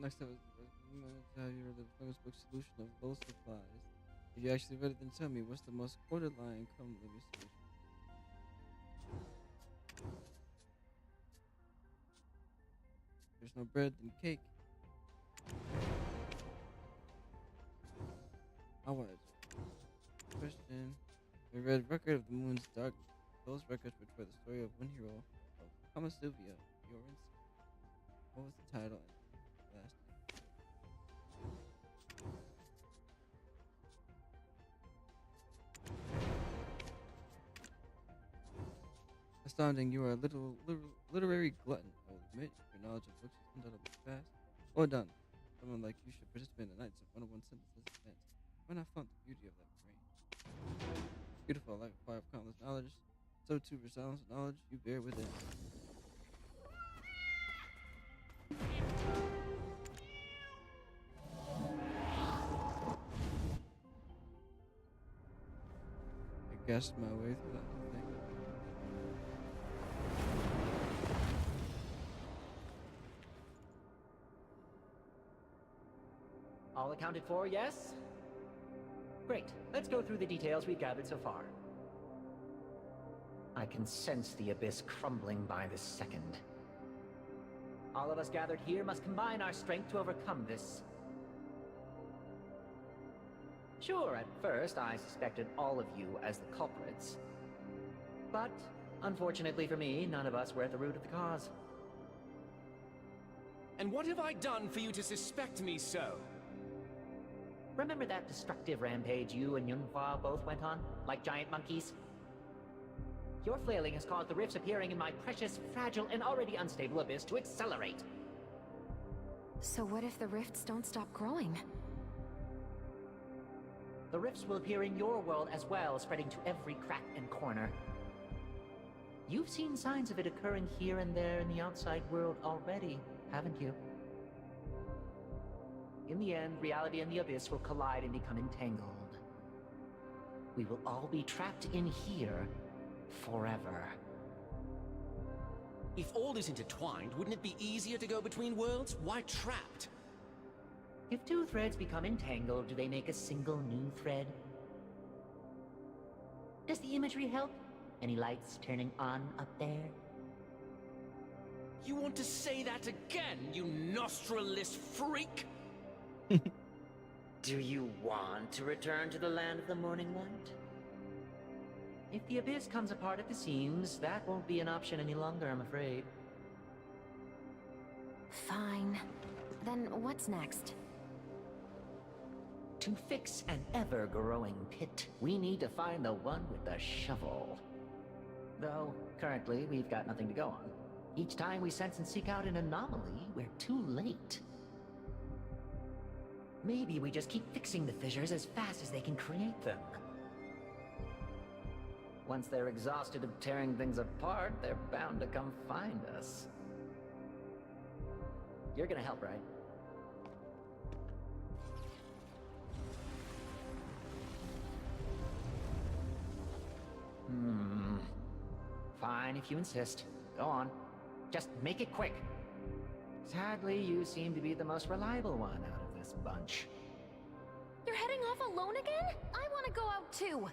[SPEAKER 1] Next up is I'm going to tell you the famous book solution of those supplies. If you actually read it, then tell me what's the most quoted line. Come, let me see. There's no bread than cake. How was it? Question. We read Record of the Moon's Darkness. Those records portray the story of one hero of Kamasuvia, Yoren's. What was the title and last name? Astounding, you are a literary glutton. I will admit, your knowledge of books is undoubtedly vast. Well done. Someone like you should participate in the Knights of 101 Synthesis event. When I found the beauty of that brain. Beautiful, like a fire of countless knowledge. So too for silence of knowledge you bear within. I guessed my way through that whole thing.
[SPEAKER 2] All accounted for, yes? Great. Let's go through the details we've gathered so far. I can sense the abyss crumbling by the second. All of us gathered here must combine our strength to overcome this. Sure, at first I suspected all of you as the culprits. But, unfortunately for me, none of us were at the root of the cause.
[SPEAKER 4] And what have I done for you to suspect me so?
[SPEAKER 2] Remember that destructive rampage you and Yunhua both went on, like giant monkeys? Your flailing has caused the rifts appearing in my precious, fragile, and already unstable abyss to accelerate.
[SPEAKER 9] So what if the rifts don't stop growing?
[SPEAKER 2] The rifts will appear in your world as well, spreading to every crack and corner. You've seen signs of it occurring here and there in the outside world already, haven't you? In the end, reality and the abyss will collide and become entangled. We will all be trapped in here forever.
[SPEAKER 4] If all is intertwined, wouldn't it be easier to go between worlds? Why trapped?
[SPEAKER 2] If two threads become entangled, do they make a single new thread? Does the imagery help? Any lights turning on up there?
[SPEAKER 4] You want to say that again, you nostrilless freak?
[SPEAKER 2] Do you want to return to the land of the morning light? If the abyss comes apart at the seams, that won't be an option any longer, I'm afraid.
[SPEAKER 9] Fine. Then what's next?
[SPEAKER 2] To fix an ever-growing pit, we need to find the one with the shovel. Though, currently, we've got nothing to go on. Each time we sense and seek out an anomaly, we're too late. Maybe we just keep fixing the fissures as fast as they can create them. Once they're exhausted of tearing things apart, they're bound to come find us. You're gonna help, right? Fine, if you insist. Go on. Just make it quick. Sadly, you seem to be the most reliable one out of this bunch.
[SPEAKER 9] You're heading off alone again? I want to go out too.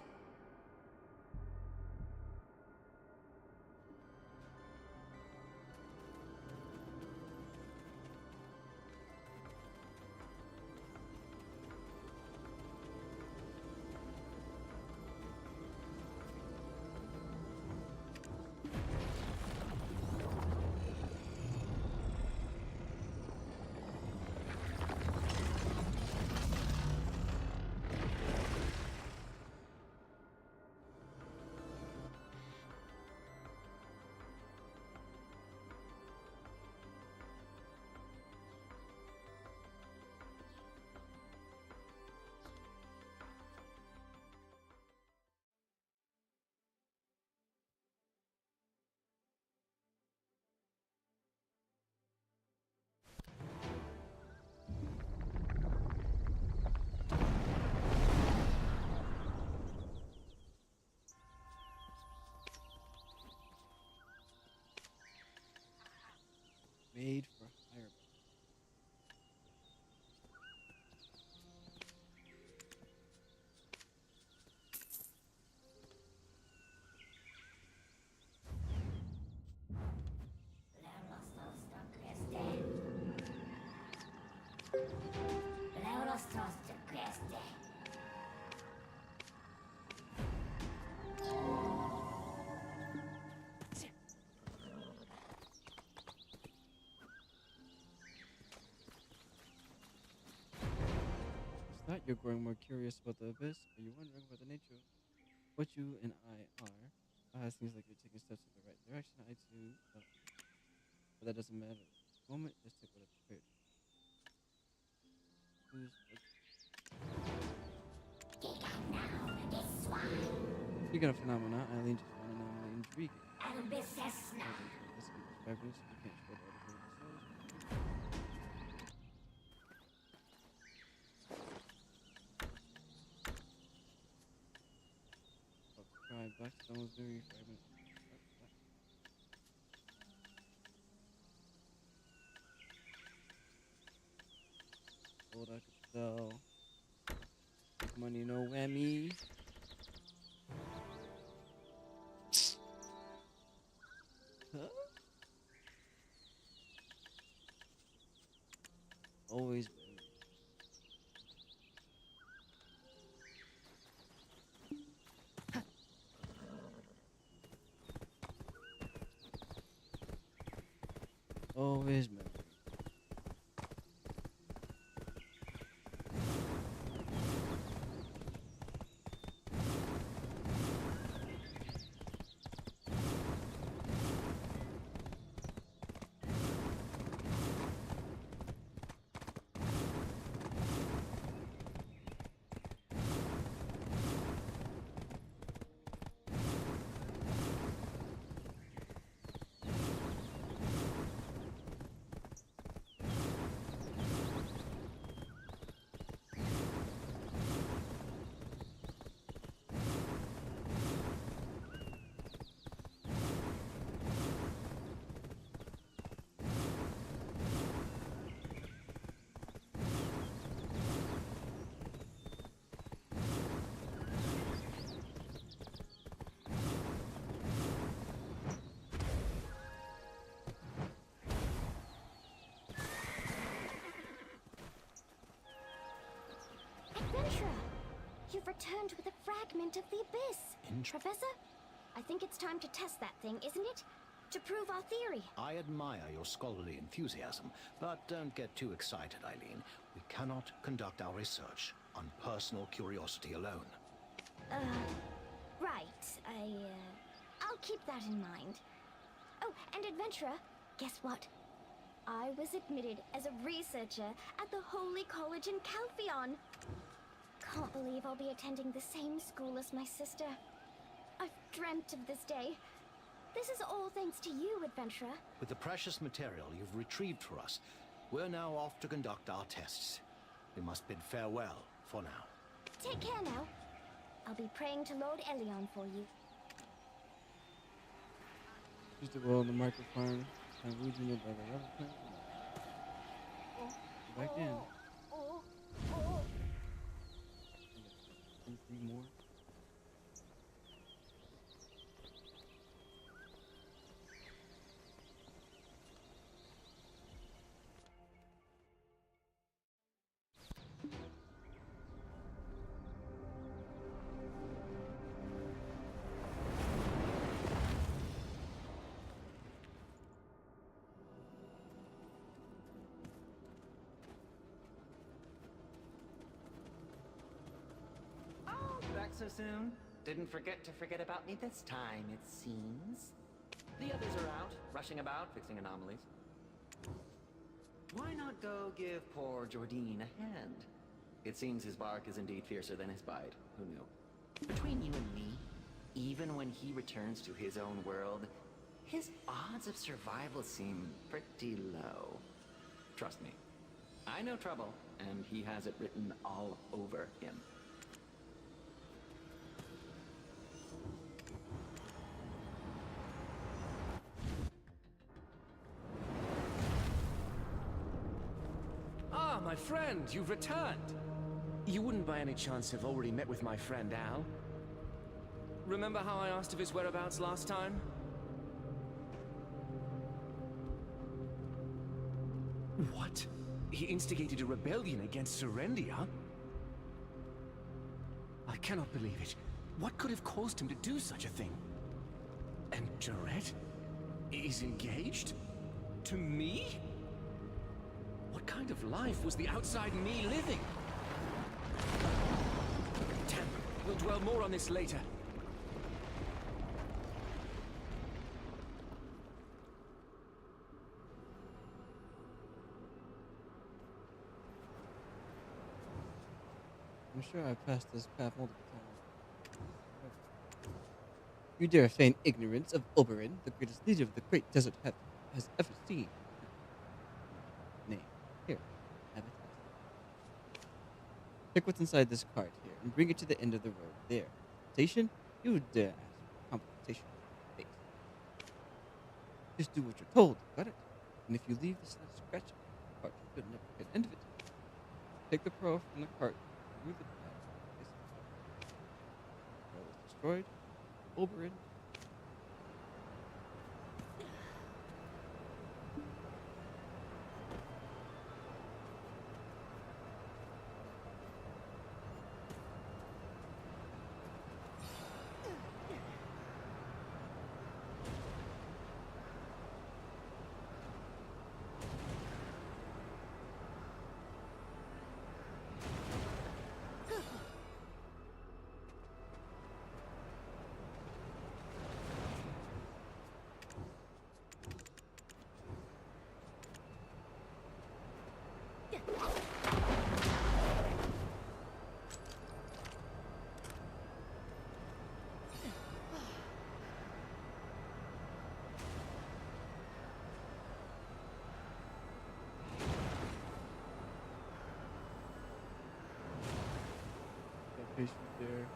[SPEAKER 1] Made for hire. That you're growing more curious about the abyss? Are you wondering about the nature of what you and I are? Seems like you're taking steps in the right direction. I too, but that doesn't matter. At the moment, just take what I've prepared. Who's
[SPEAKER 10] Giga now, this
[SPEAKER 1] Speaking of phenomena, Eileen just found an anomaly intriguing.
[SPEAKER 10] Albicesna.
[SPEAKER 1] Let's keep this fabulous. We can't spread artificial disorders. Subscribe, black stones, very fragment. Gold I could sell. Make money, no whammy. Huh? Always whammy. Always memory.
[SPEAKER 3] Adventurer! You've returned with a fragment of the abyss. Professor, I think it's time to test that thing, isn't it? To prove our theory.
[SPEAKER 7] I admire your scholarly enthusiasm, but don't get too excited, Eileen. We cannot conduct our research on personal curiosity alone.
[SPEAKER 3] Right. I'll keep that in mind. Oh, and Adventurer, guess what? I was admitted as a researcher at the Holy College in Calpheon. Can't believe I'll be attending the same school as my sister. I've dreamt of this day. This is all thanks to you, Adventurer.
[SPEAKER 7] With the precious material you've retrieved for us, we're now off to conduct our tests. We must bid farewell for now.
[SPEAKER 3] Take care now. I'll be praying to Lord Elion for you.
[SPEAKER 1] Use the wall on the microphone. I'm losing it by the level plant. Back in. Three more.
[SPEAKER 2] Back so soon? Didn't forget about me this time, it seems. The others are out, rushing about, fixing anomalies. Why not go give poor Jordine a hand? It seems his bark is indeed fiercer than his bite. Who knew? Between you and me, even when he returns to his own world, his odds of survival seem pretty low. Trust me, I know trouble, and he has it written all over him.
[SPEAKER 4] Ah, my friend, you've returned. You wouldn't by any chance have already met with my friend Al? Remember how I asked of his whereabouts last time? What? He instigated a rebellion against Serendia? I cannot believe it. What could have caused him to do such a thing? And Jarrett is engaged? To me? What kind of life was the outside me living? Damn, we'll dwell more on this later.
[SPEAKER 1] I'm sure I passed this path multiple times. You dare feign ignorance of Oberyn, the greatest leader of the great desert has ever seen. Nay, here, have it. Take what's inside this cart here and bring it to the end of the road there. Station? You would dare ask for compensation. Face. Just do what you're told, got it? And if you leave this little scratch on the cart, you'll never get an end of it. Take the pearl from the cart through the path. The pearl is destroyed. Oberyn. Patient there.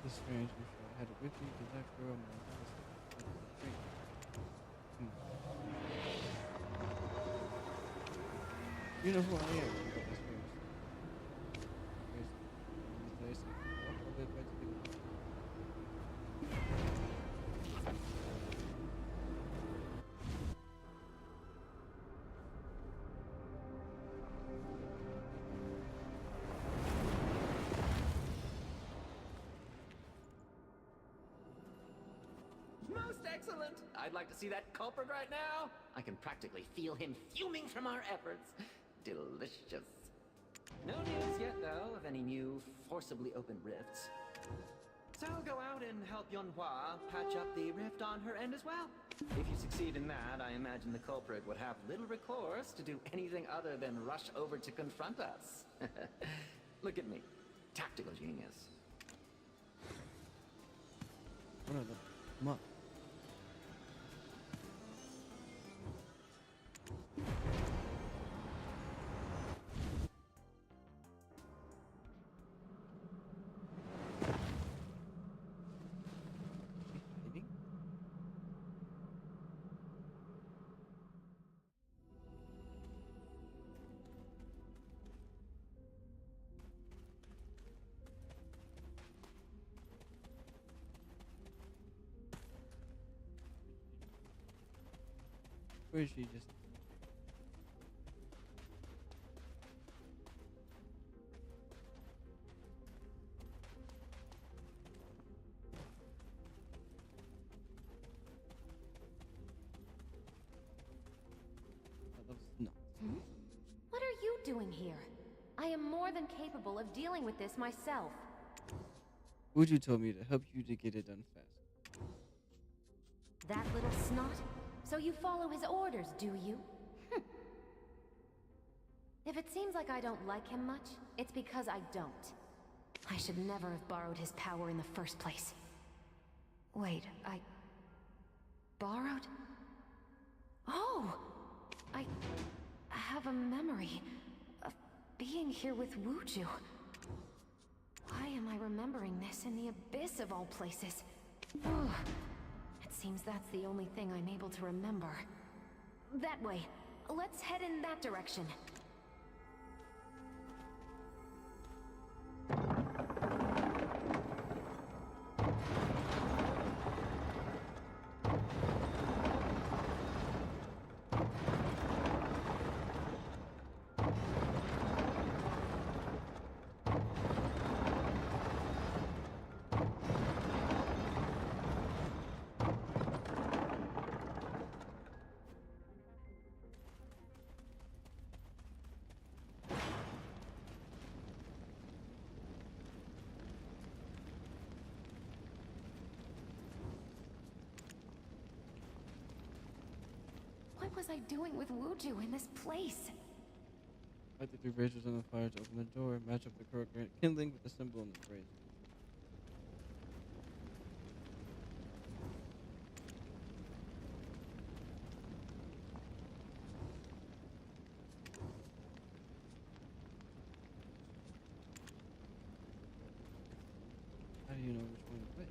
[SPEAKER 1] This strange mission. I had it with me to that girl. You know who I am.
[SPEAKER 2] Most excellent! I'd like to see that culprit right now. I can practically feel him fuming from our efforts. Delicious. No news yet, though, of any new forcibly opened rifts. So I'll go out and help Yonhua patch up the rift on her end as well. If you succeed in that, I imagine the culprit would have little recourse to do anything other than rush over to confront us. Look at me. Tactical genius.
[SPEAKER 1] What are the muck? Or is she just...
[SPEAKER 9] What are you doing here? I am more than capable of dealing with this myself.
[SPEAKER 1] Wuju told me to help you to get it done fast.
[SPEAKER 9] That little snot? So you follow his orders, do you? If it seems like I don't like him much, it's because I don't. I should never have borrowed his power in the first place. Wait, I... borrowed? Oh! I have a memory of being here with Wuju. Why am I remembering this in the abyss of all places? Ugh. It seems that's the only thing I'm able to remember. That way. Let's head in that direction. was I doing with Wuju in this place?
[SPEAKER 1] Light the 3 braziers on the fire to open the door. Match up the correct kindling with the symbol in the brazier. How do you know which one to play?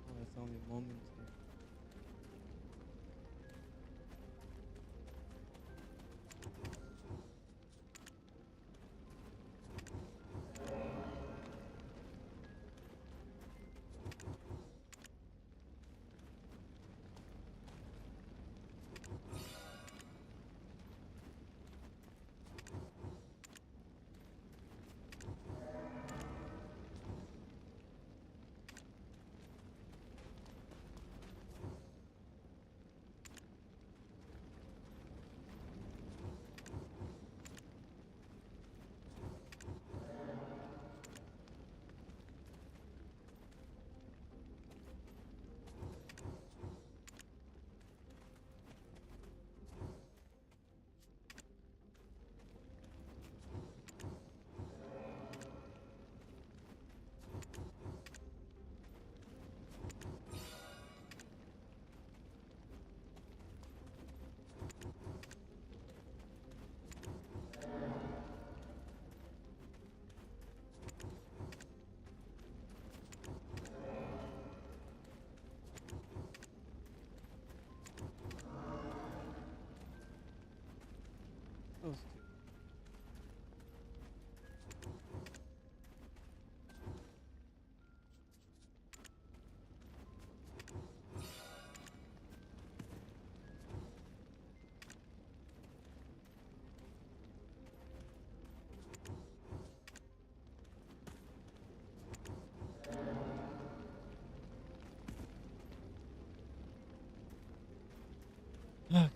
[SPEAKER 1] Oh, that's only moments here. Those two. Okay.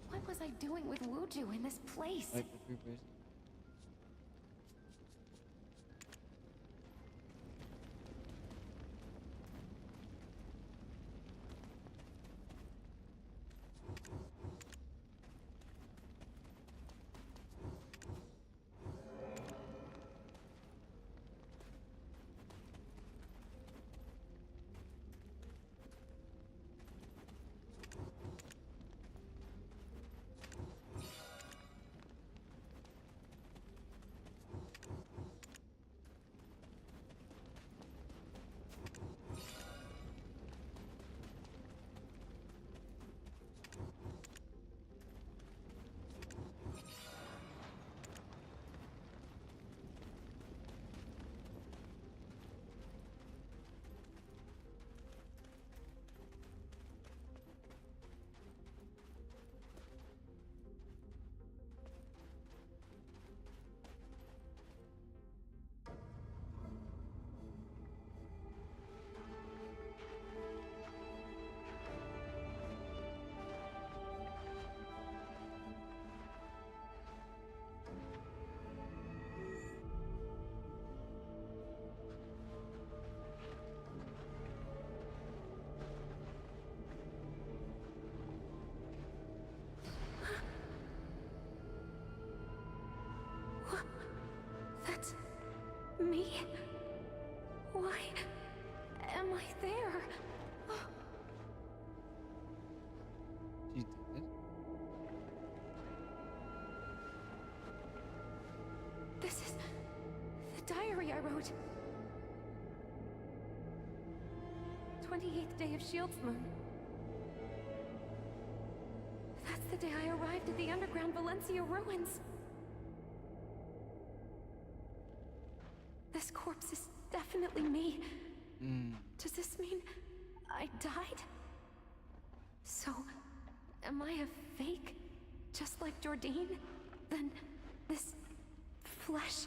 [SPEAKER 9] What was I doing with Wuju in this place?
[SPEAKER 1] Like the 3 braziers.
[SPEAKER 9] I wrote. 28th day of Shield's Moon. That's the day I arrived at the underground Valencia ruins. This corpse is definitely me. Does this mean I died? So, am I a fake? Just like Jordine? Then this flesh,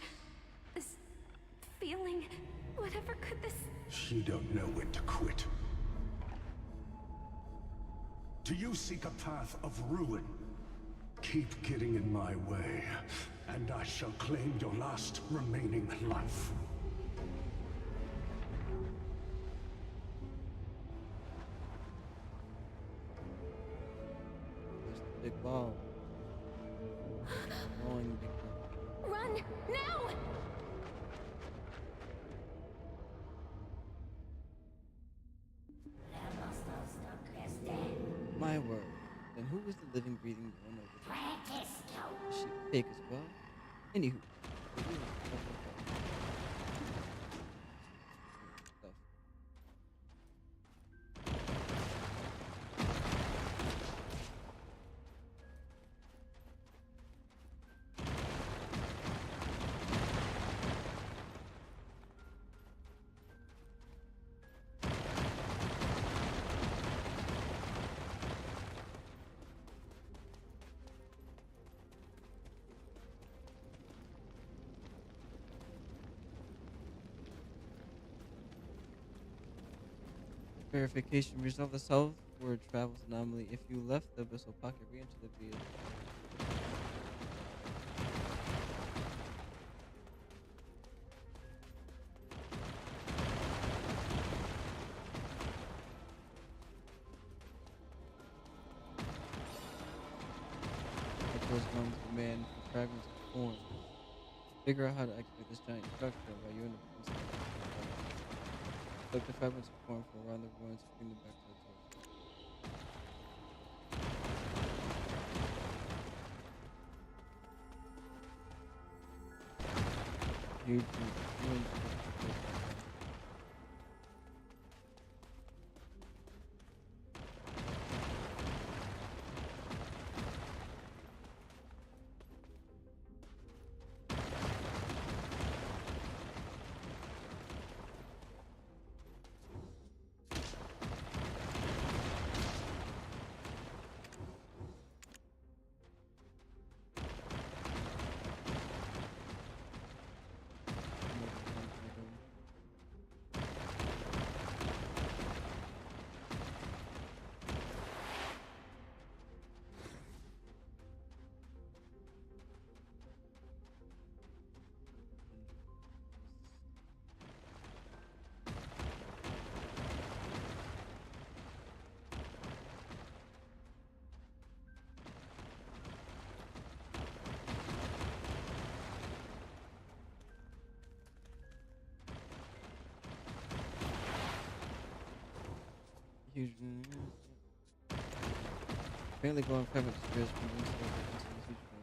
[SPEAKER 9] this feeling, whatever could this...
[SPEAKER 8] You don't know when to quit. Do you seek a path of ruin? Keep getting in my way, and I shall claim your last remaining life.
[SPEAKER 1] There's the big ball. Rolling big ball.
[SPEAKER 3] Run! Now!
[SPEAKER 1] My word. Then who was the living, breathing one over there? Is she fake as well? Anywho. Stuff. Verification result: the southward travels anomaly. If you left the abyssal pocket, re-enter the vehicle. That corresponds to man for fragments of form. Figure out how to activate this giant structure while you're in the Collect the fragments of form from around the ruins and bring them back to the torch. Huge ruins. Huge. Apparently, going fragments appears from the inside of the huge one.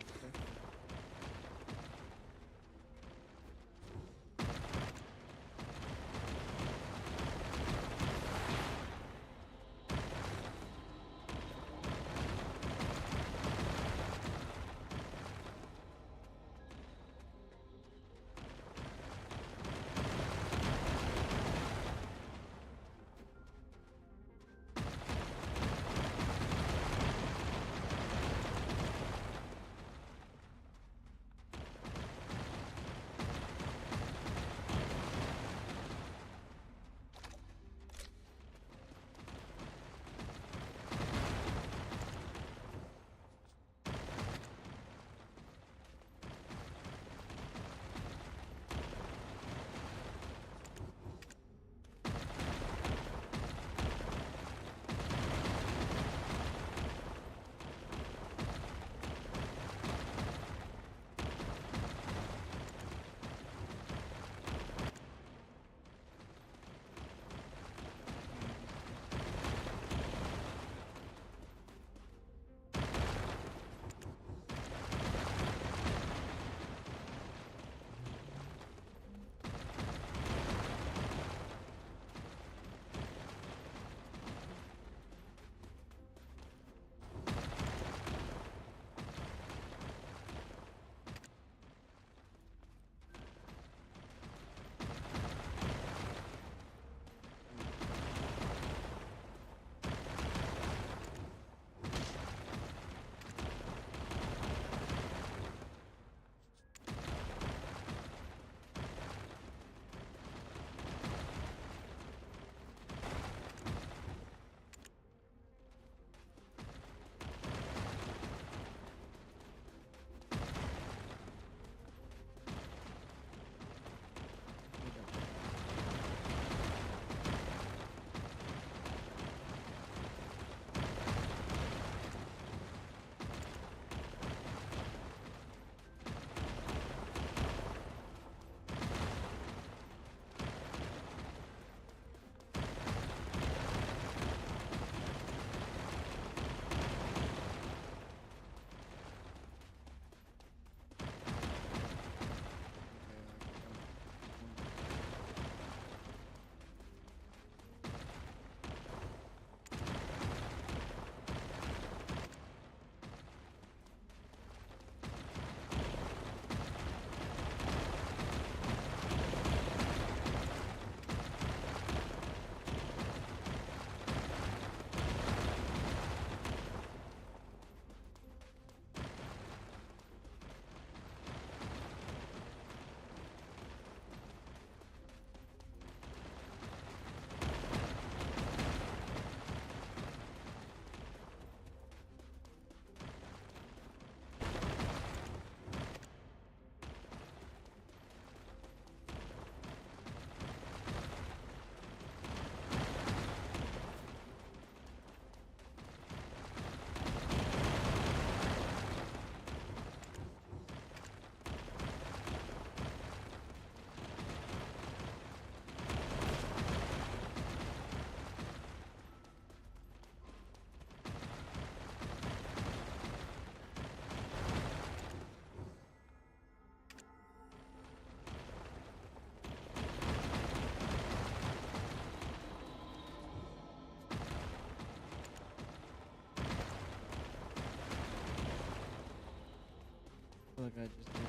[SPEAKER 1] like I just did.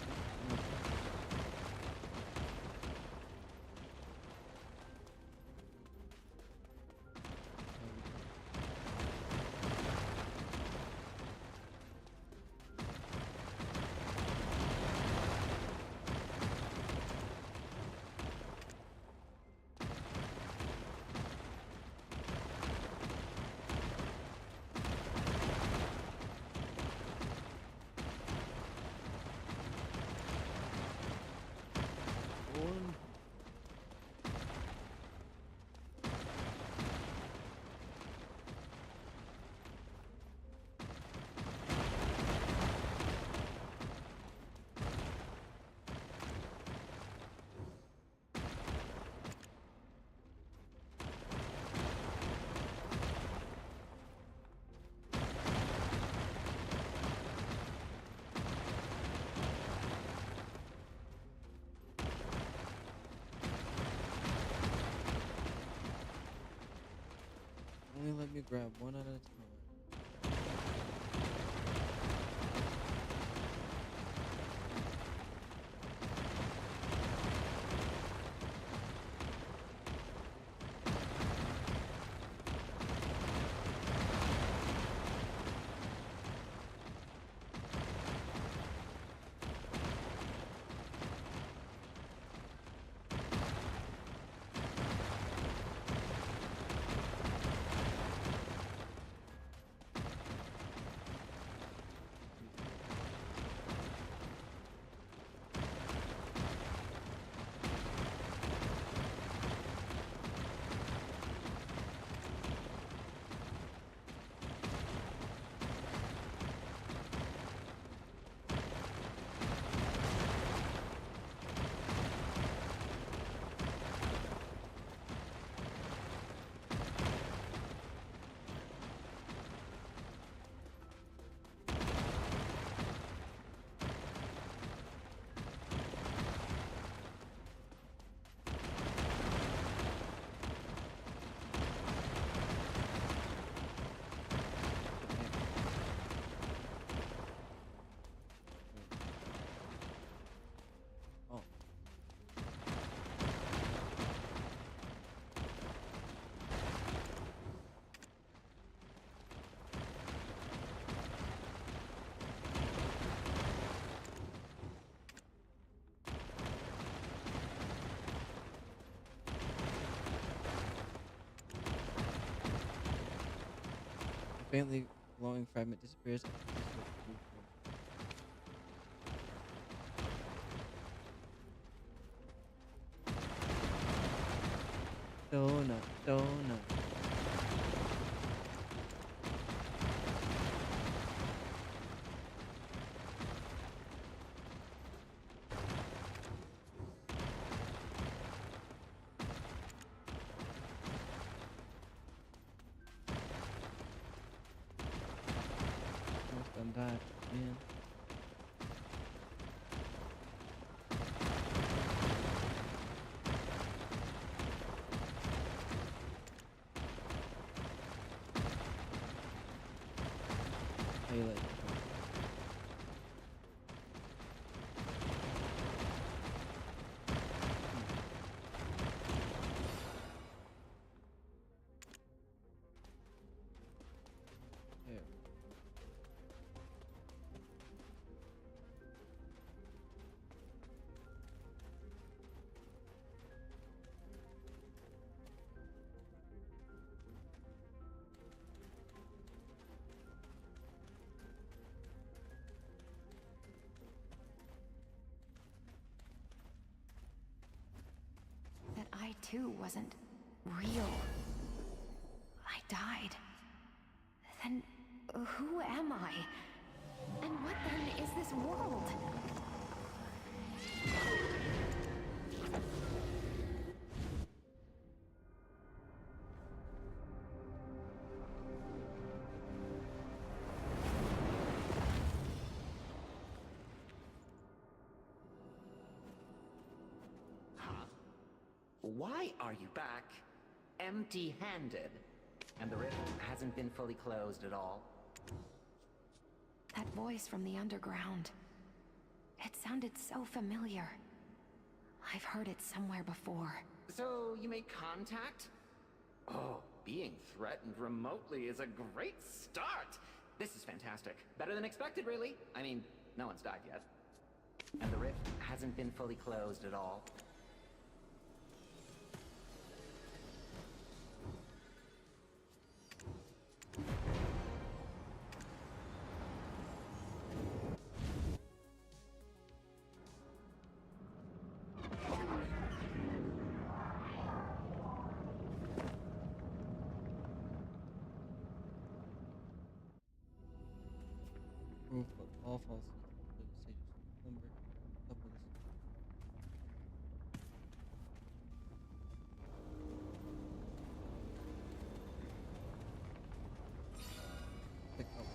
[SPEAKER 1] One. Only let me grab one at a time. Oh. The faintly glowing fragment disappears after the switch moves. Donut, donut. Almost done died, man. How you like it? There.
[SPEAKER 9] That I too wasn't real. I died. Then who am I? And what then is this world?
[SPEAKER 2] Why are you back empty-handed? And the rift hasn't been fully closed at all?
[SPEAKER 9] That voice from the underground. It sounded so familiar. I've heard it somewhere before.
[SPEAKER 2] So, you made contact? Oh, being threatened remotely is a great start! This is fantastic. Better than expected, really. I mean, no one's died yet. And the rift hasn't been fully closed at all.
[SPEAKER 1] Proof of all false sages number couple this. Pick up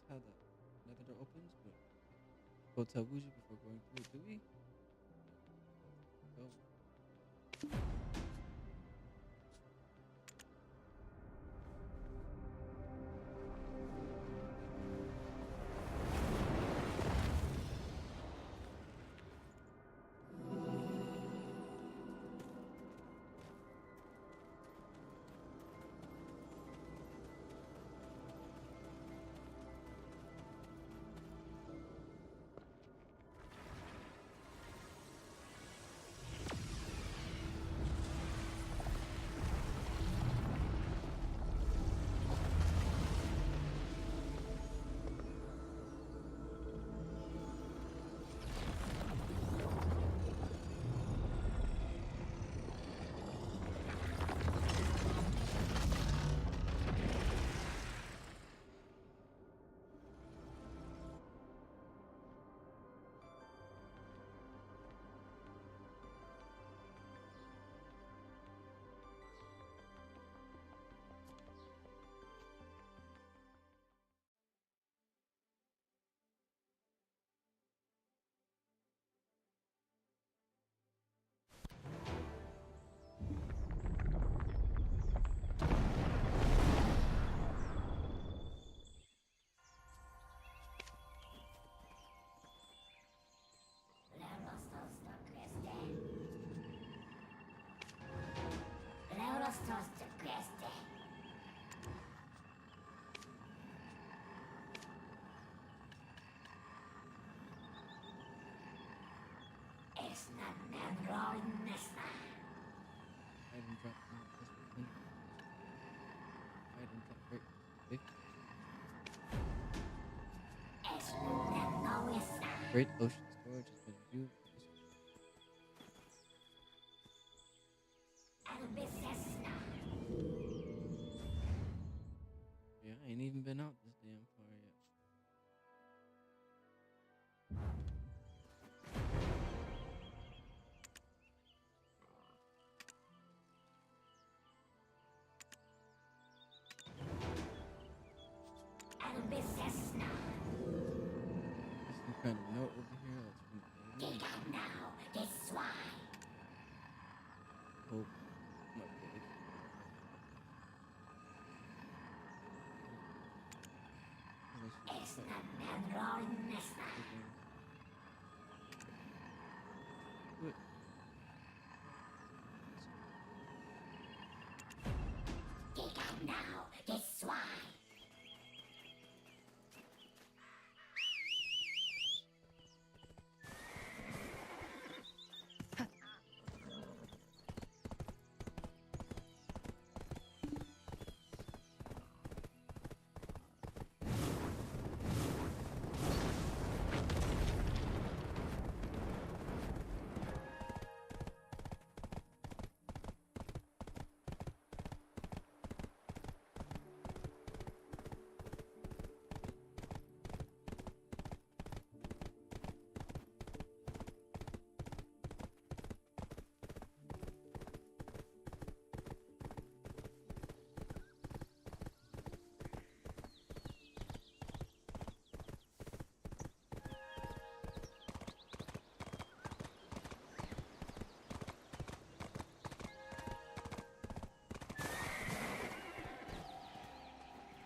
[SPEAKER 1] how the another door opens, but go tell Wuji before going through it, do we? Go. Item drop from this weapon. Item drop rate 50. Great ocean storage has been viewed. Yeah, I ain't even been out this damn far yet. There's some kind of note over here that's from the hope my page. What?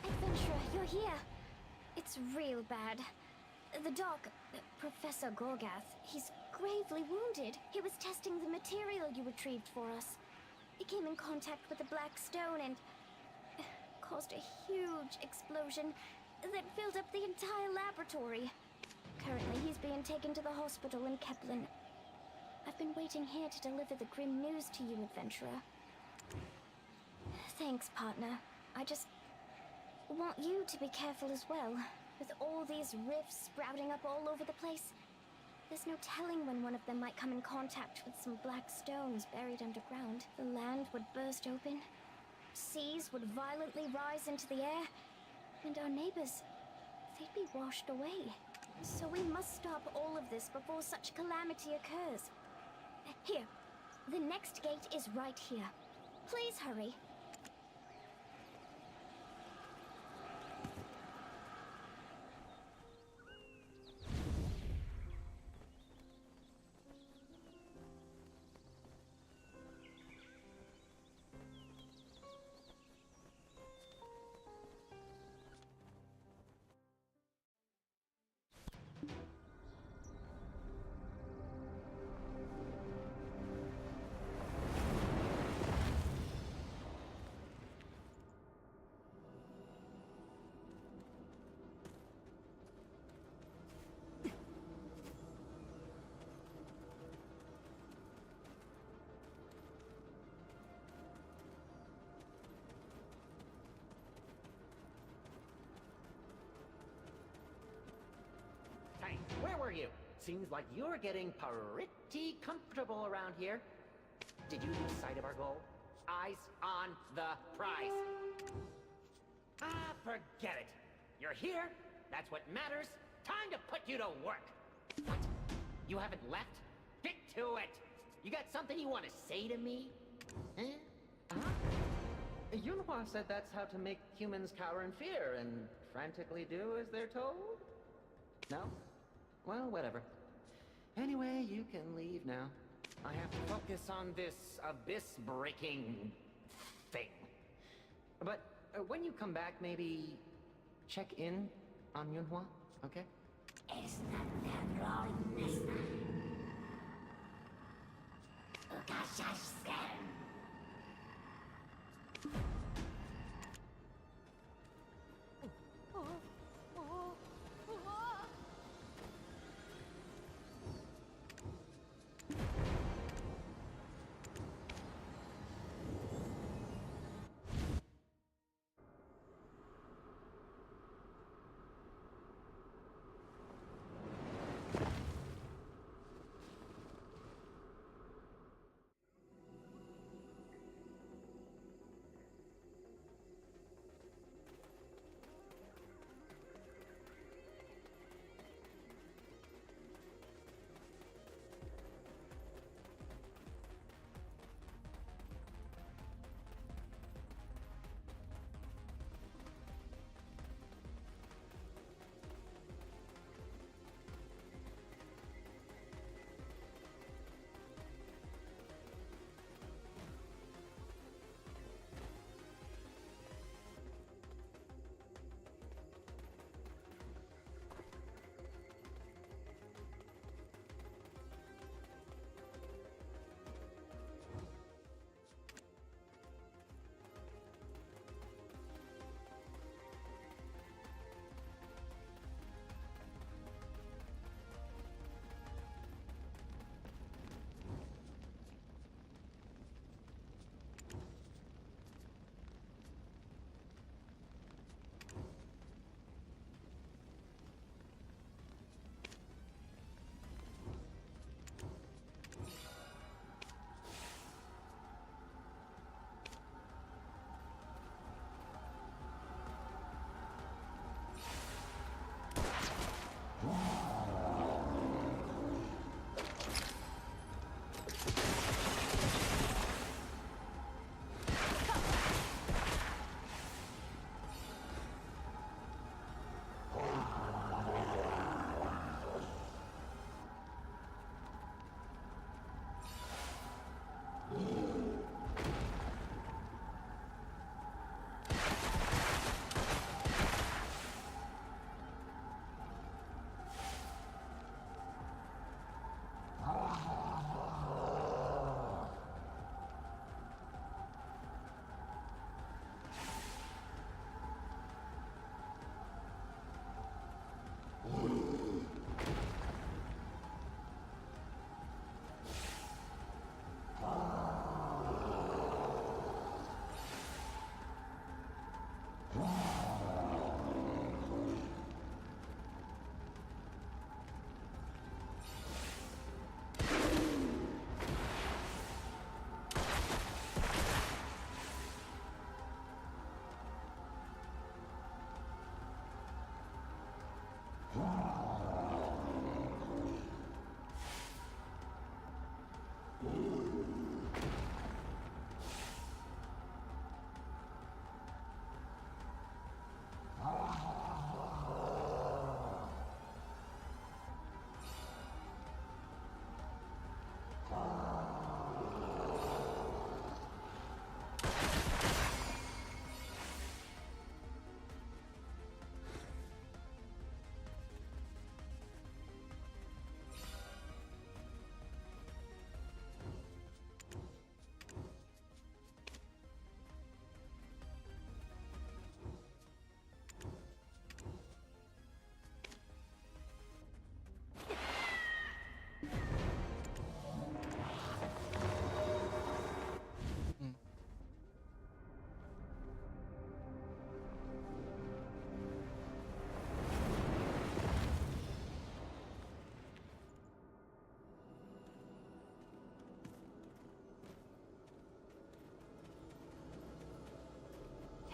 [SPEAKER 3] Adventurer, you're here. It's real bad. The doc, Professor Gorgath, he's gravely wounded. He was testing the material you retrieved for us. He came in contact with the black stone and caused a huge explosion that filled up the entire laboratory. Currently, he's being taken to the hospital in Kepler. I've been waiting here to deliver the grim news to you, Adventurer. Thanks, partner. I just want you to be careful as well. With all these rifts sprouting up all over the place, there's no telling when one of them might come in contact with some black stones buried underground. The land would burst open, seas would violently rise into the air, and our neighbors, they'd be washed away. So we must stop all of this before such calamity occurs. Here, the next gate is right here. Please hurry.
[SPEAKER 2] Hey, where were you? Seems like you're getting pretty comfortable around here. Did you lose sight of our goal? Eyes on the prize. Ah, forget it. You're here. That's what matters. Time to put you to work. What? You haven't left? Stick to it. You got something you want to say to me? Eh? Huh? Yunhua said that's how to make humans cower in fear and frantically do as they're told? No? Well, whatever. Anyway, you can leave now. I have to focus on this abyss-breaking thing. But when you come back, maybe check in on Yunhua, okay?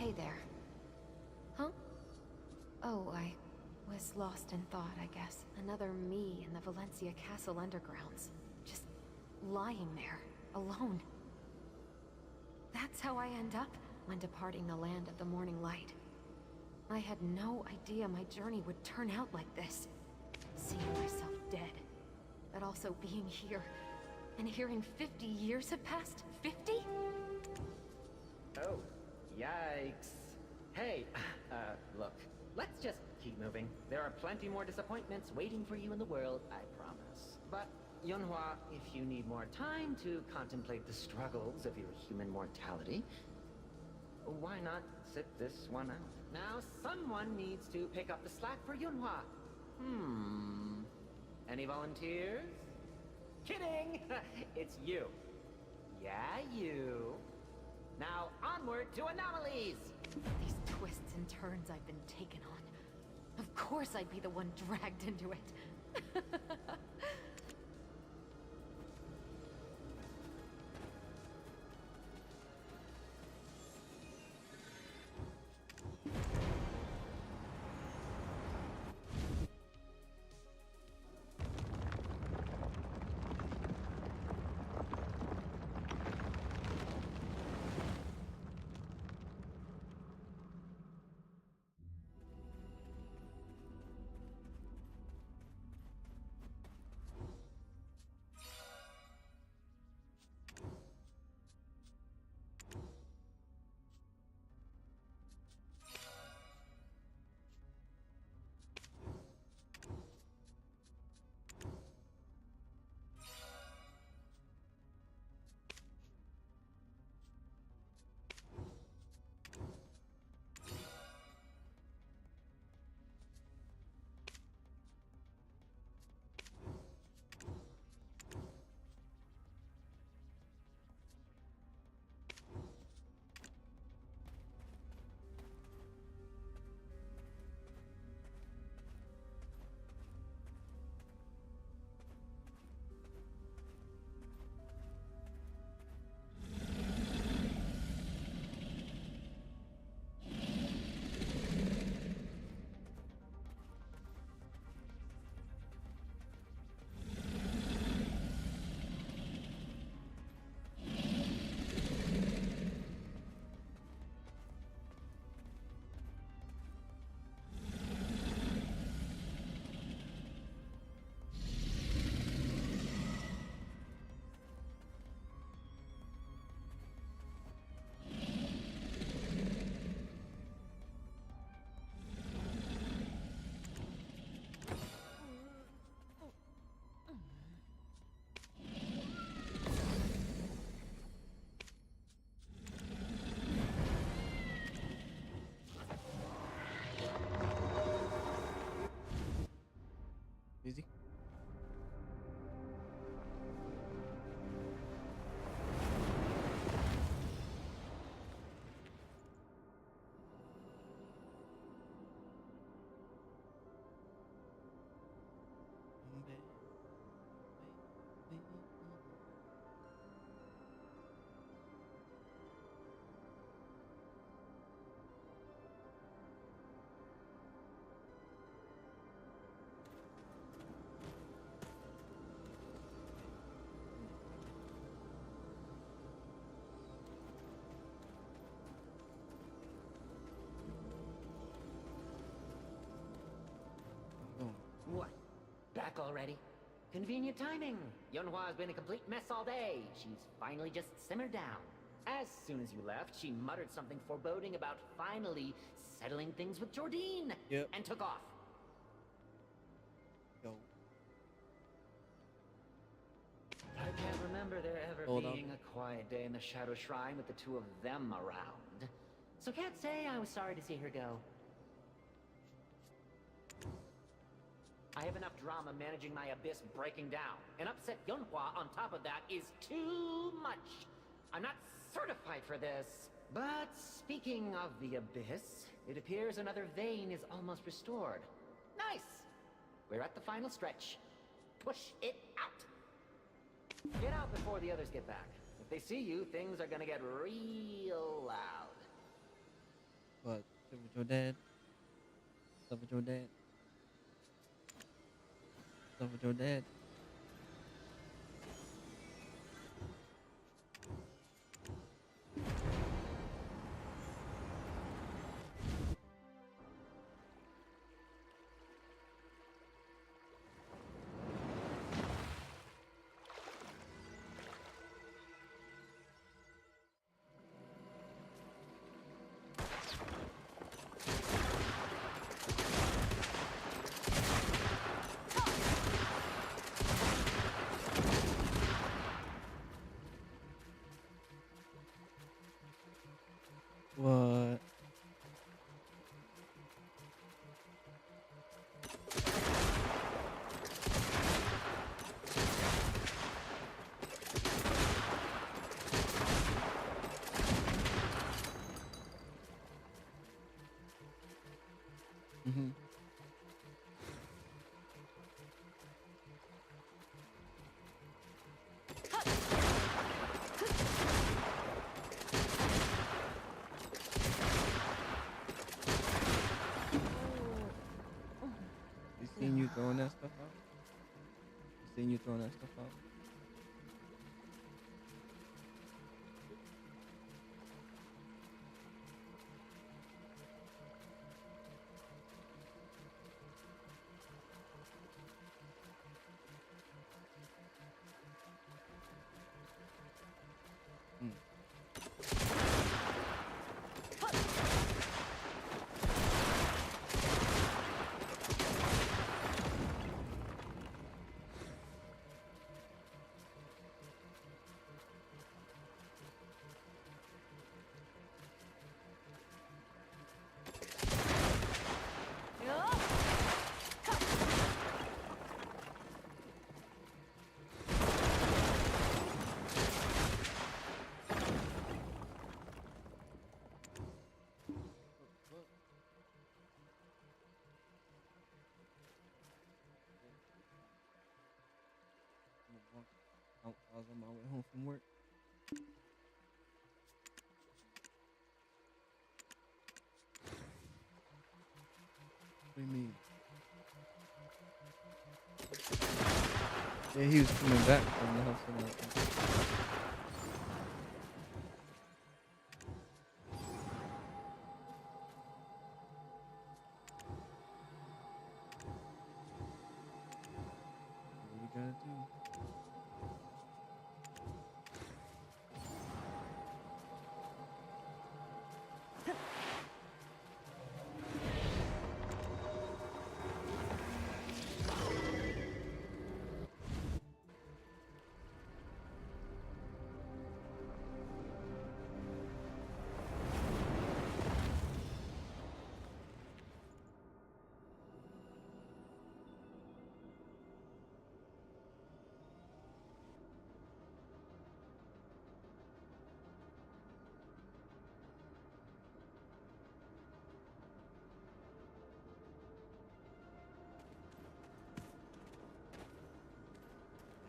[SPEAKER 9] Hey there. Huh? Oh, I was lost in thought, I guess. Another me in the Valencia Castle undergrounds. Just lying there, alone. That's how I end up when departing the land of the morning light. I had no idea my journey would turn out like this. Seeing myself dead, but also being here, and hearing 50 years have passed? 50?
[SPEAKER 2] Oh, yikes. Hey, look, let's just keep moving. There are plenty more disappointments waiting for you in the world, I promise. But, Yunhua, if you need more time to contemplate the struggles of your human mortality, why not sit this one out? Now, someone needs to pick up the slack for Yunhua. Any volunteers? Kidding! It's you. Yeah, you. Now, onward to anomalies!
[SPEAKER 9] These twists and turns I've been taken on. Of course I'd be the one dragged into it.
[SPEAKER 1] Easy.
[SPEAKER 2] What? Back already? Convenient timing. Yunhua's been a complete mess all day. She's finally just simmered down. As soon as you left, she muttered something foreboding about finally settling things with Jordine.
[SPEAKER 1] Yep.
[SPEAKER 2] And took off.
[SPEAKER 1] Go.
[SPEAKER 2] I can't remember there ever
[SPEAKER 1] Hold on.
[SPEAKER 2] being a quiet day in the Shadow Shrine with the two of them around. So can't say I was sorry to see her go. I have enough drama managing my abyss breaking down. An upset Yunhua on top of that is too much. I'm not certified for this. But speaking of the abyss, it appears another vein is almost restored. Nice! We're at the final stretch. Push it out! Get out before the others get back. If they see you, things are gonna get real loud.
[SPEAKER 1] What? Sit with your dad? Stuff with your dad? Stuff with your dad? What? Mm-hmm. You seen you throwing that stuff out? You seen you throwing that stuff out? Mm. I was on my way home from work. What do you mean? Yeah, he was coming back from the house and like, what we gotta do?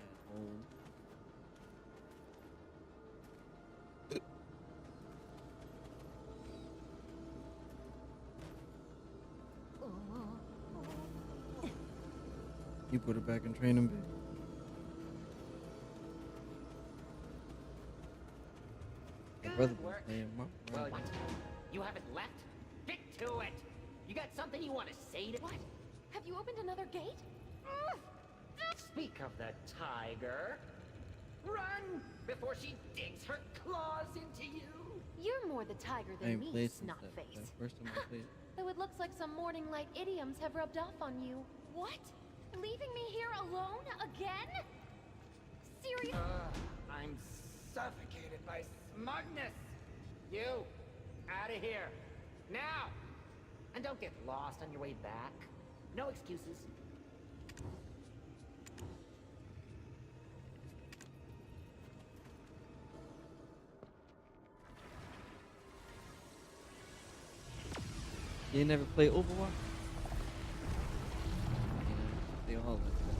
[SPEAKER 1] At home. You put her back in training, babe. My brother
[SPEAKER 2] Good
[SPEAKER 1] been
[SPEAKER 2] work.
[SPEAKER 1] playing my
[SPEAKER 2] Well,
[SPEAKER 1] friend.
[SPEAKER 2] what? You haven't left? Get to it! You got something you want to say to...
[SPEAKER 9] What? Have you opened another gate?
[SPEAKER 2] Speak of the tiger. Run before she digs her claws into you.
[SPEAKER 9] You're more the tiger
[SPEAKER 1] I
[SPEAKER 9] than
[SPEAKER 1] ain't
[SPEAKER 9] me,
[SPEAKER 1] played since that
[SPEAKER 9] Snotface.
[SPEAKER 1] first time I played.
[SPEAKER 9] Though it looks like some morning light idioms have rubbed off on you. What? Leaving me here alone again? Serious?
[SPEAKER 2] I'm suffocated by smugness. You, out of here. Now! And don't get lost on your way back. No excuses.
[SPEAKER 1] You ain't never play Overwatch? Yeah, they all like that.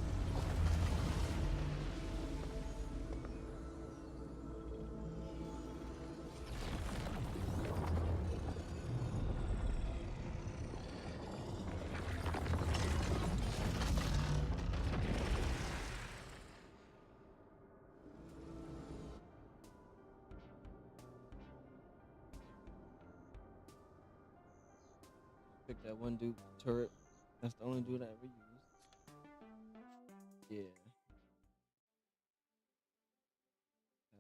[SPEAKER 1] Pick that one dude turret. That's the only dude I ever used. Yeah.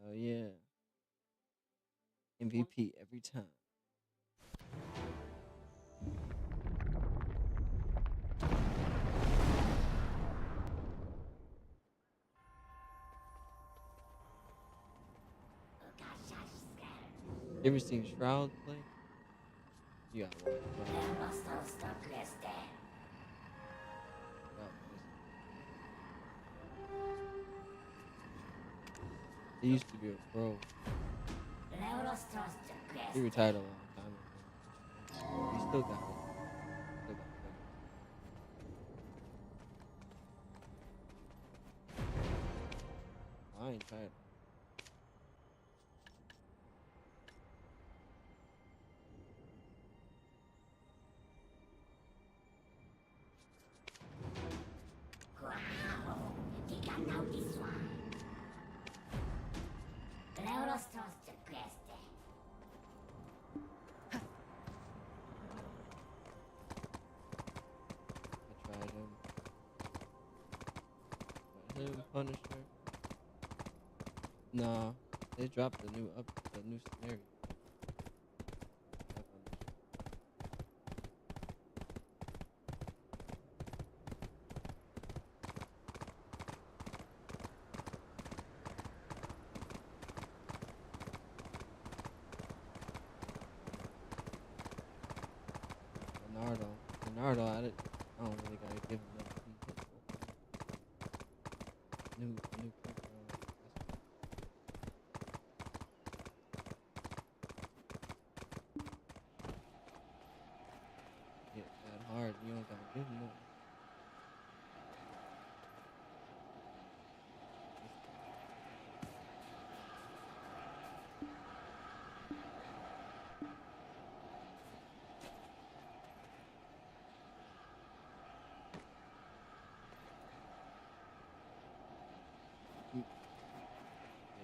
[SPEAKER 1] Hell yeah. MVP every time. You ever seen Shroud play? You gotta watch Shroud. He used to be a pro. He retired a long time ago. He still got it. Still got it. I ain't tired. I tried him. But him, Punisher. Nah, they dropped the new scenario. Naruto, I don't really gotta give him that. New hit that hard. You don't gotta give him that.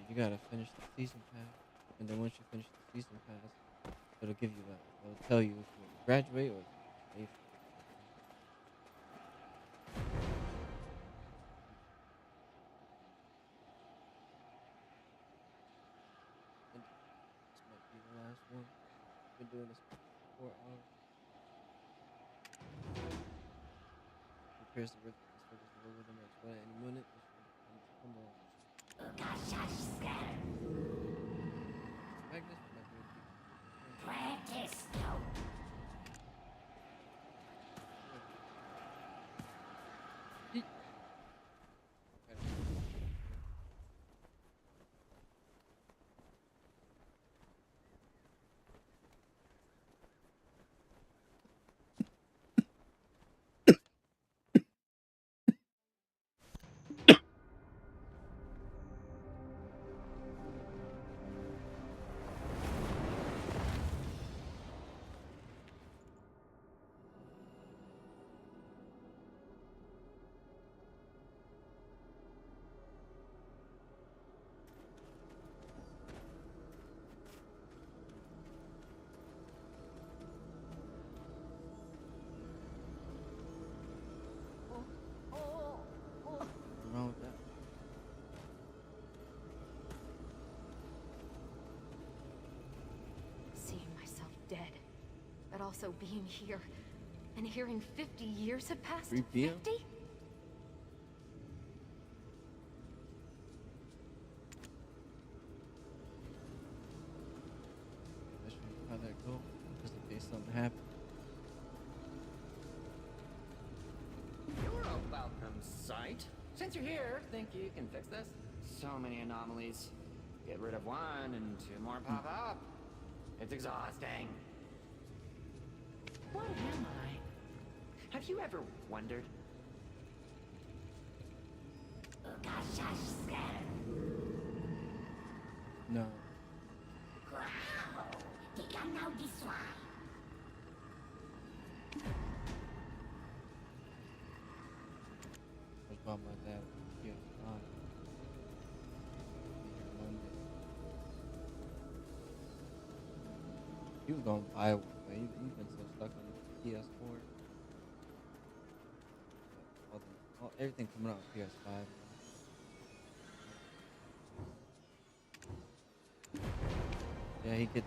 [SPEAKER 1] You gotta finish the season pass, and then once you finish the season pass, it'll give you it'll tell you if you graduate or if you pay for it. And this might be the last one. Been doing this for 4 hours. Prepares the rhythm with them at any minute. Come on. Magnus might be
[SPEAKER 10] Practice.
[SPEAKER 1] What's wrong with that?
[SPEAKER 9] Seeing myself dead, but also being here, and hearing 50 years have passed.
[SPEAKER 1] 3 p.m.?
[SPEAKER 9] 50?
[SPEAKER 1] That's how that go. Just in case something happens.
[SPEAKER 2] You're a welcome sight. Since you're here, think you can fix this? So many anomalies. Get rid of one and 2 more pop up. It's exhausting. What am I? Have you ever wondered?
[SPEAKER 1] No. That's about my dad. Yeah, fine. Monday. He was gonna buy one, but he's been so stuck on it. PS4. Everything coming out on PS5. Yeah, he get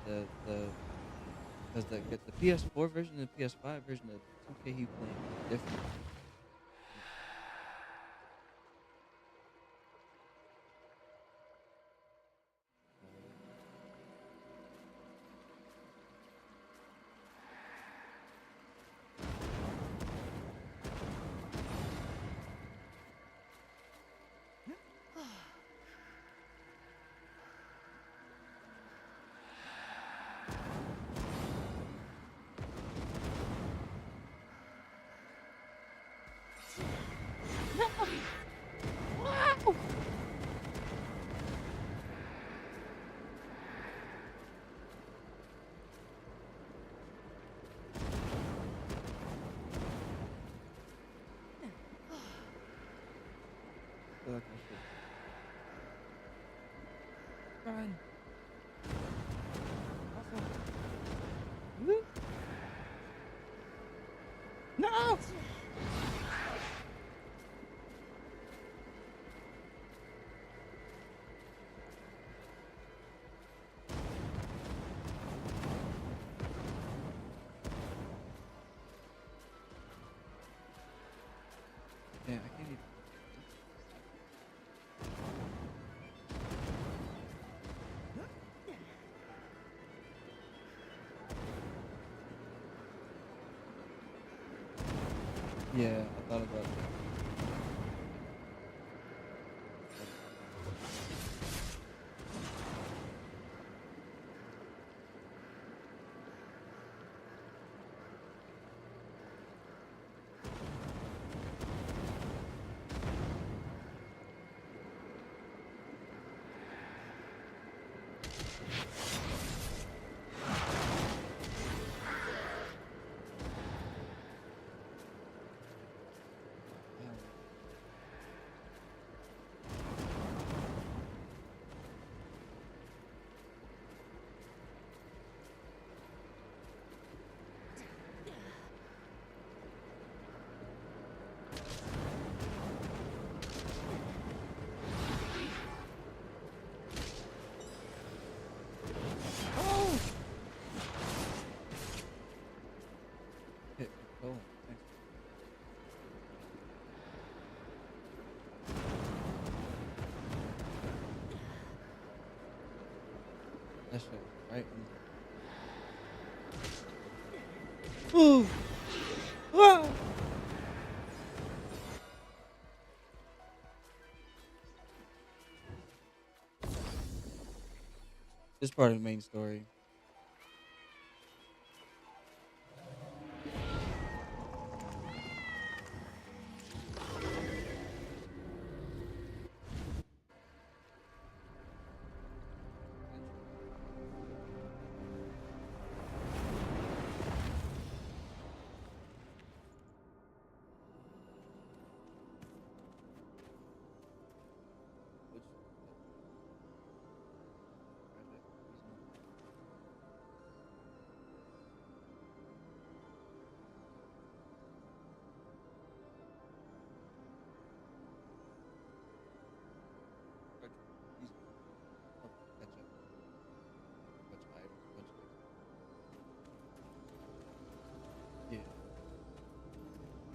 [SPEAKER 1] because the PS4 version and the PS5 version of 2K he playing different. Feel like I should run. Also, no. Yeah, I can't even. Yeah, I thought about that. Oh, thanks. That's right. Ooh. Ah. This part of the main story. Yeah.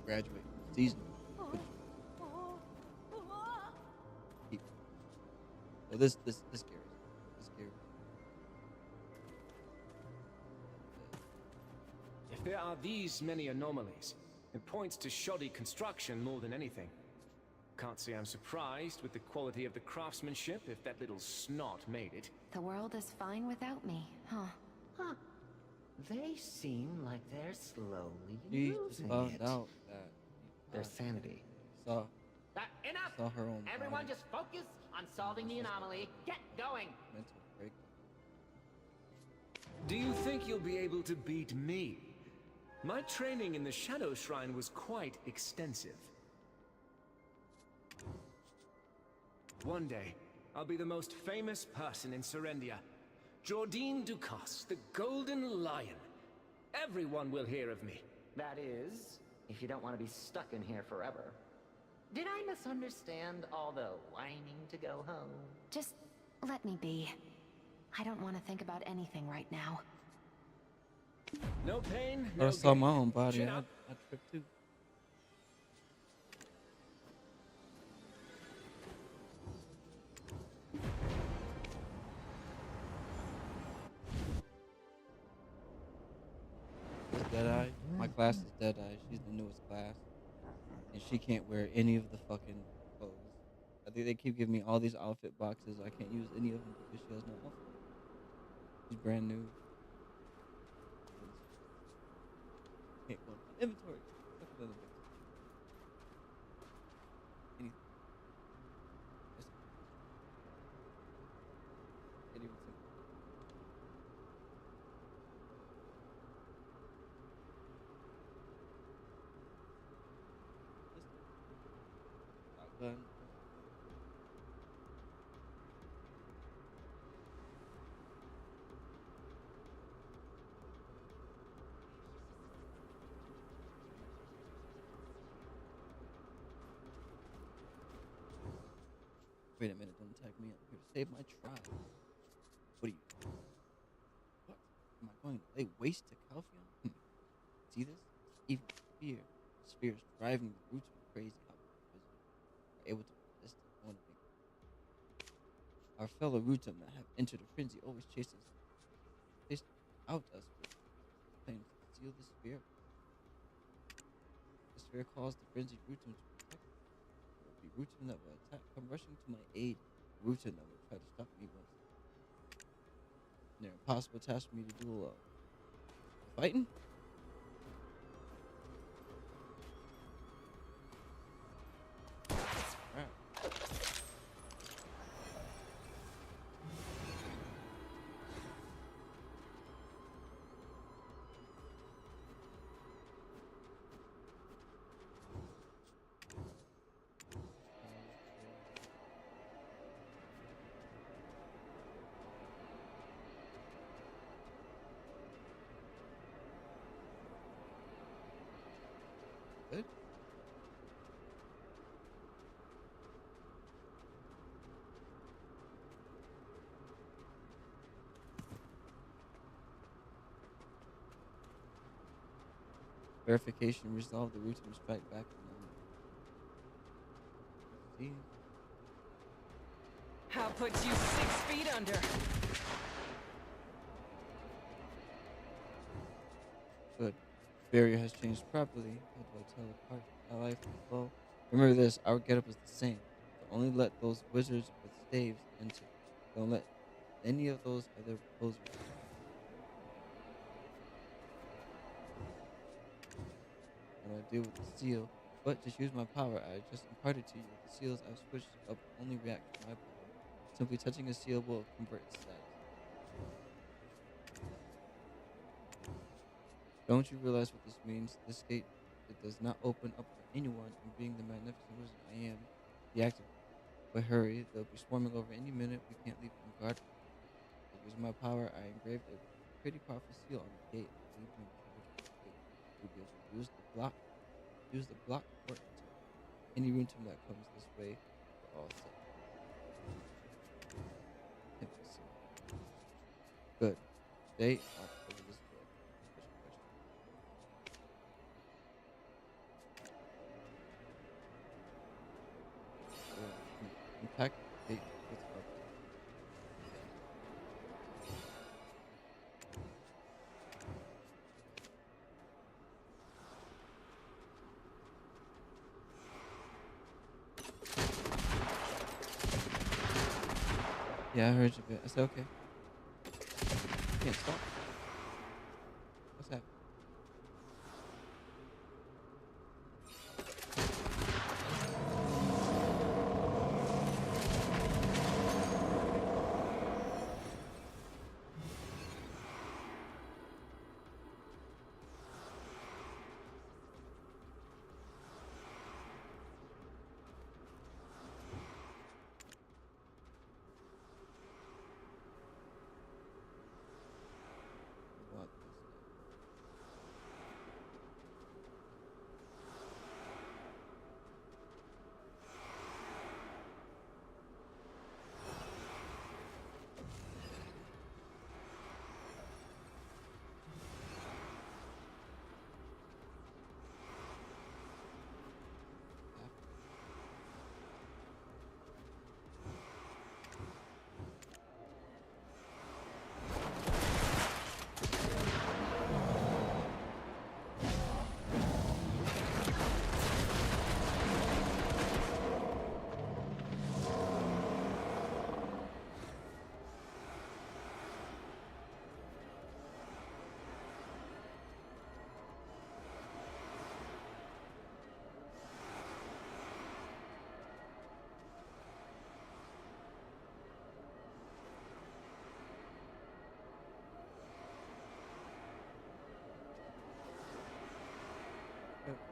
[SPEAKER 1] Graduate season. Well, this scary. This scary.
[SPEAKER 4] If there are these many anomalies, it points to shoddy construction more than anything. Can't say I'm surprised with the quality of the craftsmanship if that little snot made it.
[SPEAKER 9] The world is fine without me, huh?
[SPEAKER 2] Huh. They seem like they're slowly
[SPEAKER 1] She
[SPEAKER 2] losing
[SPEAKER 1] found
[SPEAKER 2] it.
[SPEAKER 1] out that
[SPEAKER 2] Their sanity.
[SPEAKER 1] saw
[SPEAKER 2] Enough!
[SPEAKER 1] saw her own
[SPEAKER 2] Everyone
[SPEAKER 1] body.
[SPEAKER 2] just focus on solving the anomaly. Get going!
[SPEAKER 1] Mental breakdown.
[SPEAKER 4] Do you think you'll be able to beat me? My training in the Shadow Shrine was quite extensive. One day, I'll be the most famous person in Serendia. Jordine Ducasse, the Golden Lion. Everyone will hear of me.
[SPEAKER 2] That is, if you don't want to be stuck in here forever. Did I misunderstand all the whining to go home?
[SPEAKER 9] Just let me be. I don't want to think about anything right now.
[SPEAKER 4] No pain,
[SPEAKER 1] I
[SPEAKER 4] no
[SPEAKER 1] saw
[SPEAKER 4] gain.
[SPEAKER 1] my own body.
[SPEAKER 4] Chin
[SPEAKER 1] I
[SPEAKER 4] up.
[SPEAKER 1] tripped too. It's Deadeye. My class is Deadeye. She's the newest class, and she can't wear any of the fucking clothes. I think they keep giving me all these outfit boxes. I can't use any of them because she has no outfit. She's brand new. Can't go into inventory. Look at the inventory. Anything. Yes. Can't even think. Shotgun. Wait a minute, don't attack me. I'm here to save my tribe. What are you? What? Am I going to lay waste to Calpheon? See this? Even fear. The sphere is driving the roots of the crazy out of the prison. Are able to resist it. I want to make our fellow Rutum that have entered a frenzy always chase out us with claims to seal the sphere. The sphere calls the frenzied Rutum to protect us. There will be Rutum that will attack, come rushing to my aid. Rutum that will try to stop me once. And they're impossible tasks for me to do alone. Fighting? Alright. Good. Verification resolved. The Rutum strike back. See?
[SPEAKER 6] I'll put you 6 feet under.
[SPEAKER 1] Good. Barrier has changed properly. How do I tell apart ally from foe? Remember this, our getup is the same. So only let those wizards with staves enter. Don't let any of those other posers. How do I deal with the seal? But just use my power. I just imparted to you. The seals I've switched up only react to my power. Simply touching a seal will convert its status. Don't you realize what this means? This gate, it does not open up for anyone, and being the magnificent wizard I am, deactivate. But hurry, they'll be swarming over any minute. We can't leave unguarded. So using my power, I engraved a pretty powerful seal on the gate. I believe when we travel to the gate, we'll be able to use the block for enter. Any Rutum that comes this way, we're all set. Temple seal. Good. Stay off over this way. Special question. Impact date with our Yeah, I heard you, but I said okay. Can't stop. What's happening?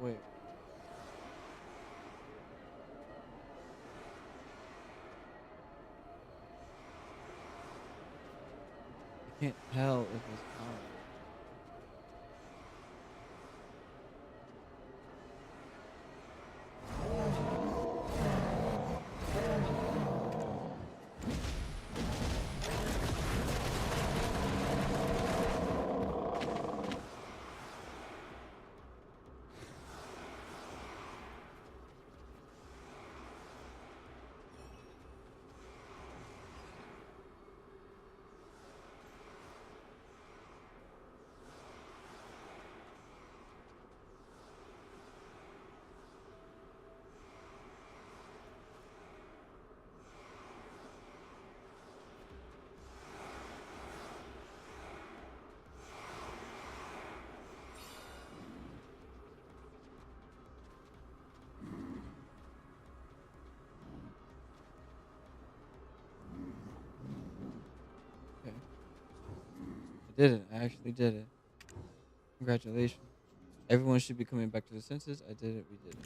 [SPEAKER 1] Wait. I can't tell if it's on. Okay. I did it. I actually did it. Congratulations. Everyone should be coming back to the senses. I did it. We did it.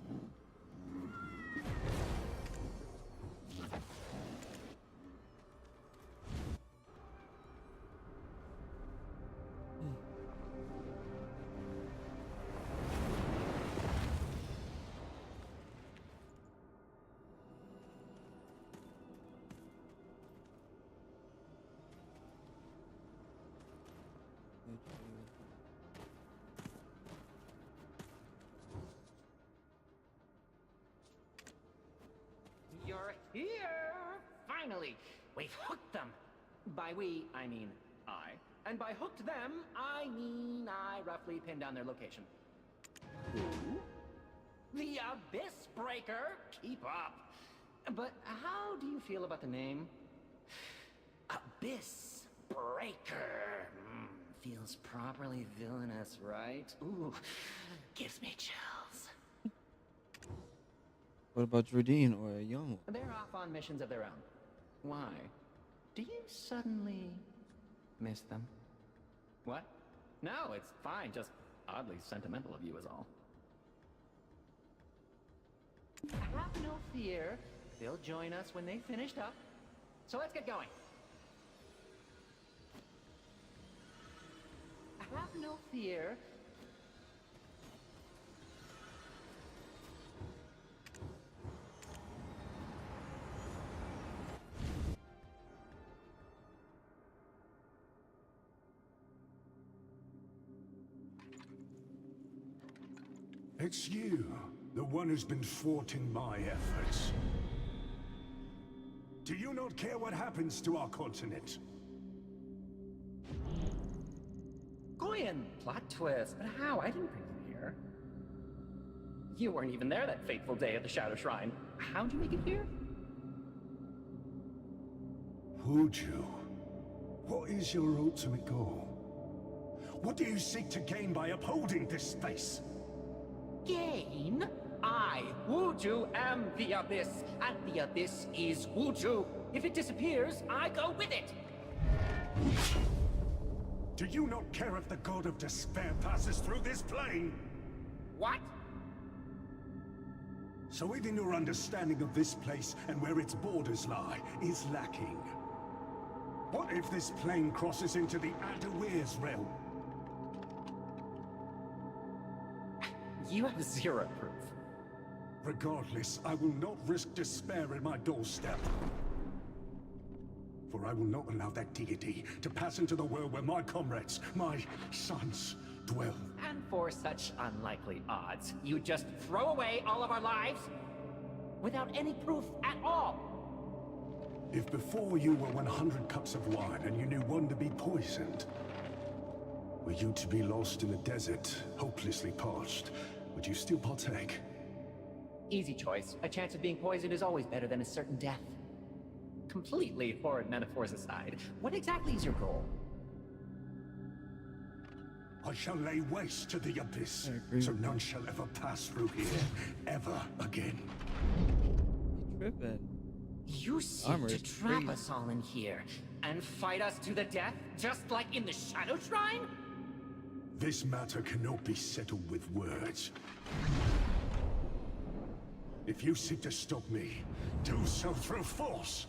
[SPEAKER 2] You're here! Finally! We've hooked them! By we, I mean I. And by hooked them, I mean I roughly pinned down their location. Who? The Abyss Breaker? Keep up! But how do you feel about the name? Abyss Breaker. Feels properly villainous, right? Ooh, gives me chills.
[SPEAKER 1] What about Jordine or a young one?
[SPEAKER 2] They're off on missions of their own. Why? Do you suddenly miss them? What? No, it's fine. Just oddly sentimental of you is all. Have no fear. They'll join us when they finished up. So let's get going. Have no fear.
[SPEAKER 8] It's you, the one who's been thwarting my efforts. Do you not care what happens to our continent?
[SPEAKER 2] Goyen, plot twist. But how? I didn't bring you here. You weren't even there that fateful day at the Shadow Shrine. How'd you make it here?
[SPEAKER 8] Wuju, what is your ultimate goal? What do you seek to gain by upholding this space?
[SPEAKER 2] Gain? I, Wuju, am the Abyss, and the Abyss is Wuju. If it disappears, I go with it.
[SPEAKER 8] Do you not care if the God of Despair passes through this plane?
[SPEAKER 2] What?
[SPEAKER 8] So even your understanding of this place and where its borders lie is lacking. What if this plane crosses into the Adair's realm?
[SPEAKER 2] You have zero proof.
[SPEAKER 8] Regardless, I will not risk despair in my doorstep. For I will not allow that deity to pass into the world where my comrades, my sons, dwell.
[SPEAKER 2] And for such unlikely odds, you just throw away all of our lives? Without any proof at all?
[SPEAKER 8] If before you were 100 cups of wine and you knew one to be poisoned, were you to be lost in the desert, hopelessly parched, would you still partake?
[SPEAKER 2] Easy choice. A chance of being poisoned is always better than a certain death. Completely horrid metaphors aside, what exactly is your goal?
[SPEAKER 8] I shall lay waste to the Abyss, so none shall ever pass through here, ever again.
[SPEAKER 1] Tripping.
[SPEAKER 2] You seek to trap us all in here, and fight us to the death, just like in the Shadow Shrine?
[SPEAKER 8] This matter cannot be settled with words. If you seek to stop me, do so through force.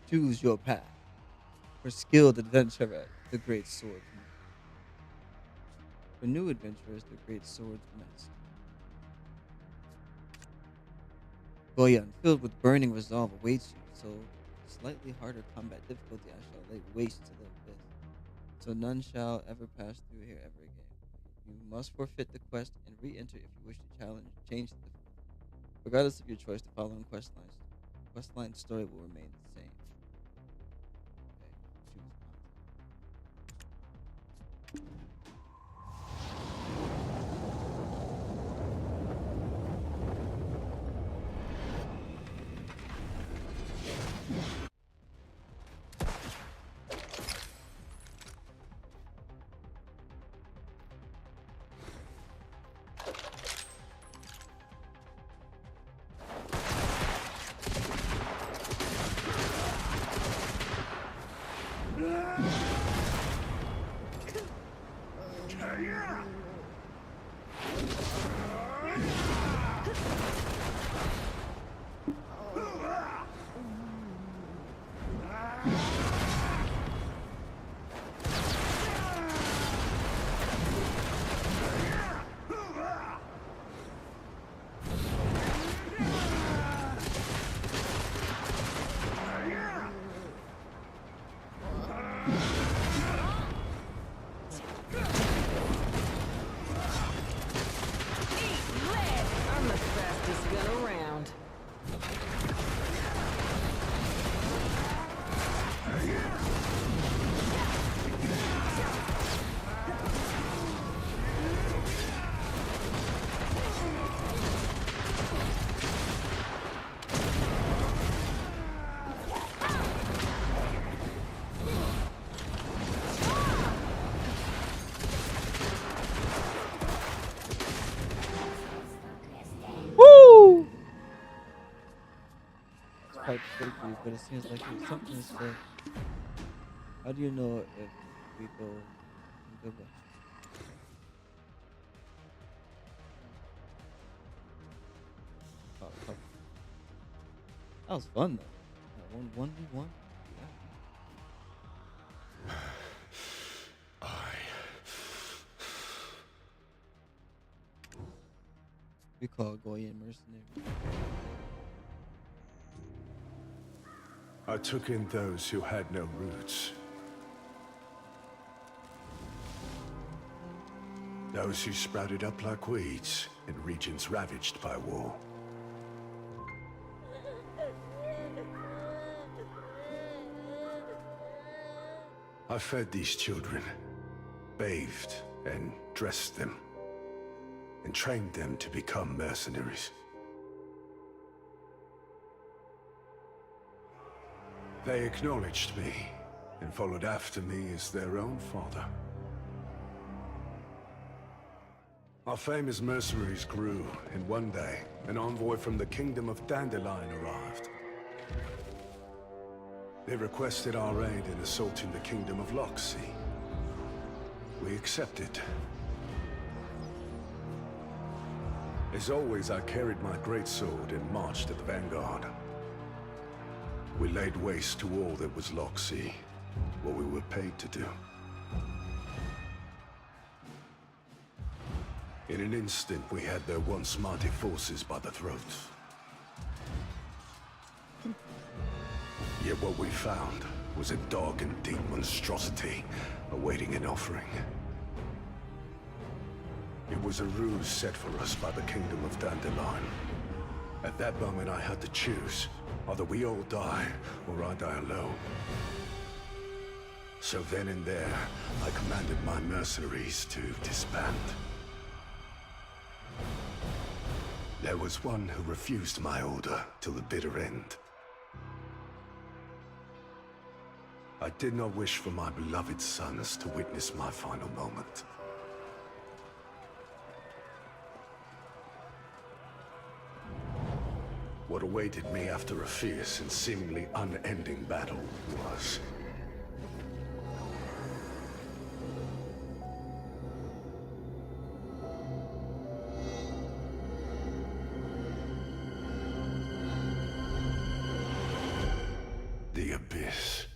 [SPEAKER 1] Choose your path. For skilled adventurer, the great sword. For new adventurers, the great sword master. Goyan, filled with burning resolve, awaits you, so slightly harder combat difficulty I shall lay waste to the abyss. So none shall ever pass through here ever again. You must forfeit the quest and re-enter if you wish to change the difficulty. Regardless of your choice, the following questline story will remain the same. Okay, choose quite quickly, but it seems like it's something to say. How do you know if we go in good direction? Oh. That was fun though. 1v1. Yeah. We call Goyen mercenary.
[SPEAKER 8] I took in those who had no roots. Those who sprouted up like weeds in regions ravaged by war. I fed these children, bathed and dressed them, and trained them to become mercenaries. They acknowledged me and followed after me as their own father. Our fame as mercenaries grew, and one day, an envoy from the kingdom of Dandelion arrived. They requested our aid in assaulting the kingdom of Loxy. We accepted. As always, I carried my greatsword and marched at the vanguard. We laid waste to all that was Loxy, what we were paid to do. In an instant, we had their once mighty forces by the throat. Yet what we found was a dark and deep monstrosity awaiting an offering. It was a ruse set for us by the kingdom of Dandelion. At that moment, I had to choose. Either we all die, or I die alone. So then and there, I commanded my mercenaries to disband. There was one who refused my order till the bitter end. I did not wish for my beloved sons to witness my final moment. What awaited me after a fierce and seemingly unending battle was this.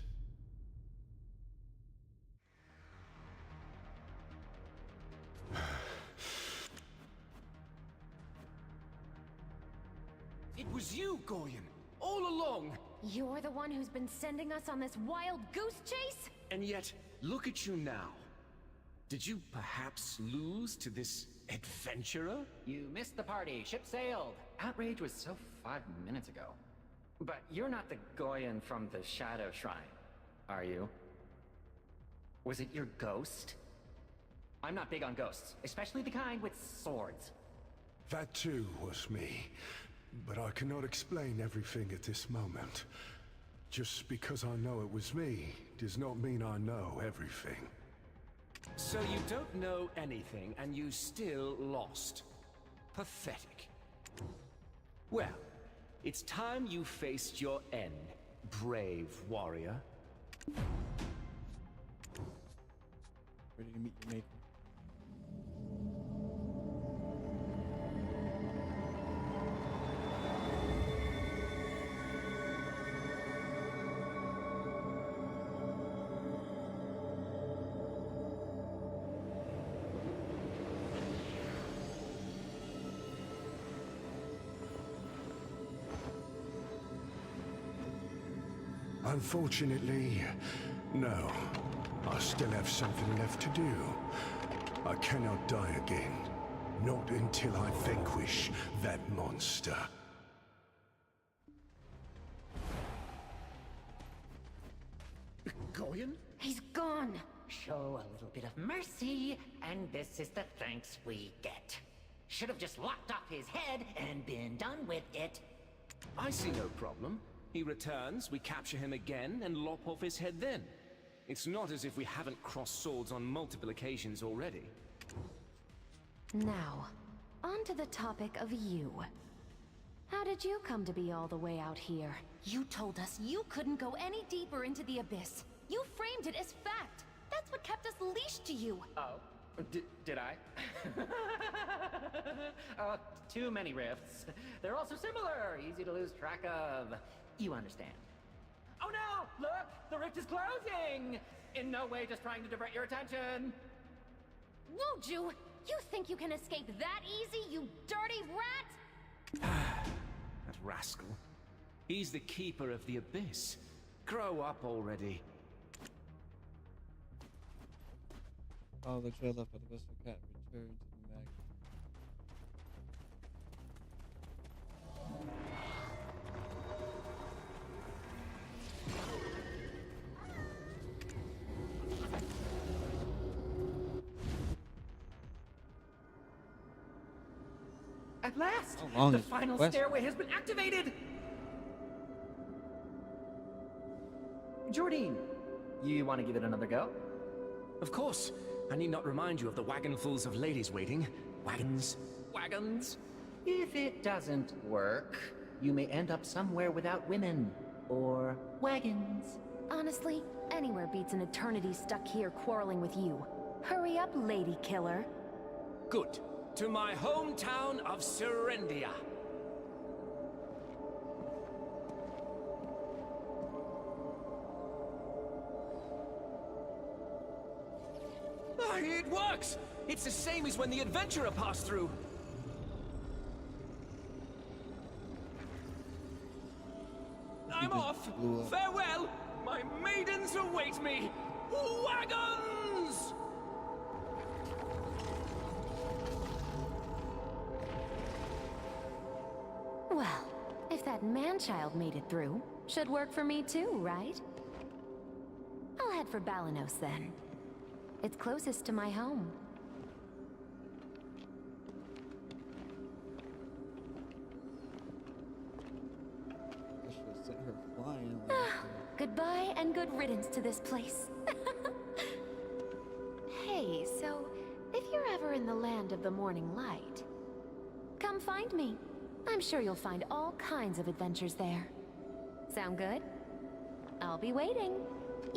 [SPEAKER 4] It was you, Goyen, all along.
[SPEAKER 9] You're the one who's been sending us on this wild goose chase?
[SPEAKER 4] And yet, look at you now. Did you perhaps lose to this adventurer?
[SPEAKER 2] You missed the party. Ship sailed. Outrage was so 5 minutes ago. But you're not the Goyen from the Shadow Shrine, are you? Was it your ghost? I'm not big on ghosts, especially the kind with swords.
[SPEAKER 8] That too was me. But I cannot explain everything at this moment. Just because I know it was me does not mean I know everything.
[SPEAKER 4] So you don't know anything, and you still lost. Pathetic. Well, it's time you faced your end, brave warrior.
[SPEAKER 1] Ready to meet your maker.
[SPEAKER 8] Unfortunately, no. I still have something left to do. I cannot die again. Not until I vanquish that monster.
[SPEAKER 4] Goyen?
[SPEAKER 9] He's gone.
[SPEAKER 2] Show a little bit of mercy, and this is the thanks we get. Should have just locked off his head and been done with it.
[SPEAKER 4] I see no problem. He returns, we capture him again, and lop off his head then. It's not as if we haven't crossed swords on multiple occasions already.
[SPEAKER 9] Now, on to the topic of you. How did you come to be all the way out here? You told us you couldn't go any deeper into the abyss. You framed it as fact. That's what kept us leashed to you.
[SPEAKER 2] Oh, did I? Too many rifts. They're all so similar, easy to lose track of. You understand. Oh no! Look! The rift is closing! In no way just trying to divert your attention!
[SPEAKER 9] Won't you? You think you can escape that easy, you dirty rat?
[SPEAKER 4] That rascal. He's the keeper of the abyss. Grow up already.
[SPEAKER 1] Follow the trail left by the vessel cat and return to the Magnus.
[SPEAKER 2] At last!
[SPEAKER 1] How long
[SPEAKER 2] The
[SPEAKER 1] is the
[SPEAKER 2] final
[SPEAKER 1] quest?
[SPEAKER 2] stairway has been activated! Jordine, you want to give it another go?
[SPEAKER 4] Of course. I need not remind you of the wagonfuls of ladies waiting. Wagons. Wagons.
[SPEAKER 2] If it doesn't work, you may end up somewhere without women. Or wagons.
[SPEAKER 9] Honestly, anywhere beats an eternity stuck here quarreling with you. Hurry up, lady killer.
[SPEAKER 4] Good. To my hometown of Serendia. Ah, it works! It's the same as when the adventurer passed through. I'm off!
[SPEAKER 1] blew up.
[SPEAKER 4] Farewell! My maidens await me! Wagons!
[SPEAKER 9] Well, if that man-child made it through, should work for me too, right? I'll head for Balanos then. It's closest to my home.
[SPEAKER 1] I should have sent her flying. Like,
[SPEAKER 9] Goodbye and good riddance to this place. Hey, so if you're ever in the land of the morning light, come find me. I'm sure you'll find all kinds of adventures there. Sound good? I'll be waiting.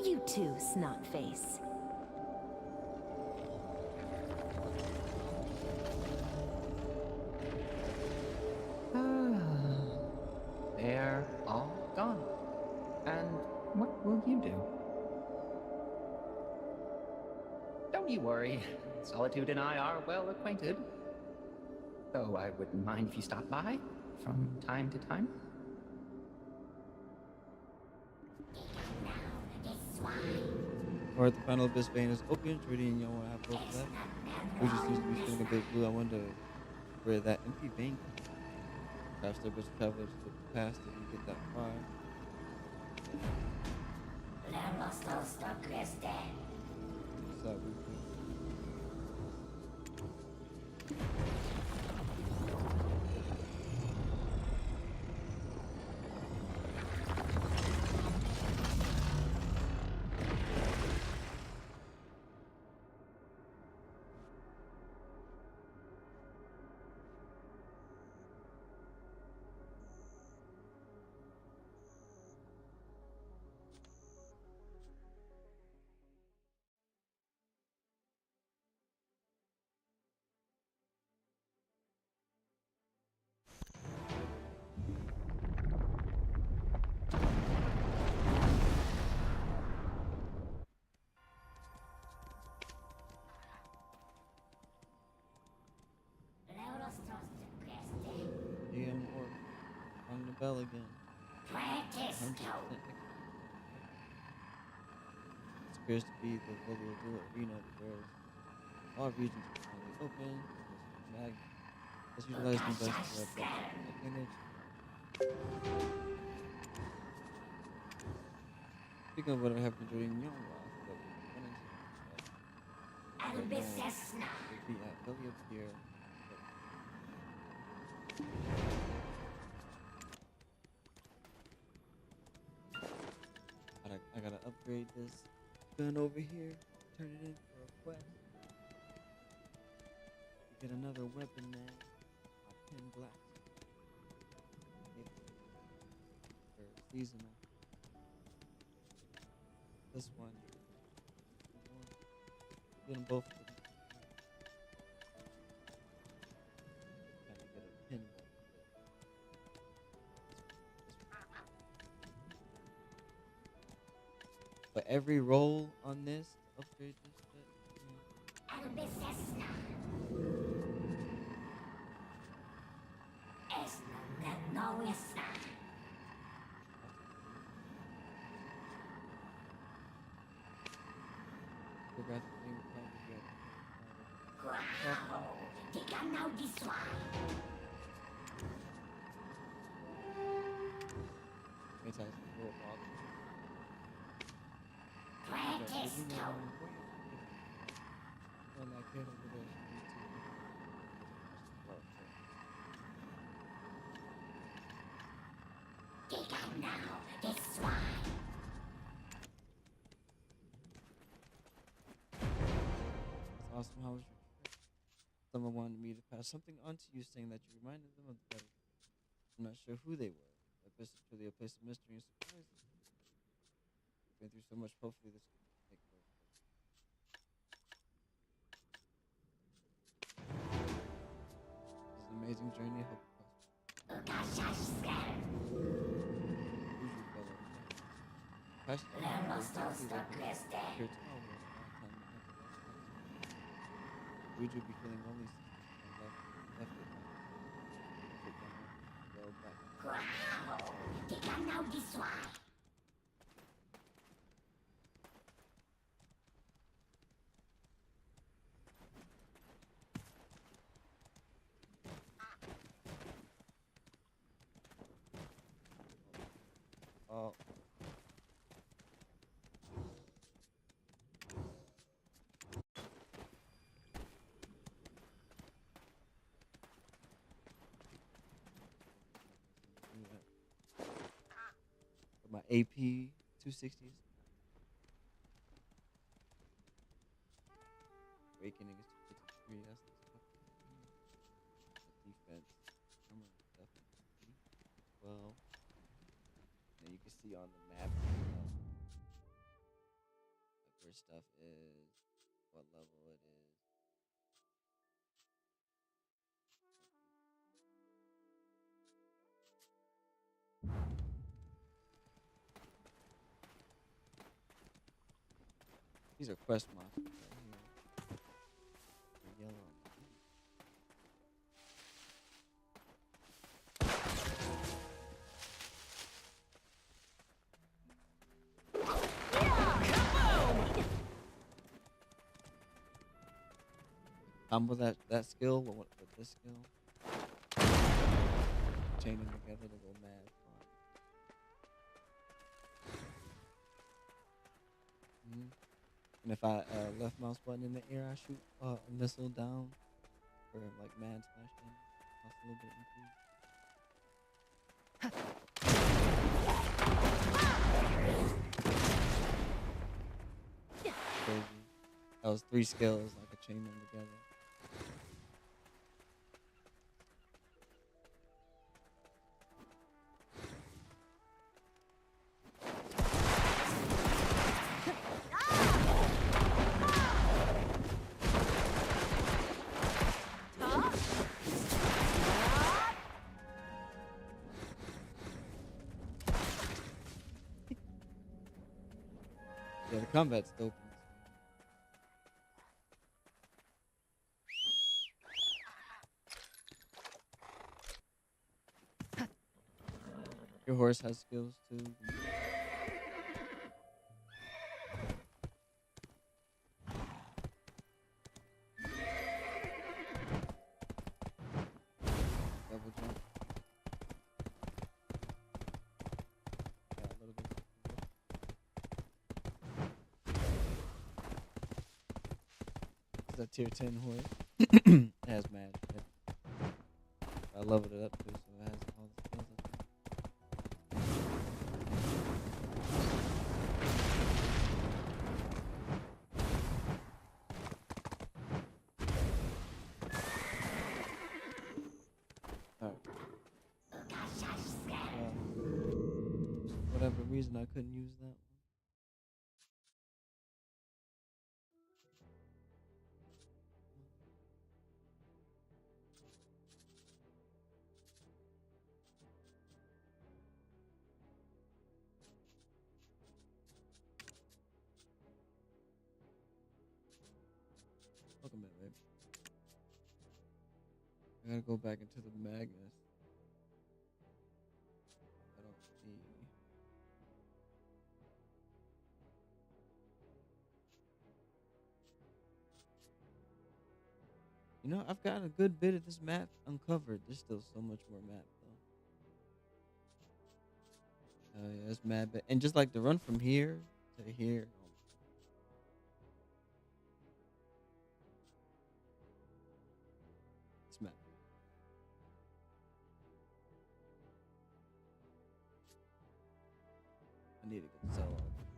[SPEAKER 9] You too, Snotface.
[SPEAKER 2] They're all gone. And what will you worry. Solitude and I are well acquainted. Though I wouldn't mind if you stopped by from time to time.
[SPEAKER 1] Or the final abyss vein is open. Jordy and Young will have both left. Fuji seems to be feeling a bit blue. I wonder where that empty vein comes from. Perhaps there was travelers to the past that didn't get that far. What's up, Ruby? DM or on the bell again. 100% This appears to be the Voliodor arena where all regions are finally open. Magnus. Let's utilize the best to advantage. Speaking of what happened during Young Life, that we went into the would be at Voliod here. I gotta upgrade this gun over here, turn it in for a quest. Get another weapon now. My pin blast. For seasonal. This one. Get them both. Trying to get a pin weapon. But every roll on this to upgrade this shit. Forgot the thing we probably get. It's like a little bother. Well, that kid over there should be That's awesome. How was your trip? Someone wanted me to pass something on to you saying that you reminded them of the battle. I'm not sure who they were. This is truly a place of mystery and surprises. Been through so much, hopefully this can make more. This is an amazing journey. I hope it would you be feeling lonely since left it Oh. My AP 260s. Awakening is 253. That's the defense. Armor definitely. Well, and you can see on the map like where stuff is, what level it is. These are quest monsters right here. combo that skill with this skill. Chain them together to go mad fun. And if I left mouse button in the air, I shoot a missile down for like mad splash damage. Costs a little bit increase. Crazy. That was 3 skills. I could chain them together. Yeah, the combat's dope. Your horse has skills too. Double jump. Yeah, a little bit. It's a tier 10 horse. It has mad shit. I leveled it up too, so it has all the skills. Whatever reason I couldn't use that one. Welcome back, babe. I gotta go back into the Magnus. I don't see. You know, I've got a good bit of this map uncovered. There's still so much more map though. Oh yeah, it's mad bad. And just like the run from here to here. Oh, it's mad. I need to go sell all this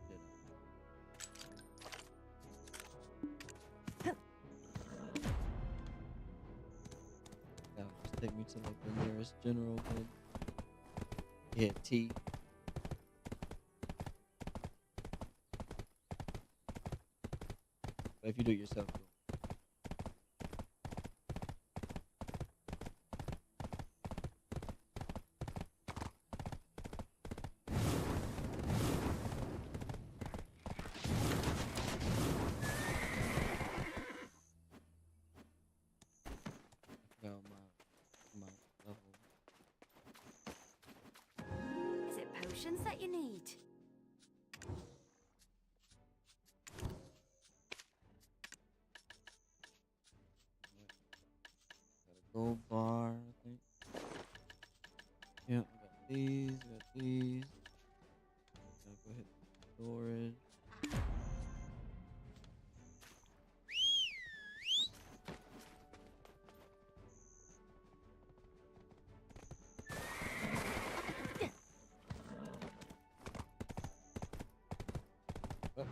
[SPEAKER 1] shit. That'll just take me to like the nearest general good. Hit T. But if you do it yourself, my level.
[SPEAKER 5] Is it potions that you need?
[SPEAKER 1] Got a gold bar, I think. Yeah, we got these, Gotta go hit storage. Oh.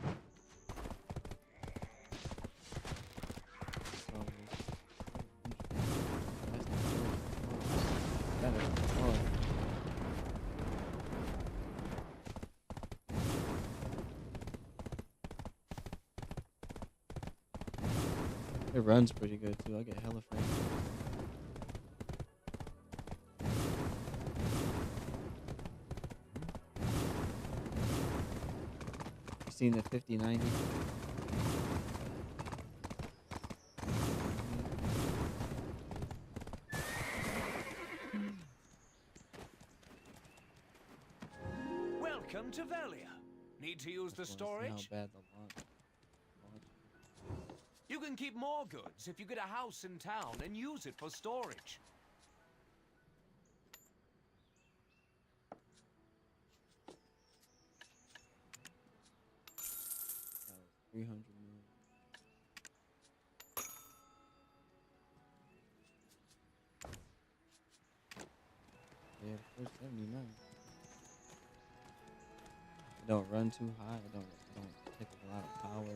[SPEAKER 1] It runs pretty good too. I get hella frames. You seen the 5090?
[SPEAKER 4] Welcome to Velia. Need to use the storage?
[SPEAKER 1] How bad the launch.
[SPEAKER 4] You
[SPEAKER 6] can keep more goods if you get a house in town and use it for storage.
[SPEAKER 1] 300 million. Yeah, 479. It don't run too high. It don't take up a lot of power.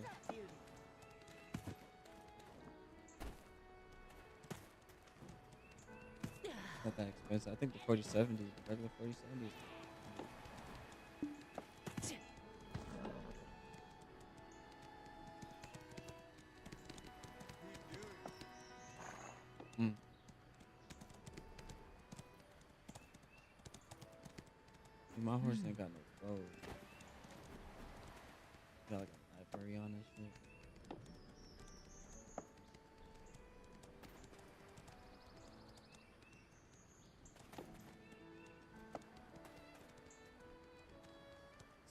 [SPEAKER 1] Not that expensive. I think the 4070, the regular 4070 is. My horse ain't got no clothes. Got like a library on this shit.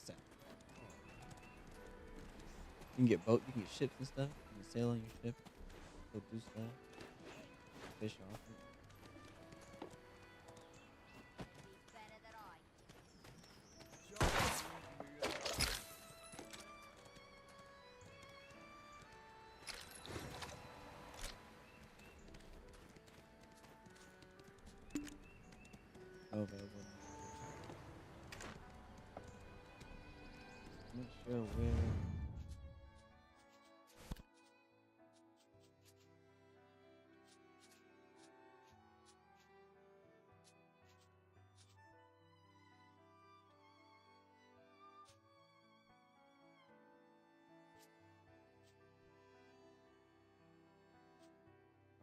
[SPEAKER 1] Sad. You can get you can get ships and stuff. You can sail on your ship, go do stuff, fish off it. Available. Not sure where.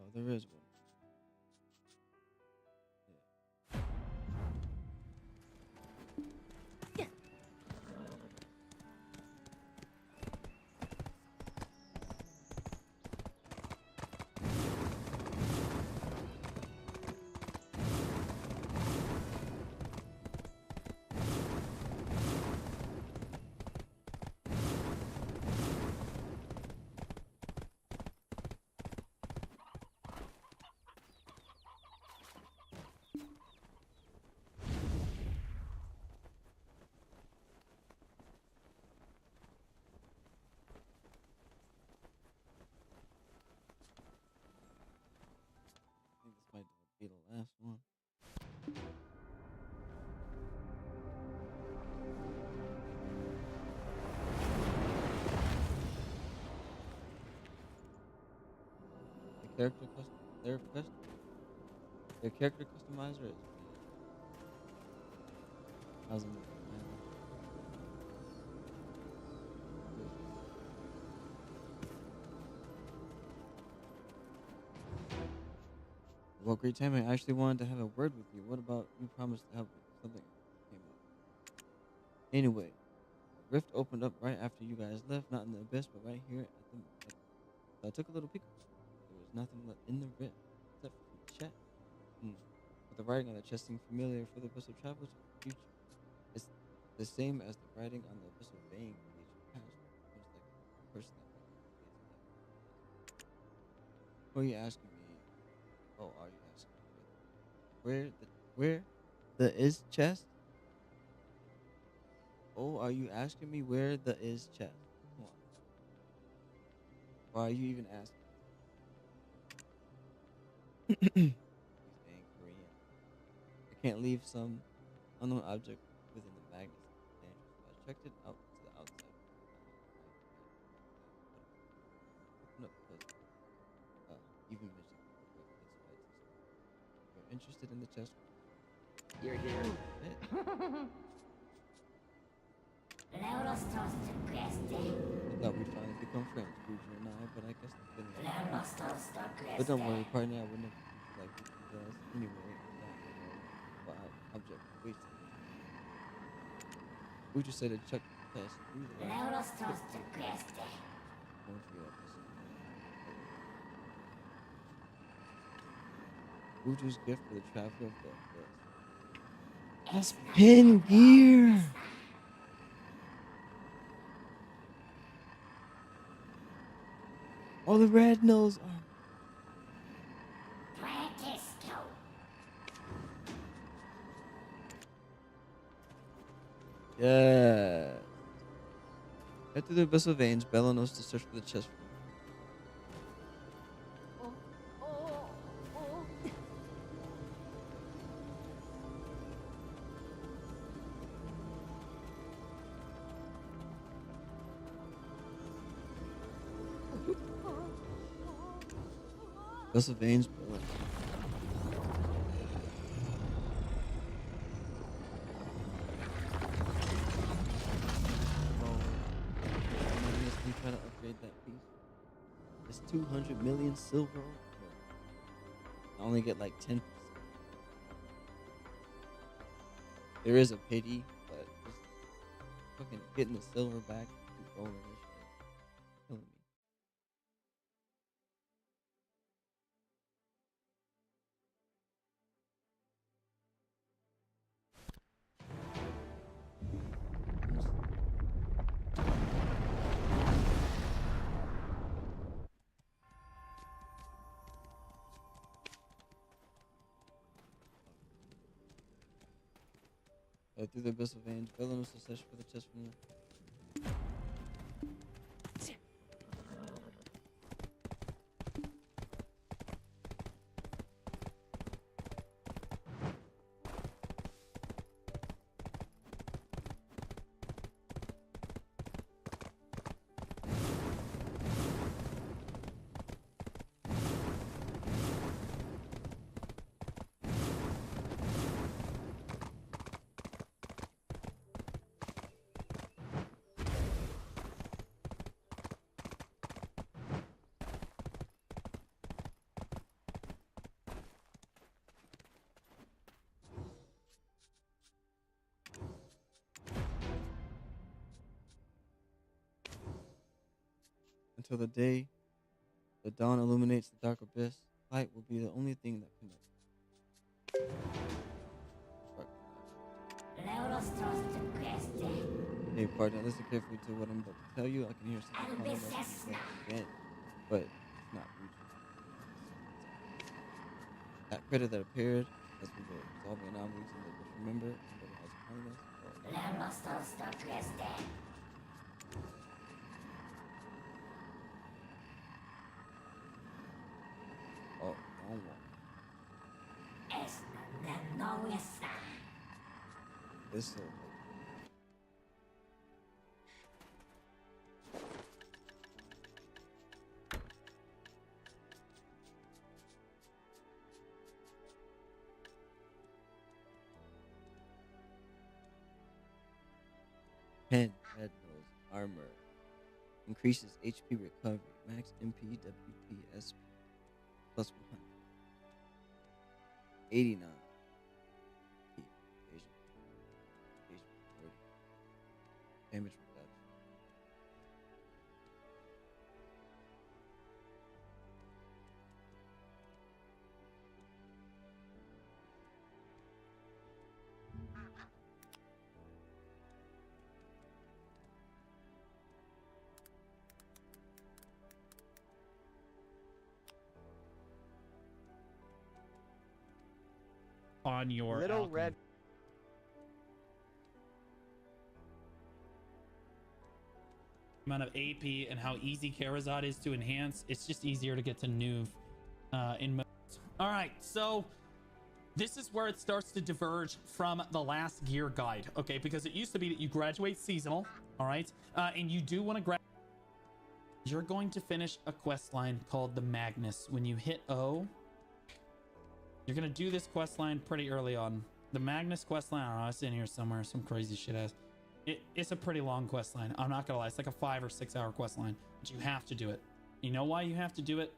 [SPEAKER 1] Oh, there is one. Might be the last one. Their character customizer is how's it look? Well, great timing. I actually wanted to have a word with you. What about you promised to help me? Something came up. Anyway, the rift opened up right after you guys left, not in the abyss, but right here at the. So I took a little peek. There was nothing left in the rift except for the chest. But the writing on the chest seemed familiar for the abyss of travel to the future. It's the same as the writing on the abyss of vein page past. Almost like the person that wrote it. What are you asking me? Oh, are you asking me where the is chest? Oh, are you asking me where the is chest? Come on. Why are you even asking? He's saying Korean. I can't leave some unknown object within the Magnus. It's dangerous. So I checked it out to the outside. Open up because even mentioned you're interested in the chest.
[SPEAKER 10] You're here.
[SPEAKER 1] I thought we'd finally become friends, Gucci and I, but I guess the feeling. But don't worry, partner, I wouldn't have like you guys anyway. But object wasted. Gucci said to check the test. Gucci's gift for the traveler of the abyss. That's pin gear. Oh, the red nose. Oh. Yeah. Head through the abyssal veins. Bella knows to search for the chest. Abyssal veins. Bella. Trying to upgrade that piece. It's 200 million silver. I only get like 10%. There is a pity, but just fucking getting the silver back, keep rolling this shit, killing me. Through the abyssal veins, Bella knows to search for the chest from there. Until the day the dawn illuminates the dark abyss, light will be the only thing that connects. Hey, partner, listen carefully to what I'm about to tell you. I can hear something calling us again, but it's not reaching. That critter that appeared as we were resolving anomalies in the bush, remember? Remember how it's calling us? Oh, wrong one. This is pen, head nose, armor, increases HP recovery, max MP, WP, SP, plus 100, 89, evasion, 40, damage reduction.
[SPEAKER 11] On your
[SPEAKER 10] Little
[SPEAKER 11] alchemy.
[SPEAKER 10] red.
[SPEAKER 11] Amount of AP and how easy Karazad is to enhance. It's just easier to get to Nuve in most. All right, so this is where it starts to diverge from the last gear guide, okay? Because it used to be that you graduate seasonal, all right? And you do want to graduate. You're going to finish a quest line called the Magnus. When you hit O, you're going to do this quest line pretty early on. The Magnus quest line, I don't know, it's in here somewhere. Some crazy shit ass. It's a pretty long quest line. I'm not going to lie. It's like a 5 or 6 hour quest line. But you have to do it. You know why you have to do it?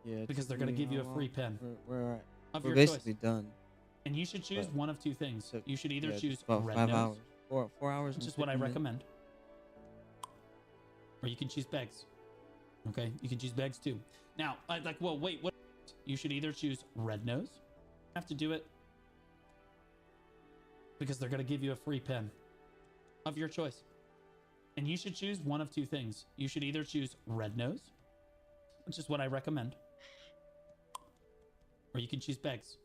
[SPEAKER 1] Yeah,
[SPEAKER 11] because they're going to give you a free pen.
[SPEAKER 1] We're
[SPEAKER 11] your
[SPEAKER 1] basically
[SPEAKER 11] choice.
[SPEAKER 1] done.
[SPEAKER 11] And you should choose one of two things. You should either choose
[SPEAKER 1] about
[SPEAKER 11] Red
[SPEAKER 1] 5
[SPEAKER 11] Nose,
[SPEAKER 1] hours. 4 hours.
[SPEAKER 11] which is what I recommend. Or you can choose Begs. Okay, you can choose Begs too. Now, well, wait, what? You should either choose Red Nose. You have to do it because they're going to give you a free pen of your choice. And you should choose one of two things. You should either choose Red Nose, which is what I recommend, or you can choose Beggs.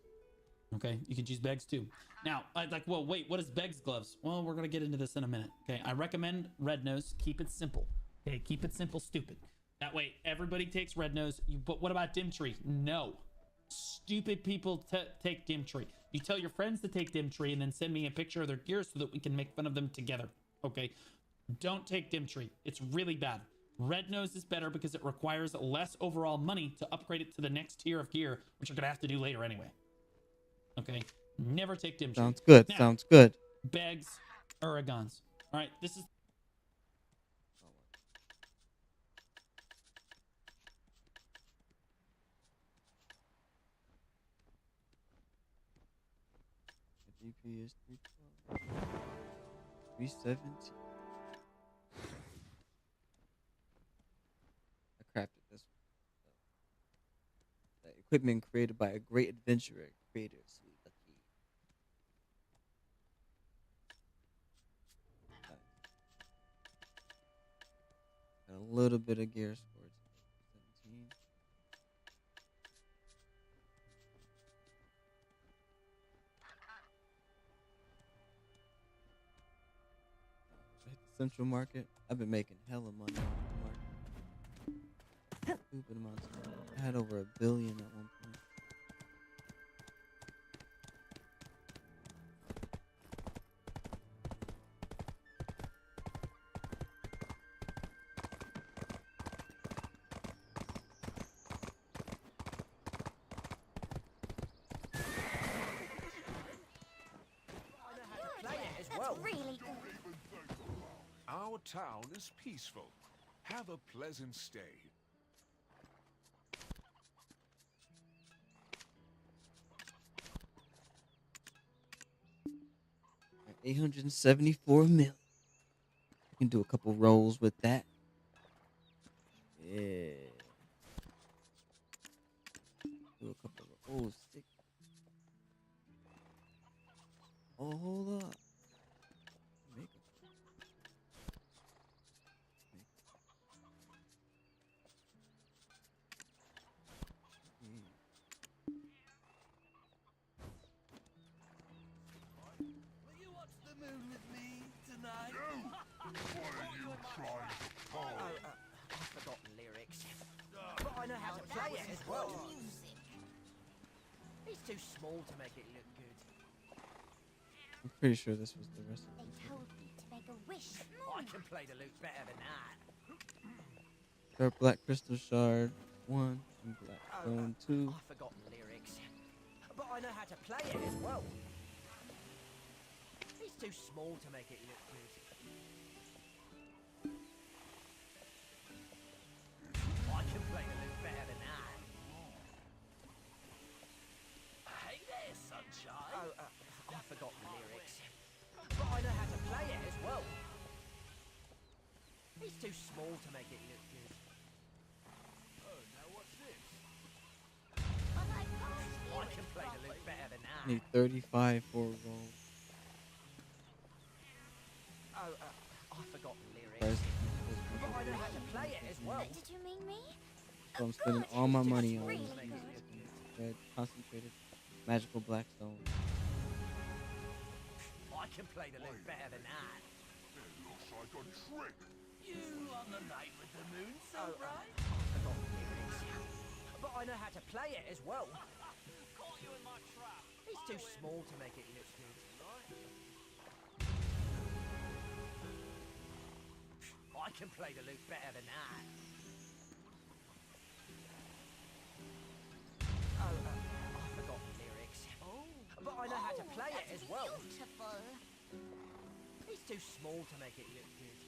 [SPEAKER 11] Okay, you can choose Beggs too. Now, well, wait, what is Beggs gloves? Well, we're gonna get into this in a minute. Okay, I recommend Red Nose. Keep it simple. Okay, keep it simple, stupid. That way, everybody takes Red Nose. But what about Dimtree? No, stupid people take Dimtree. You tell your friends to take Dimtree and then send me a picture of their gear so that we can make fun of them together. Okay, don't take Dimtree. It's really bad. Red Nose is better because it requires less overall money to upgrade it to the next tier of gear, which you're gonna have to do later anyway. Okay, never take Dimtree.
[SPEAKER 1] Sounds good.
[SPEAKER 11] Now,
[SPEAKER 1] Sounds good.
[SPEAKER 11] Beggs, Uragons. All right, this is.
[SPEAKER 1] DP is 312. 317. I crafted this one. That equipment created by a great adventurer. Creator, sweet lucky. Got a little bit of gear scores. 17. Hit the Central Market. I've been making hella money off the market. Stupid amounts of money. I had over $1 billion at one point.
[SPEAKER 3] That's really...
[SPEAKER 8] Our town is peaceful. Have a pleasant stay.
[SPEAKER 1] At 874 million. You can do a couple rolls with that. Yeah. Do a couple of rolls. Sick. Oh, hold up. Make it.
[SPEAKER 6] Will you watch the moon with me tonight?
[SPEAKER 8] What are you trying to pull?
[SPEAKER 2] I've forgotten lyrics. But I know how to play it as well. It's too small to make it look good.
[SPEAKER 1] I'm pretty sure this was the rest of
[SPEAKER 3] They
[SPEAKER 1] it.
[SPEAKER 3] told me to make a wish.
[SPEAKER 2] I can play the lute better than that.
[SPEAKER 1] Dark Black Crystal Shard 1 and Black Stone 2.
[SPEAKER 2] I've forgotten lyrics. But I know how to play it as well. It's too small to make it look good. I can play the lute better than that.
[SPEAKER 6] Hey there, sunshine.
[SPEAKER 2] I've forgotten lyrics. But I know how to play it as well. It's too small to make it look good.
[SPEAKER 6] Oh, now what's this?
[SPEAKER 2] I can play the lute better than that.
[SPEAKER 1] Need 35 for a roll.
[SPEAKER 2] I've forgotten lyrics.
[SPEAKER 1] Price.
[SPEAKER 2] But I know how to play it as well.
[SPEAKER 3] Did you mean me?
[SPEAKER 1] So I'm spending all my money on
[SPEAKER 3] Really?
[SPEAKER 1] red concentrated magical blackstone.
[SPEAKER 2] I can play the lute better than that.
[SPEAKER 8] It looks like a trick.
[SPEAKER 6] You on the night with the moon, so bright?
[SPEAKER 2] I've forgotten lyrics. But I know how to play it as well.
[SPEAKER 6] Caught you in my trap.
[SPEAKER 2] It's too small to make it look good. I can play the lute better than that. I've forgotten lyrics. But I know how to play it as well.
[SPEAKER 3] Beautiful.
[SPEAKER 2] It's too small to make it look good.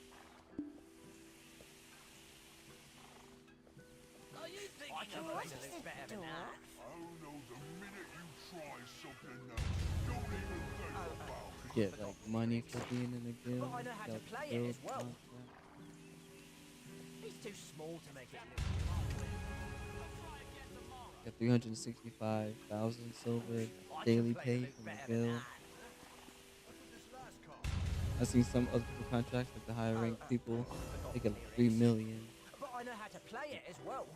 [SPEAKER 6] Are you thinking
[SPEAKER 2] I can
[SPEAKER 6] of
[SPEAKER 2] play
[SPEAKER 6] us?
[SPEAKER 2] the lute better than that.
[SPEAKER 8] Oh no, the minute you try something else, don't even think about it.
[SPEAKER 1] Get like money for being in the guild.
[SPEAKER 2] But I know how to
[SPEAKER 1] got
[SPEAKER 2] play it
[SPEAKER 1] guild
[SPEAKER 2] as well.
[SPEAKER 1] contract.
[SPEAKER 2] It's too small to make it look good.
[SPEAKER 1] Got 365,000 silver
[SPEAKER 2] I
[SPEAKER 1] daily
[SPEAKER 2] can play
[SPEAKER 1] pay
[SPEAKER 2] the lute
[SPEAKER 1] from the
[SPEAKER 2] better than
[SPEAKER 1] guild.
[SPEAKER 2] that.
[SPEAKER 8] Look at this last card.
[SPEAKER 1] I I've seen some other people contracts, like the higher ranked people, they get like 3 million.
[SPEAKER 6] But I know how to play it as well.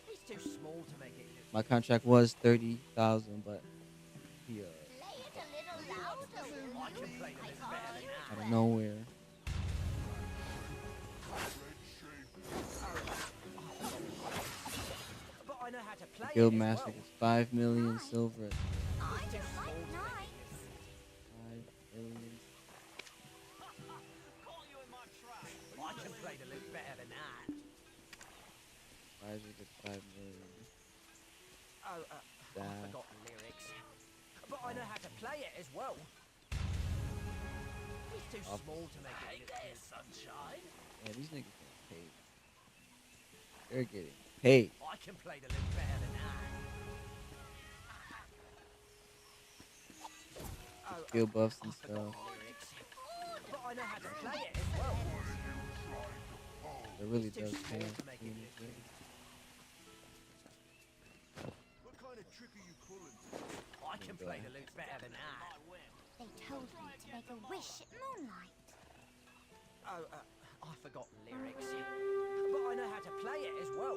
[SPEAKER 6] He's too small to make it look.
[SPEAKER 1] My contract was 30,000, but he
[SPEAKER 6] I can play the bit better than that.
[SPEAKER 1] out of nowhere.
[SPEAKER 6] But I know how to play
[SPEAKER 1] Guild
[SPEAKER 6] it as
[SPEAKER 1] master
[SPEAKER 6] well.
[SPEAKER 1] gets 5 million silver.
[SPEAKER 6] He's too small to make it
[SPEAKER 1] 5 million.
[SPEAKER 6] I can play the loop better than that.
[SPEAKER 1] Pfizer gets 5 million.
[SPEAKER 6] I
[SPEAKER 1] That.
[SPEAKER 6] forgot the lyrics. But I know how to play it as well. He's too small to make it look good. Sunshine.
[SPEAKER 1] Yeah, these niggas getting paid. They're getting paid.
[SPEAKER 6] I can play the loop better than that.
[SPEAKER 1] Skill buffs and
[SPEAKER 6] I forgot
[SPEAKER 1] stuff.
[SPEAKER 6] the lyrics. But I know how to play it as well.
[SPEAKER 1] It really
[SPEAKER 6] He's too
[SPEAKER 1] does
[SPEAKER 6] small
[SPEAKER 1] pay.
[SPEAKER 6] to make it look good.
[SPEAKER 8] What kind of trick are you pulling?
[SPEAKER 6] I can play the loop better than that.
[SPEAKER 3] They told me to make a wish at moonlight.
[SPEAKER 6] I forgot the lyrics. But I know how to play it as well.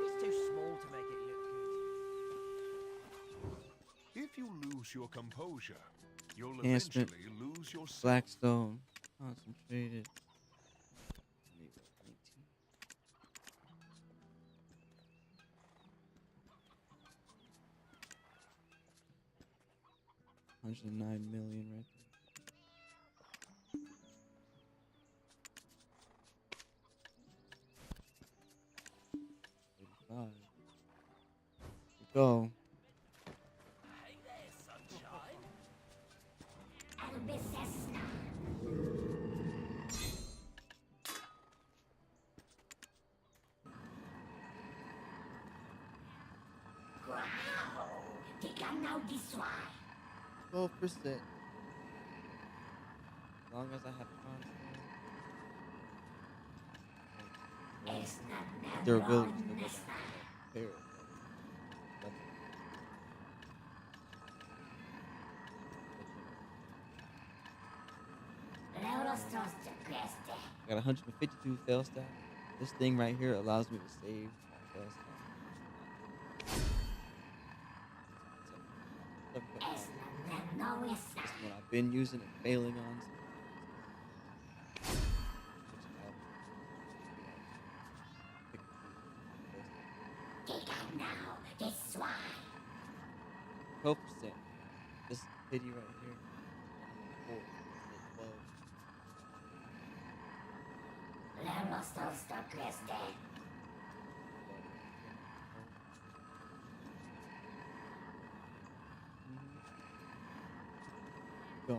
[SPEAKER 6] He's too small to make it look good.
[SPEAKER 8] If you lose your composure, you'll
[SPEAKER 1] Enhancement.
[SPEAKER 8] eventually lose your sight.
[SPEAKER 1] Blackstone. Concentrated. Maybe 19. $109 million right there. 85. We go.
[SPEAKER 6] Hey there, sunshine.
[SPEAKER 1] Wow. 12%. As long as I have constant. Durability still goes down. Fair. I got 152 fail stat. This thing right here allows me to save my fail stat. This is what I've been using and failing on. So, 12%. This pity right here. 4. 12. Go.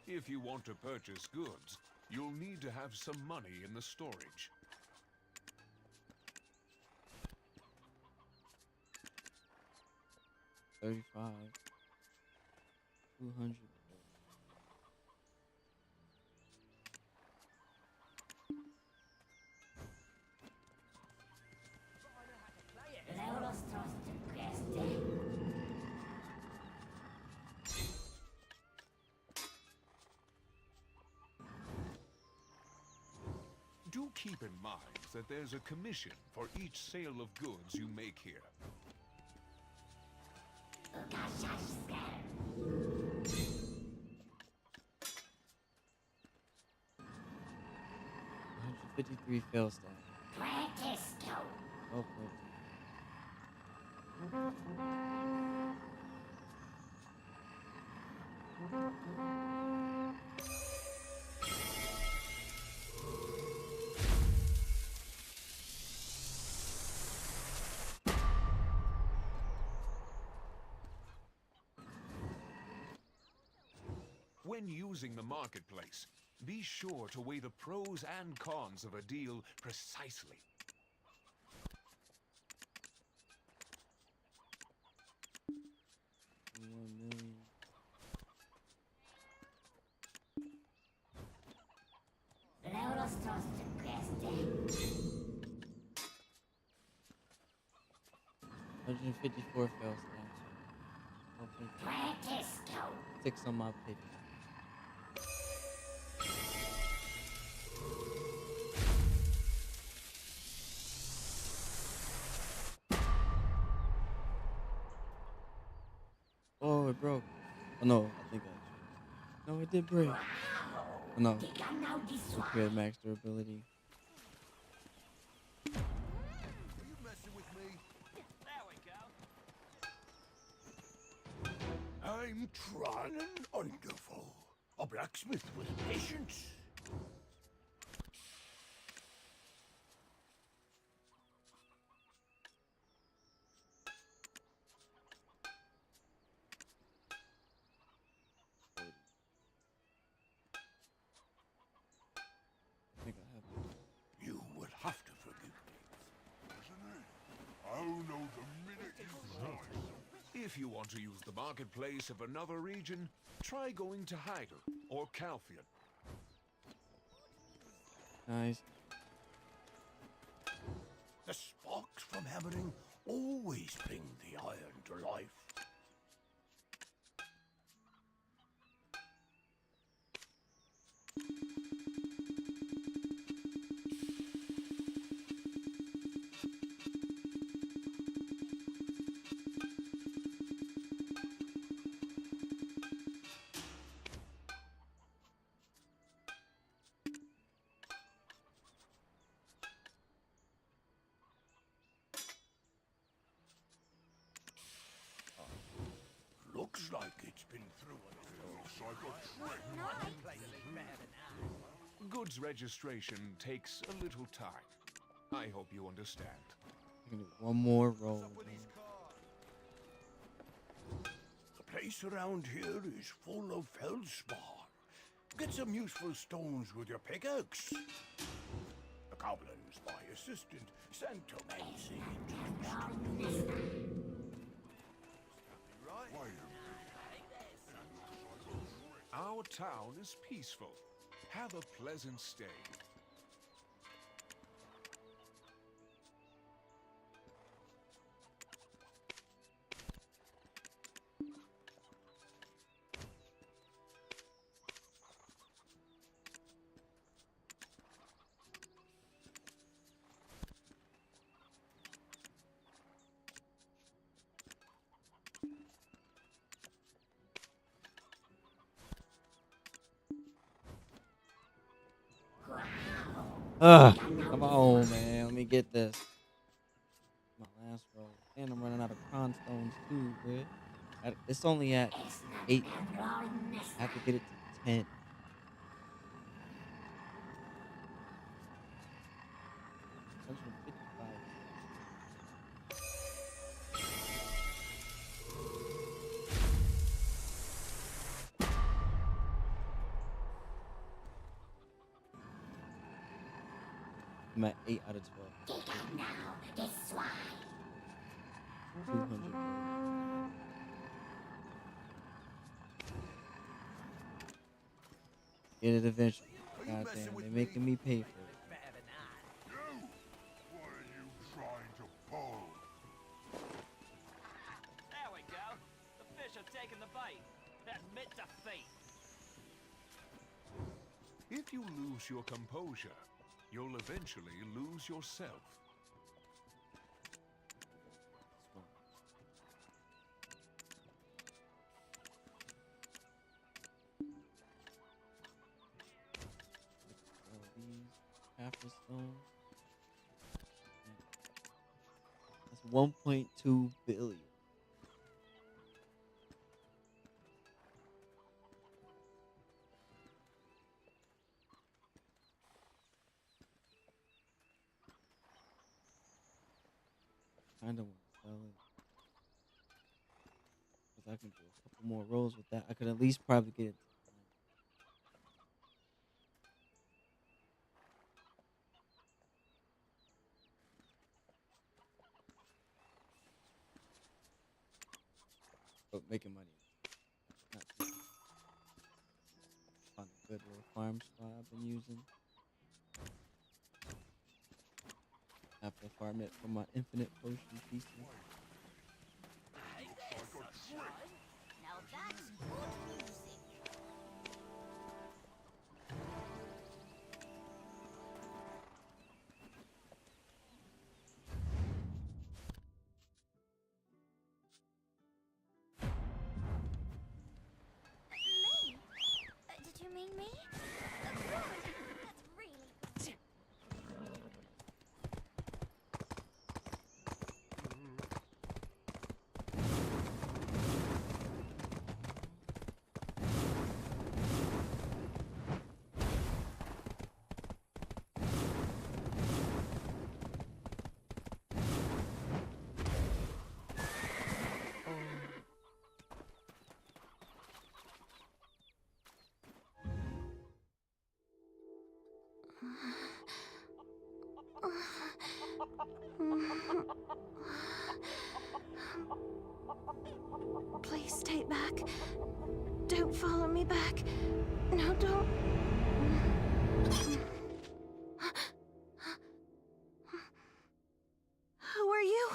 [SPEAKER 8] If you want to purchase goods, you'll need to have some money in the storage.
[SPEAKER 1] $35. 200.
[SPEAKER 8] Do keep in mind that there's a commission for each sale of goods you make here.
[SPEAKER 1] $153 fail stat. Oh, boy.
[SPEAKER 8] When using the marketplace,
[SPEAKER 12] Be sure to weigh the pros and cons of a deal precisely.
[SPEAKER 1] $154 fails answer. 6 on my paper. Oh, it broke. Oh no, I think I. No, it did break. Oh, no. Upgrade max durability.
[SPEAKER 8] Are you messing with me?
[SPEAKER 6] There we go.
[SPEAKER 8] I'm trying and wonderful. A blacksmith with patience.
[SPEAKER 1] I think I have it.
[SPEAKER 8] You will have to forgive me. Isn't it? Oh no, the minute you rise.
[SPEAKER 12] If you want to use the marketplace of another region, try going to Hyder or Calfian.
[SPEAKER 1] Nice.
[SPEAKER 8] The sparks from hammering always bring the iron to life. Looks like it's been through a
[SPEAKER 12] Goods registration takes a little time. I hope you understand.
[SPEAKER 1] I can do one more roll.
[SPEAKER 8] The place around here is full of feldspar. Get some useful stones with your pickaxe. The goblins, my assistant, Santomancy introduced me.
[SPEAKER 12] Our town is peaceful. Have a pleasant stay.
[SPEAKER 1] Come on, man. Let me get this. My last roll. And I'm running out of cron stones too, bro. It's only at 8. I have to get it to 10. I'm at 8 out of 12. 200. Get it eventually. God damn, they're making me pay for it.
[SPEAKER 8] What are you trying to pull?
[SPEAKER 6] There we go. The fish have taken the bite. Admit defeat.
[SPEAKER 12] If you lose your composure, you'll eventually lose yourself.
[SPEAKER 1] Half a stone. That's 1.2 billion. Kinda want to sell it. Because I can do a couple more rolls with that. I could at least probably get it. but making money. Not too much. Found a good little farm spot I've been using. I have to farm it for my infinite potion pieces.
[SPEAKER 3] Now that's good music. Me? Did you mean me? Good. That's really good. Please stay back. Don't follow me back. No, don't. Who are you?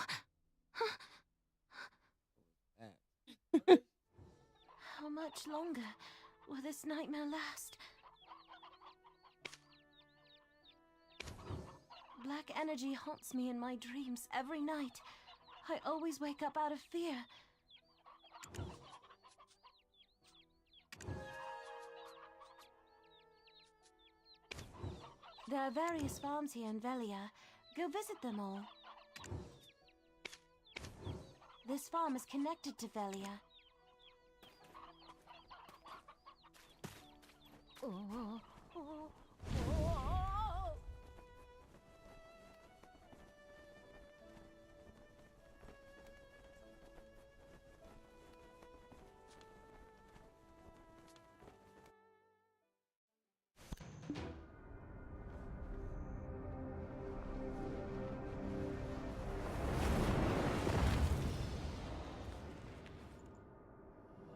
[SPEAKER 3] How much longer will this nightmare last? Black energy haunts me in my dreams every night. I always wake up out of fear. There are various farms here in Velia. Go visit them all. This farm is connected to Velia.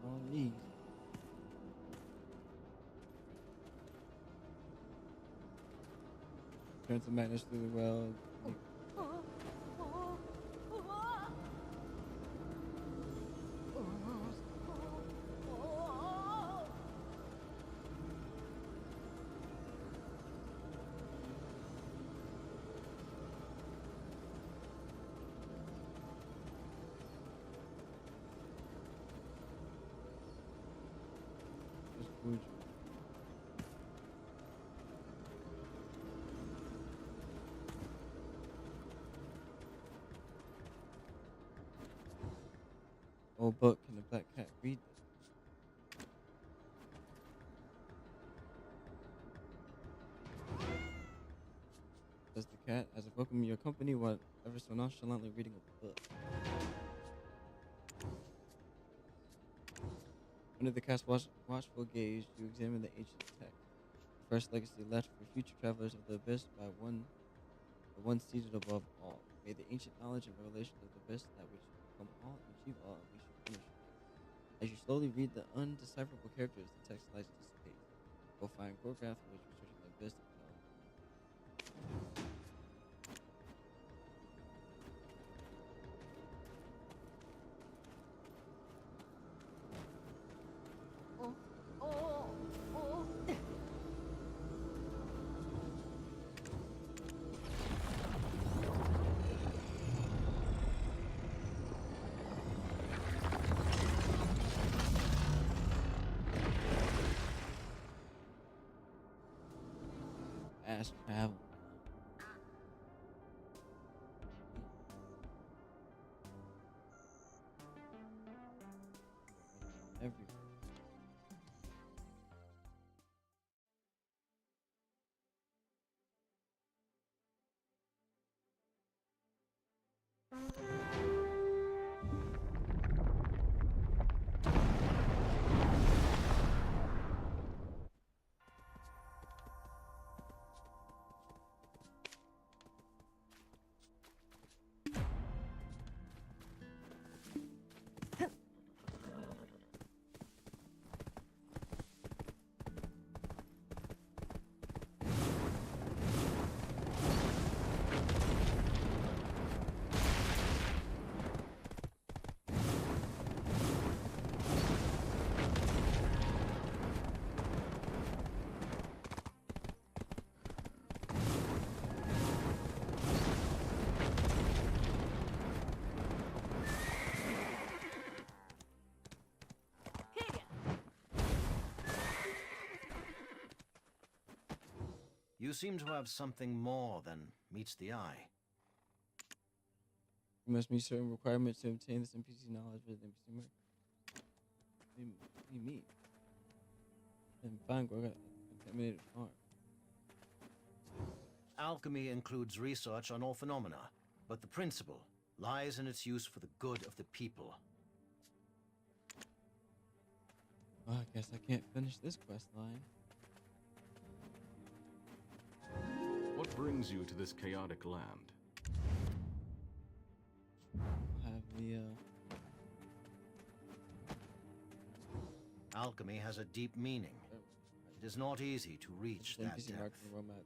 [SPEAKER 1] All these. Turn to Magnus through the well. Just food. Old book. Can the black cat read this? Says the cat, as I welcome your company while ever so nonchalantly reading a book. Under the cat's watchful gaze, you examine the ancient text. The first legacy left for future travelers of the abyss by the one seated above all. May the ancient knowledge and revelation of the abyss, that which become all and achieve all, unleash your punishment. As you slowly read the undecipherable characters, the text lights dissipate. Go find Gorgath, which researching the abyss. Fast travel. Everywhere.
[SPEAKER 7] You seem to have something more than meets the eye.
[SPEAKER 1] You must meet certain requirements to obtain this NPC knowledge with NPC mark. What do you mean? And fine, go got contaminated farm.
[SPEAKER 7] Alchemy includes research on all phenomena, but the principle lies in its use for the good of the people.
[SPEAKER 1] Well, I guess I can't finish this quest line.
[SPEAKER 13] What brings you to this chaotic land?
[SPEAKER 1] I have the
[SPEAKER 7] Alchemy has a deep meaning. It is not easy to reach that
[SPEAKER 1] NPC mark
[SPEAKER 7] depth.
[SPEAKER 1] in the road map.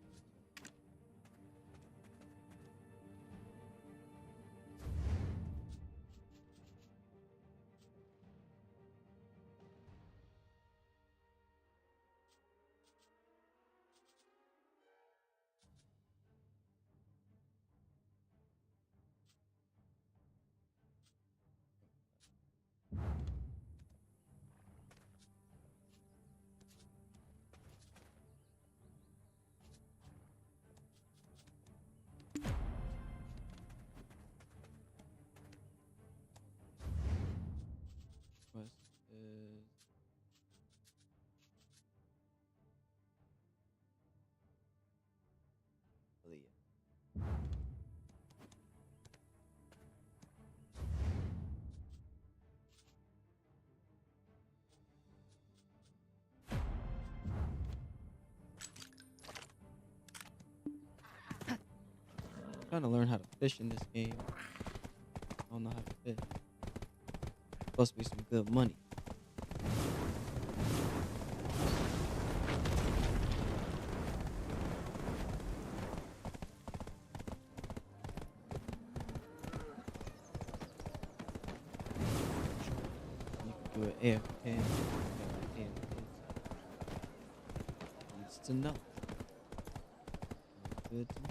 [SPEAKER 1] Quest is Leah. Trying to learn how to fish in this game. I don't know how to fish. Supposed to be some good money. You can do it AFK. Needs to know. Sounds good to me.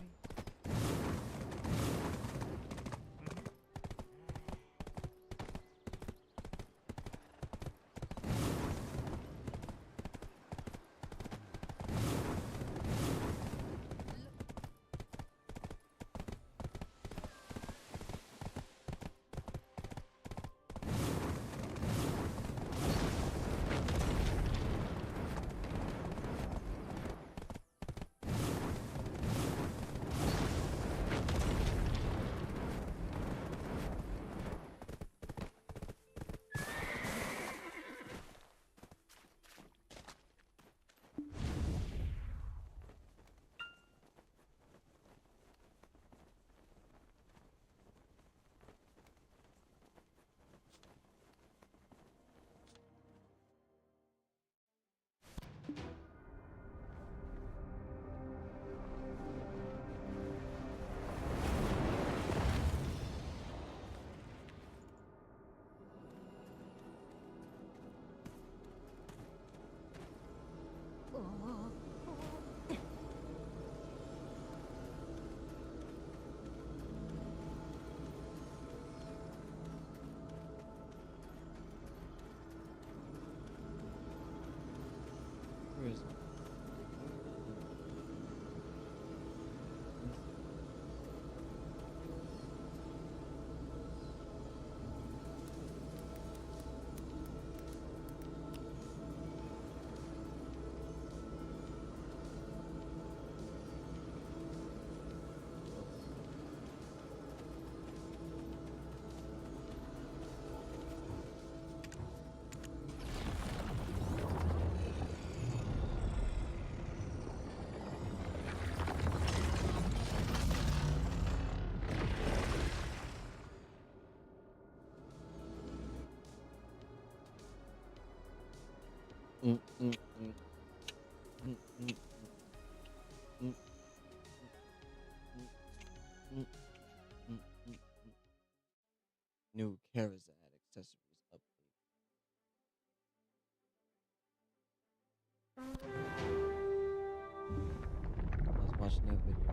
[SPEAKER 1] Where is it? New Charizard accessories update. I was watching that video.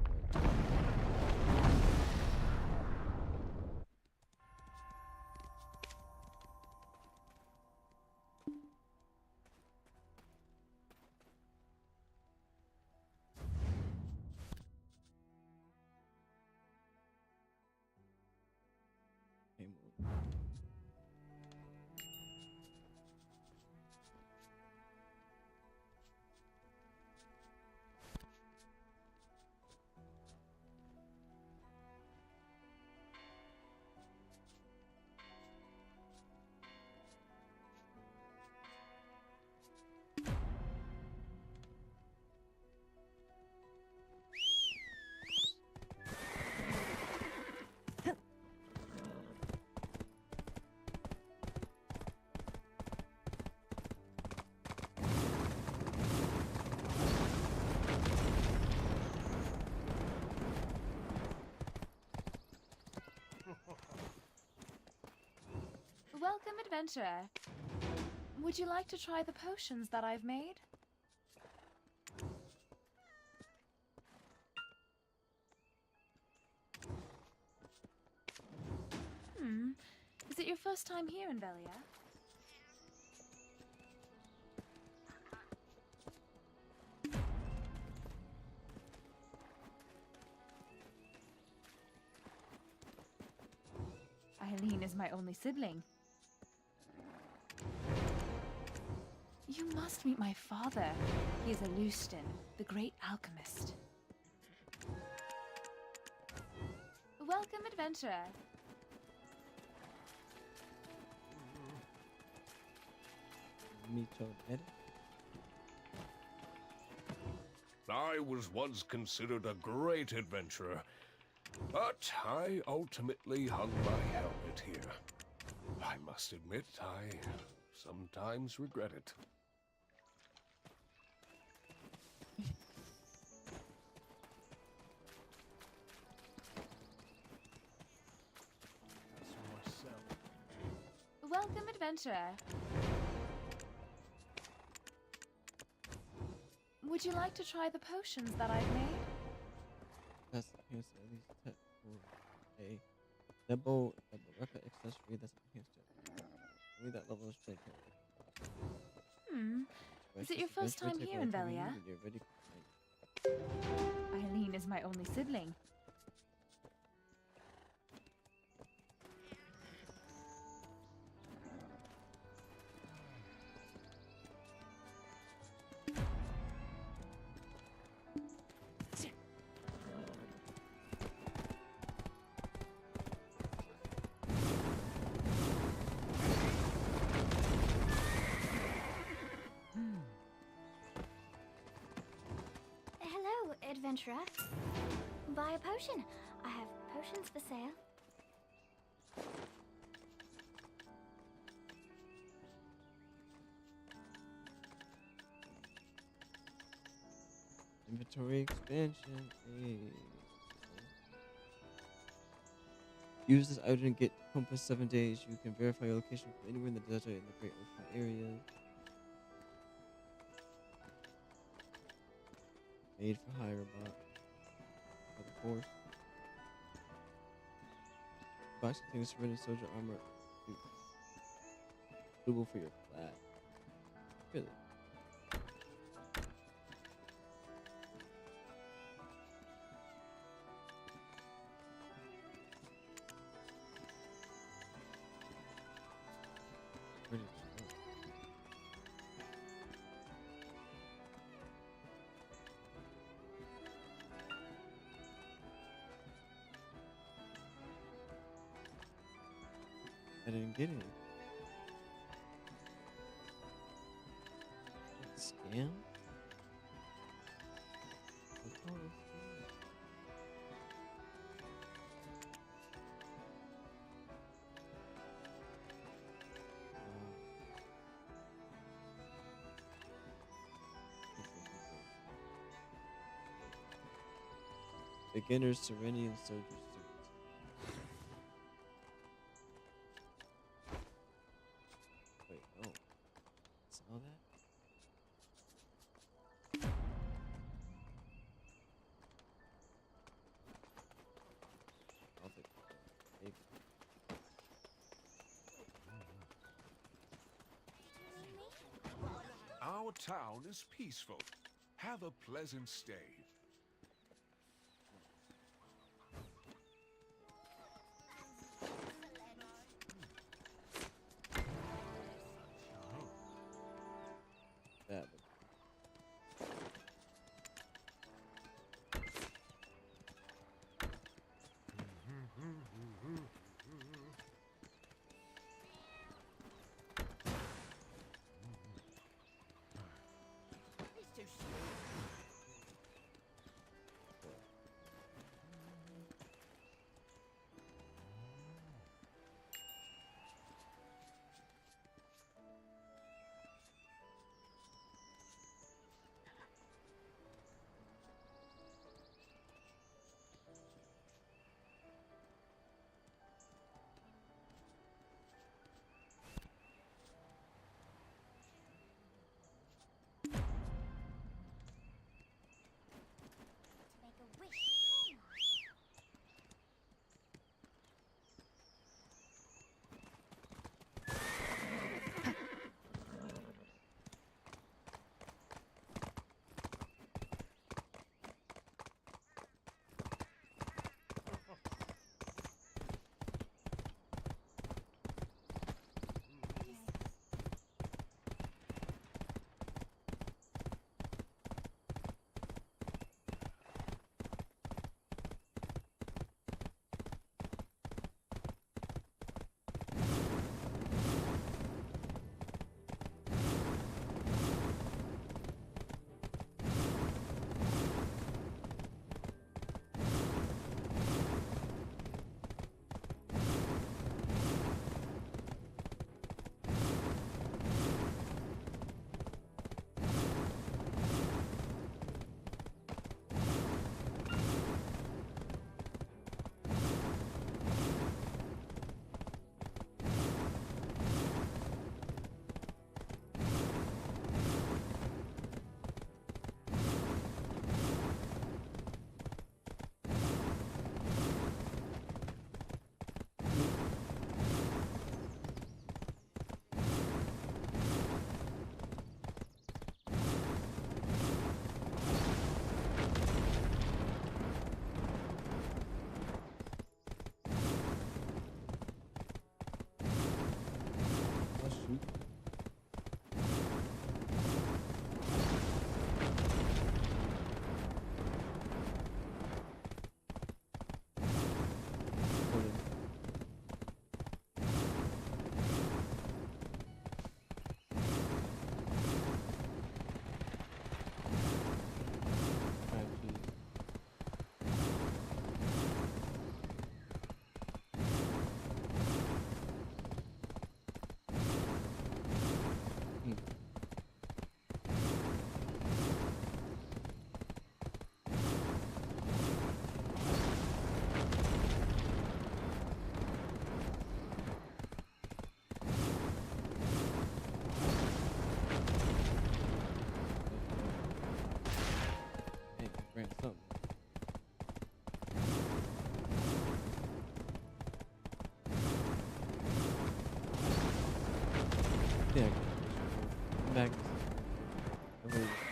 [SPEAKER 14] adventurer. Would you like to try the potions that I've made? Is it your first time here in Velia? Eileen is my only sibling. You must meet my father. He is a Lustan, the great alchemist. Welcome, adventurer.
[SPEAKER 1] Meet your daddy.
[SPEAKER 12] I was once considered a great adventurer, but I ultimately hung my helmet here. I must admit, I sometimes regret it.
[SPEAKER 14] Welcome, adventurer. Would you like to try the potions that I've made?
[SPEAKER 1] That's enhanced at least tech for a double weapon accessory that's enhanced to only that level of strength.
[SPEAKER 14] Is it your first time here in Velia? Eileen is my only sibling.
[SPEAKER 3] Hello, adventurer. Buy a potion. I have potions for sale.
[SPEAKER 1] Inventory expansion. Hey. Use this item to get compass 7 days. You can verify your location from anywhere in the desert and the Great Ocean area. Made for hire bot. For the force. Box contains surrendered soldier armor. Suitable for your class. Really? Pretty cool. I didn't get it. Scam? Beginner's Serenian Soldier Suit. Wait, oh. Saw that? I'll take it. Maybe.
[SPEAKER 12] Our town is peaceful. Have a pleasant stay.
[SPEAKER 1] That Magnus. I believe it.